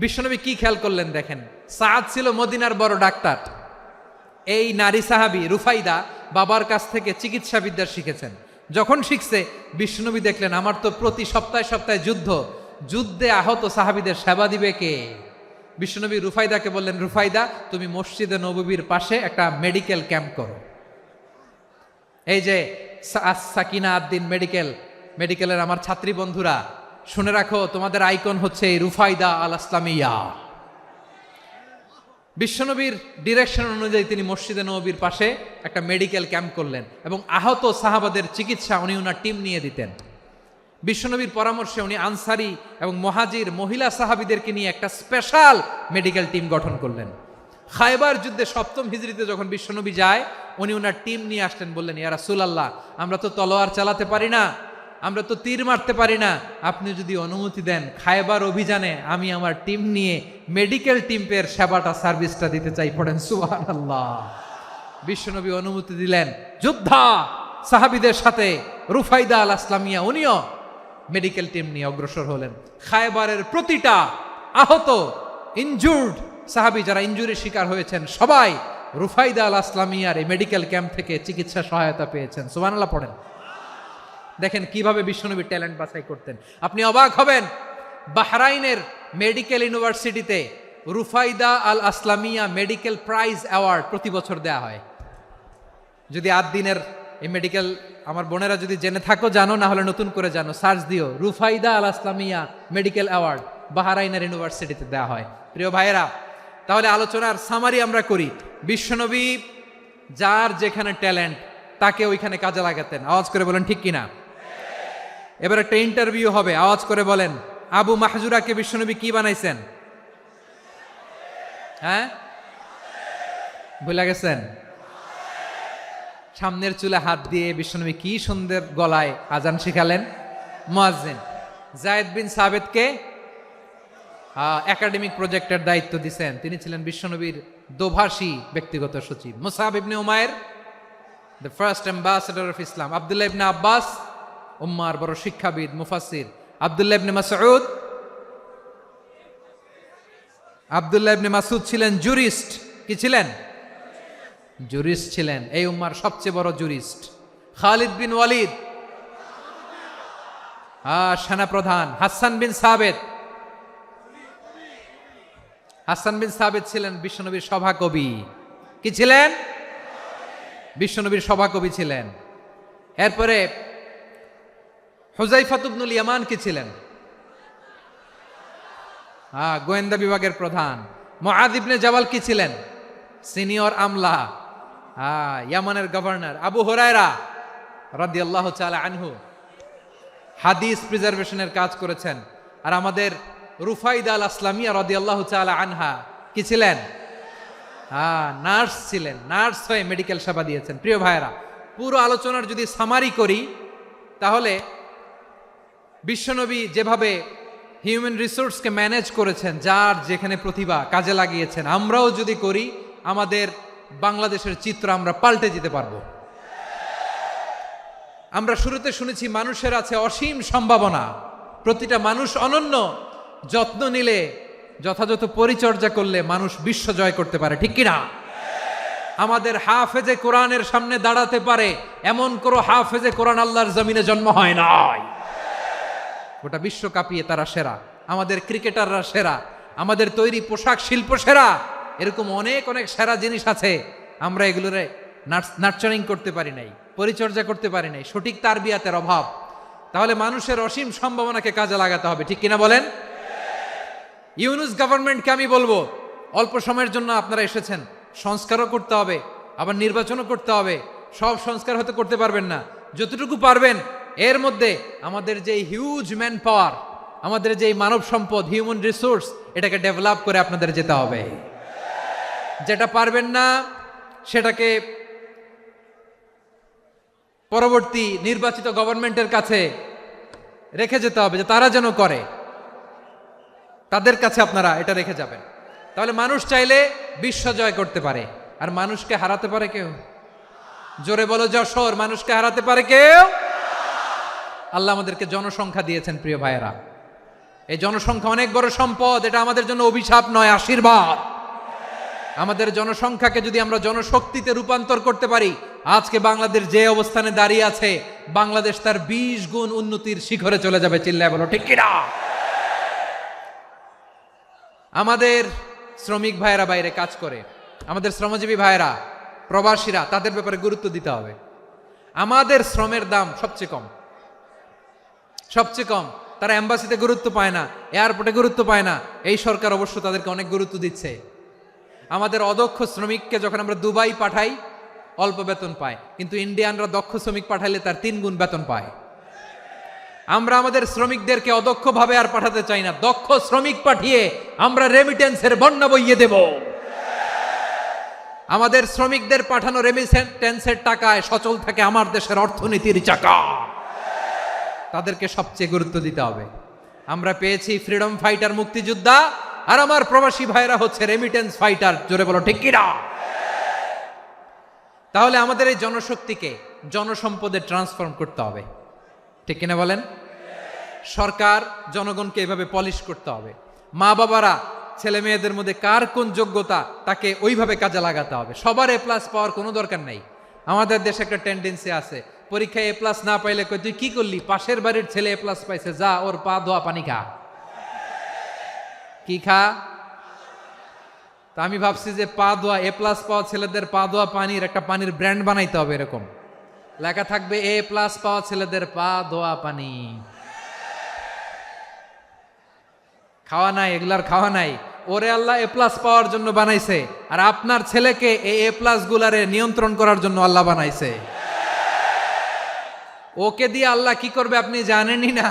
বিশ্বনবী কি খেয়াল করলেন দেখেন, সাআদ ছিল মদিনার বড় ডাক্তার। এই নারী সাহাবী রুফাইদা বাবার কাছ থেকে চিকিৎসা বিদ্যা শিখেছেন। যখন শিখছে, বিশ্বনবী দেখলেন আমার তো প্রতি সপ্তাহে সপ্তাহে যুদ্ধে আহত সাহাবীদের সেবা দিবে কে? বিশ্বনবী রুফাইদাকে বললেন, রুফাইদা তুমি মসজিদে নববীর পাশে একটা মেডিকেল ক্যাম্প করো। এই যে সাকিনা আদ্দিন মেডিকেলের আমার ছাত্রী বন্ধুরা শুনে রাখো, তোমাদের আইকন হচ্ছে এই রুফাইদা আল আসলামিয়া। বিশ্বনবীর ডিরেকশন অনুযায়ী তিনি মসজিদে নববীর পাশে একটা মেডিকেল ক্যাম্প করলেন এবং আহত সাহাবাদের চিকিৎসা উনি ওনার টিম নিয়ে দিতেন। বিশ্বনবীর পরামর্শে উনি আনসারি এবং মুহাজির মহিলা সাহাবীদেরকে নিয়ে একটা স্পেশাল মেডিকেল টিম গঠন করলেন। খায়বার যুদ্ধে 7ম হিজরিতে যখন বিশ্বনবী যায়, উনি ওনার টিম নিয়ে আসলেন, বললেন, ইয়া রাসূলুল্লাহ আমরা তো তলোয়ার চালাতে পারি না, আমরা তো তীর মারতে পারি না, আপনি যদি অনুমতি দেন খায়বার অভিযানে আমি আমার টিম নিয়ে মেডিকেল টিমের সেবাটা সার্ভিসটা দিতে চাই। পড়েন সুবহানাল্লাহ। বিশ্বনবী অনুমতি দিলেন, যোদ্ধা সাহাবীদের সাথে রুফাইদা আল আসলামিয়া উনিও মেডিকেল টিম নিয়ে অগ্রসর হলেন। খায়বারের প্রতিটা আহত ইনজুর্ড সাহাবী যারা ইনজুরির শিকার হয়েছেন সবাই রুফাইদা আল আসলামিয়ার এই মেডিকেল ক্যাম্প থেকে চিকিৎসা সহায়তা পেয়েছেন। সুবহানাল্লাহ পড়েন। দেখেন কিভাবে বিশ্বনবী ট্যালেন্ট বাছাই করতেন। আপনি অবাক হবেন, বাহরাইনের মেডিকেল ইউনিভার্সিটিতে রুফাইদা আল আসলামিয়া মেডিকেল প্রাইজ অ্যাওয়ার্ড প্রতি বছর দেয়া হয়। যদি 8 দিনের এই মেডিকেল আমার বোনেরা যদি জেনে থাকো জানো, না হলে নতুন করে জানো, সার্চ দিও রুফাইদা আল আসলামিয়া মেডিকেল অ্যাওয়ার্ড। বাহরাইনের ইউনিভার্সিটিতে দেওয়া হয়। প্রিয় ভাইয়েরা, তাহলে আলোচনার সামারি আমরা করি। বিশ্বনবী যার যেখানে ট্যালেন্ট তাকে ওইখানে কাজে লাগাতেন। আওয়াজ করে বলেন ঠিক কিনা? এবার একটা ইন্টারভিউ হবে, আওয়াজ করে বলেন আবু মাহজুরাকে বিশ্বনবী কি বানাইছেন? হ্যাঁ, ভুলে গেছেন? সামনের চুলে হাত দিয়ে বিশ্বনবী কি সুন্দর গলায় আজান শিখালেন। মুয়াজ্জিন। যায়েদ বিন সাবেতকে একাডেমিক প্রজেক্টের দায়িত্ব দিয়েছেন, তিনি ছিলেন বিশ্বনবীর দোভাষী ব্যক্তিগত সচিব। মুসআব ইবনে উমাইর, the first ambassador of Islam. আব্দুল্লাহ ইবনে আব্বাস, উম্মার বড় শিক্ষাবিদ মুফাসসির। আব্দুল্লাহ ইবনে মাসউদ, আব্দুল্লাহ ইবনে মাসউদ ছিলেন জুরিস্ট। কি ছিলেন? জুরিস্ট ছিলেন, এই উম্মার সবচেয়ে বড় জুরিস্ট। খালিদ বিন ওয়ালিদ, সেনাপ্রধান। হাসান বিন সাবেত, হাসান বিন সাবেত ছিলেন বিশ্বনবীর সভাকবি। কি ছিলেন? বিশ্বনবীর সভাকবি ছিলেন। এরপরে হুযায়ফা ইবনুল ইয়ামান কি ছিলেন? গোয়েন্দা বিভাগের প্রধান। মুআয ইবনে জাবাল কি ছিলেন? সিনিয়র আমলা, ইয়ামানের গভর্নর। আবু হুরায়রা রাদিয়াল্লাহু তাআলা আনহু হাদিস প্রিজার্ভেশনের কাজ করেছেন। আর আমাদের রুফাইদা আল আসলামিয়া রাদিয়াল্লাহু তাআলা আনহা কি ছিলেন? নার্স ছিলেন, নার্স হয়ে মেডিকেল সেবা দিয়েছেন। প্রিয় ভাইয়েরা, পুরো আলোচনার যদি সামারি করি তাহলে বিশ্বনবী যেভাবে হিউম্যান রিসোর্সকে ম্যানেজ করেছেন, যার যেখানে প্রতিভা কাজে লাগিয়েছেন, আমরাও যদি করি আমাদের বাংলাদেশের চিত্র আমরা পাল্টে যেতে পারবো। আমরা শুরুতে শুনেছি মানুষের আছে অসীম সম্ভাবনা, প্রতিটা মানুষ অনন্য, যত্ন নিলে, যথাযথ পরিচর্যা করলে মানুষ বিশ্ব জয় করতে পারে। ঠিক কিনা? আমাদের হাফেজে কোরআনের সামনে দাঁড়াতে পারে এমন কোনো হাফেজে কোরআন আল্লাহর জমিনে জন্ম হয় নাই। গোটা বিশ্ব কাঁপিয়ে তারা সেরা, আমাদের ক্রিকেটাররা সেরা, আমাদের তৈরি পোশাক শিল্প সেরা। এরকম অনেক অনেক সেরা জিনিস আছে, আমরা এগুলোরে নার্চারিং করতে পারি নাই, পরিচর্যা করতে পারি নাই, সঠিক তারবিয়াতের অভাব। তাহলে মানুষের অসীম সম্ভাবনাকে কাজে লাগাতে হবে। ঠিক কিনা বলেন? ইউনুস গভর্নমেন্টকে আমি বলবো, অল্প সময়ের জন্য আপনারা এসেছেন, সংস্কারও করতে হবে, আবার নির্বাচনও করতে হবে। সব সংস্কার হয়তো করতে পারবেন না, যতটুকু পারবেন এর মধ্যে আমাদের যে হিউজ ম্যান পাওয়ার, আমাদের যে মানব সম্পদ, হিউম্যান রিসোর্স, এটাকে ডেভেলপ করে আপনাদের যেতে হবে। যেটা পারবেন না সেটাকে পরবর্তী নির্বাচিত গভর্নমেন্টের কাছে রেখে যেতে হবে, যে তারা যেন করে, তাদের কাছে আপনারা এটা রেখে যাবেন। তাহলে মানুষ চাইলে বিশ্ব জয় করতে পারে। আর মানুষকে হারাতে পারে কেউ? জোরে বলো যশোর, মানুষকে হারাতে পারে কেউ? আল্লাহ আমাদেরকে জনসংখ্যা দিয়েছেন প্রিয় ভাইয়েরা। এই জনসংখ্যা অনেক বড় সম্পদ, এটা আমাদের জন্য অভিশাপ নয়, আশীর্বাদ। আমাদের জনসংখ্যাকে যদি আমরা জনশক্তিতে রূপান্তর করতে পারি, আজকে বাংলাদেশ যে অবস্থানে দাঁড়িয়ে আছে, বাংলাদেশ তার 20 গুণ উন্নতির শিখরে চলে যাবে। চিল্লায় বলো ঠিক কিনা? আমাদের শ্রমিক ভাইয়েরা বাইরে কাজ করে, আমাদের শ্রমজীবী ভাইয়েরা, প্রবাসীরা, তাদের ব্যাপারে গুরুত্ব দিতে হবে। আমাদের শ্রমের দাম সবচেয়ে কম, সবচেয়ে কম। তারা এম্বাসিতে গুরুত্ব পায় না, এয়ারপোর্টে গুরুত্ব পায় না। এই সরকার অবশ্য তাদেরকে অনেক গুরুত্ব দিচ্ছে। আমাদের অদক্ষ শ্রমিককে যখন আমরা দুবাই পাঠাই, অল্প বেতন পায়, কিন্তু ইন্ডিয়ানরা দক্ষ শ্রমিক পাঠাইলে তার 3 গুণ বেতন পায়। আমরা আমাদের শ্রমিকদেরকে অদক্ষভাবে আর পাঠাতে চাই না, দক্ষ শ্রমিক পাঠিয়ে আমরা রেমিটেন্সের বন্যা বইয়ে দেব। আমাদের শ্রমিকদের পাঠানো রেমিটেন্সের টাকায় সচল থাকে আমার দেশের অর্থনীতির চাকা। তাদেরকে সবচেয়ে গুরুত্ব দিতে হবে। আমরা পেয়েছি ফ্রিডম ফাইটার, মুক্তিযোদ্ধা, আর আমার প্রবাসী ভাইরা হচ্ছে রেমিটেন্স ফাইটার। জোরে বলো ঠিক কিনা? তাহলে আমাদের এই জনশক্তিকে জনসম্পদে ট্রান্সফর্ম করতে হবে। ঠিক কিনা বলেন? সরকার জনগণকে এভাবে পলিশ করতে হবে। মা বাবারা ছেলে মেয়েদের মধ্যে কার কোন যোগ্যতা, তাকে ওইভাবে কাজে লাগাতে হবে। সবার এ প্লাস পাওয়ার কোনো দরকার নাই। আমাদের দেশে একটা টেন্ডেন্সি আছে, পরীক্ষায় এ প্লাস না পাইলে কই তুই কি করলি, পাশের বাড়ির ছেলে এ প্লাস পাইছে, যা ওর পা ধোয়া পানি খা। কি খা? তা আমি ভাবছি যে পা ধোয়া, এ প্লাস পাওয়া ছেলেদের পা ধোয়া পানির একটা পানির ব্র্যান্ড বানাইতে হবে। এরকম লেখা থাকবে, এ প্লাস পাওয়া ছেলেদের পা ধোয়া পানি। খাওয়া নাই, এগুলার খাওয়া নাই। ওরে আল্লাহ এ প্লাস পাওয়ার জন্য বানাইছে, আর আপনার ছেলেকে এই এ প্লাস গুলারে নিয়ন্ত্রণ করার জন্য আল্লাহ বানাইছে। ওকে দিয়ে আল্লাহ কি করবে আপনি জানেনই না।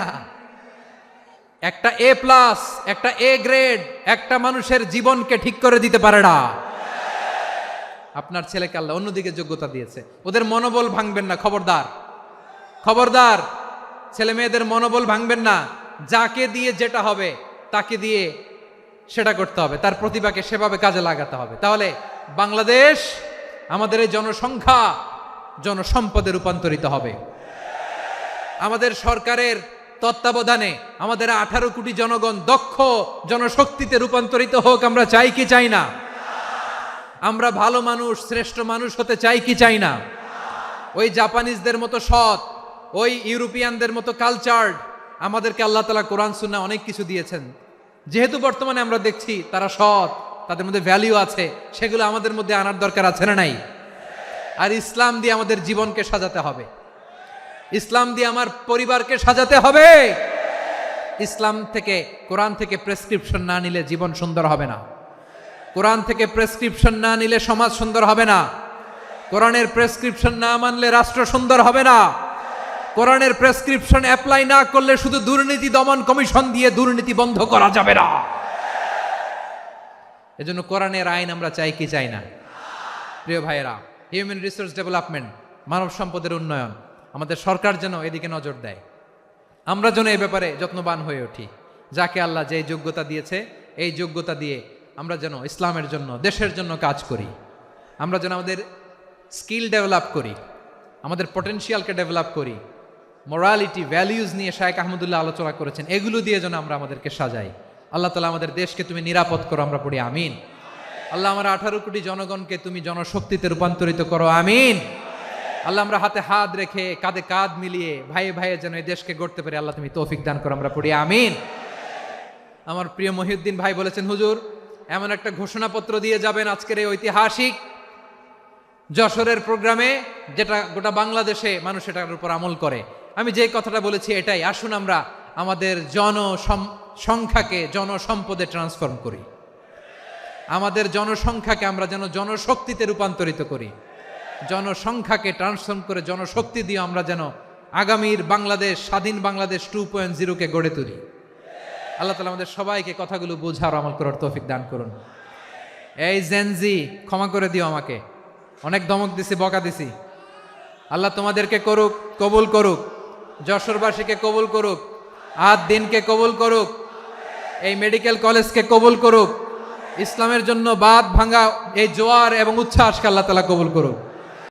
একটা এ প্লাস, একটা এ গ্রেড একটা মানুষের জীবনকে ঠিক করে দিতে পারে না। আপনার ছেলেকে আল্লাহ অন্যদিকে যোগ্যতা দিয়েছে। ওদের মনোবল ভাঙবেন না, খবরদার খবরদার। ছেলে মেয়েদের মনোবল ভাঙবেন না। যাকে দিয়ে যেটা হবে তাকে দিয়ে সেটা করতে হবে, তার প্রতিভাকে সেভাবে কাজে লাগাতে হবে। তাহলে বাংলাদেশ আমাদের এই জনসংখ্যা জনসম্পদে রূপান্তরিত হবে। আমাদের সরকারের তত্ত্বাবধানে আমাদের 18 কোটি জনগণ দক্ষ জনশক্তিতে রূপান্তরিত হোক, আমরা চাই কি চাই না? আমরা ভালো মানুষ, শ্রেষ্ঠ মানুষ হতে চাই কি চাই না? ওই জাপানিজদের মতো সৎ, ওই ইউরোপিয়ানদের মতো কালচার্ড। আমাদেরকে আল্লাহ তাআলা কোরআন সুন্নাহ অনেক কিছু দিয়েছেন। যেহেতু বর্তমানে আমরা দেখছি তারা সৎ, তাদের মধ্যে ভ্যালিউ আছে, সেগুলো আমাদের মধ্যে আনার দরকার আছে না নাই? আর ইসলাম দিয়ে আমাদের জীবনকে সাজাতে হবে, ইসলাম দিয়ে আমার পরিবারকে সাজাতে হবে। ইসলাম থেকে, কোরআন থেকে প্রেসক্রিপশন না নিলে জীবন সুন্দর হবে না। কোরআন থেকে প্রেসক্রিপশন না নিলে সমাজ সুন্দর হবে না। কোরআনের প্রেসক্রিপশন না মানলে রাষ্ট্র সুন্দর হবে না। কোরআনের প্রেসক্রিপশন অ্যাপ্লাই না করলে শুধু দুর্নীতি দমন কমিশন দিয়ে দুর্নীতি বন্ধ করা যাবে না। এজন্য কোরআনের আইন আমরা চাই কি চাই না? প্রিয় ভাইয়েরা, হিউম্যান রিসোর্স ডেভেলপমেন্ট, মানব সম্পদের উন্নয়ন, আমাদের সরকার যেন এদিকে নজর দেয়। আমরা যেন এই ব্যাপারে যত্নবান হয়ে উঠি। যাকে আল্লাহ যে যোগ্যতা দিয়েছে, এই যোগ্যতা দিয়ে আমরা যেন ইসলামের জন্য, দেশের জন্য কাজ করি। আমরা যেন আমাদের স্কিল ডেভেলপ করি, আমাদের পটেনশিয়ালকে ডেভেলপ করি। মোরালিটি, ভ্যালিউজ নিয়ে শায়েখ আহমদুল্লাহ আলোচনা করেছেন, এগুলো দিয়ে যেন আমরা আমাদেরকে সাজাই। আল্লাহ তাআলা আমাদের দেশকে তুমি নিরাপদ করো, আমরা পড়ি আমিন। আল্লাহ আমার 18 কোটি জনগণকে তুমি জনশক্তিতে রূপান্তরিত করো, আমিন। আল্লাহ আমরা হাতে হাত রেখে, কাঁধে কাঁধ মিলিয়ে, ভাইয়ে ভাইয়ে যেন এই দেশকে গড়তে পারি, আল্লাহ তুমি তৌফিক দান করো, আমরা পড়ি আমিন। আমার প্রিয় মহিউদ্দিন ভাই বলেছেন, হুজুর এমন একটা ঘোষণাপত্র দিয়ে যাবেন আজকের এই ঐতিহাসিক যশোরের প্রোগ্রামে, যেটা গোটা বাংলাদেশে মানুষ এটার উপর আমল করে। আমি যে কথাটা বলেছি এটাই, আসুন আমরা আমাদের জনসংখ্যাকে জনসম্পদে ট্রান্সফর্ম করি। আমাদের জনসংখ্যাকে আমরা যেন জনশক্তিতে রূপান্তরিত করি। জনসংখ্যাকে ট্রান্সফর্ম করে জনশক্তি দিয়ে আমরা যেন আগামীর বাংলাদেশ, স্বাধীন বাংলাদেশ 2.0 কে গড়ে তুলি। আল্লাহ তাআলা আমাদের সবাইকে কথাগুলো বোঝার, আমল করার তৌফিক দান করুন। এই জেনজি, ক্ষমা করে দিও আমাকে, অনেক ধমক দিছি, বকা দিছি। আল্লাহ তোমাদেরকে করুক, কবুল করুক, যশোরবাসীকে কবুল করুক, আদ দিনকে কবুল করুক, এই মেডিকেল কলেজকে কবুল করুক, ইসলামের জন্য বাঁধ ভাঙা এই জোয়ার এবং উচ্ছ্বাসকে আল্লাহ তাআলা কবুল করুক।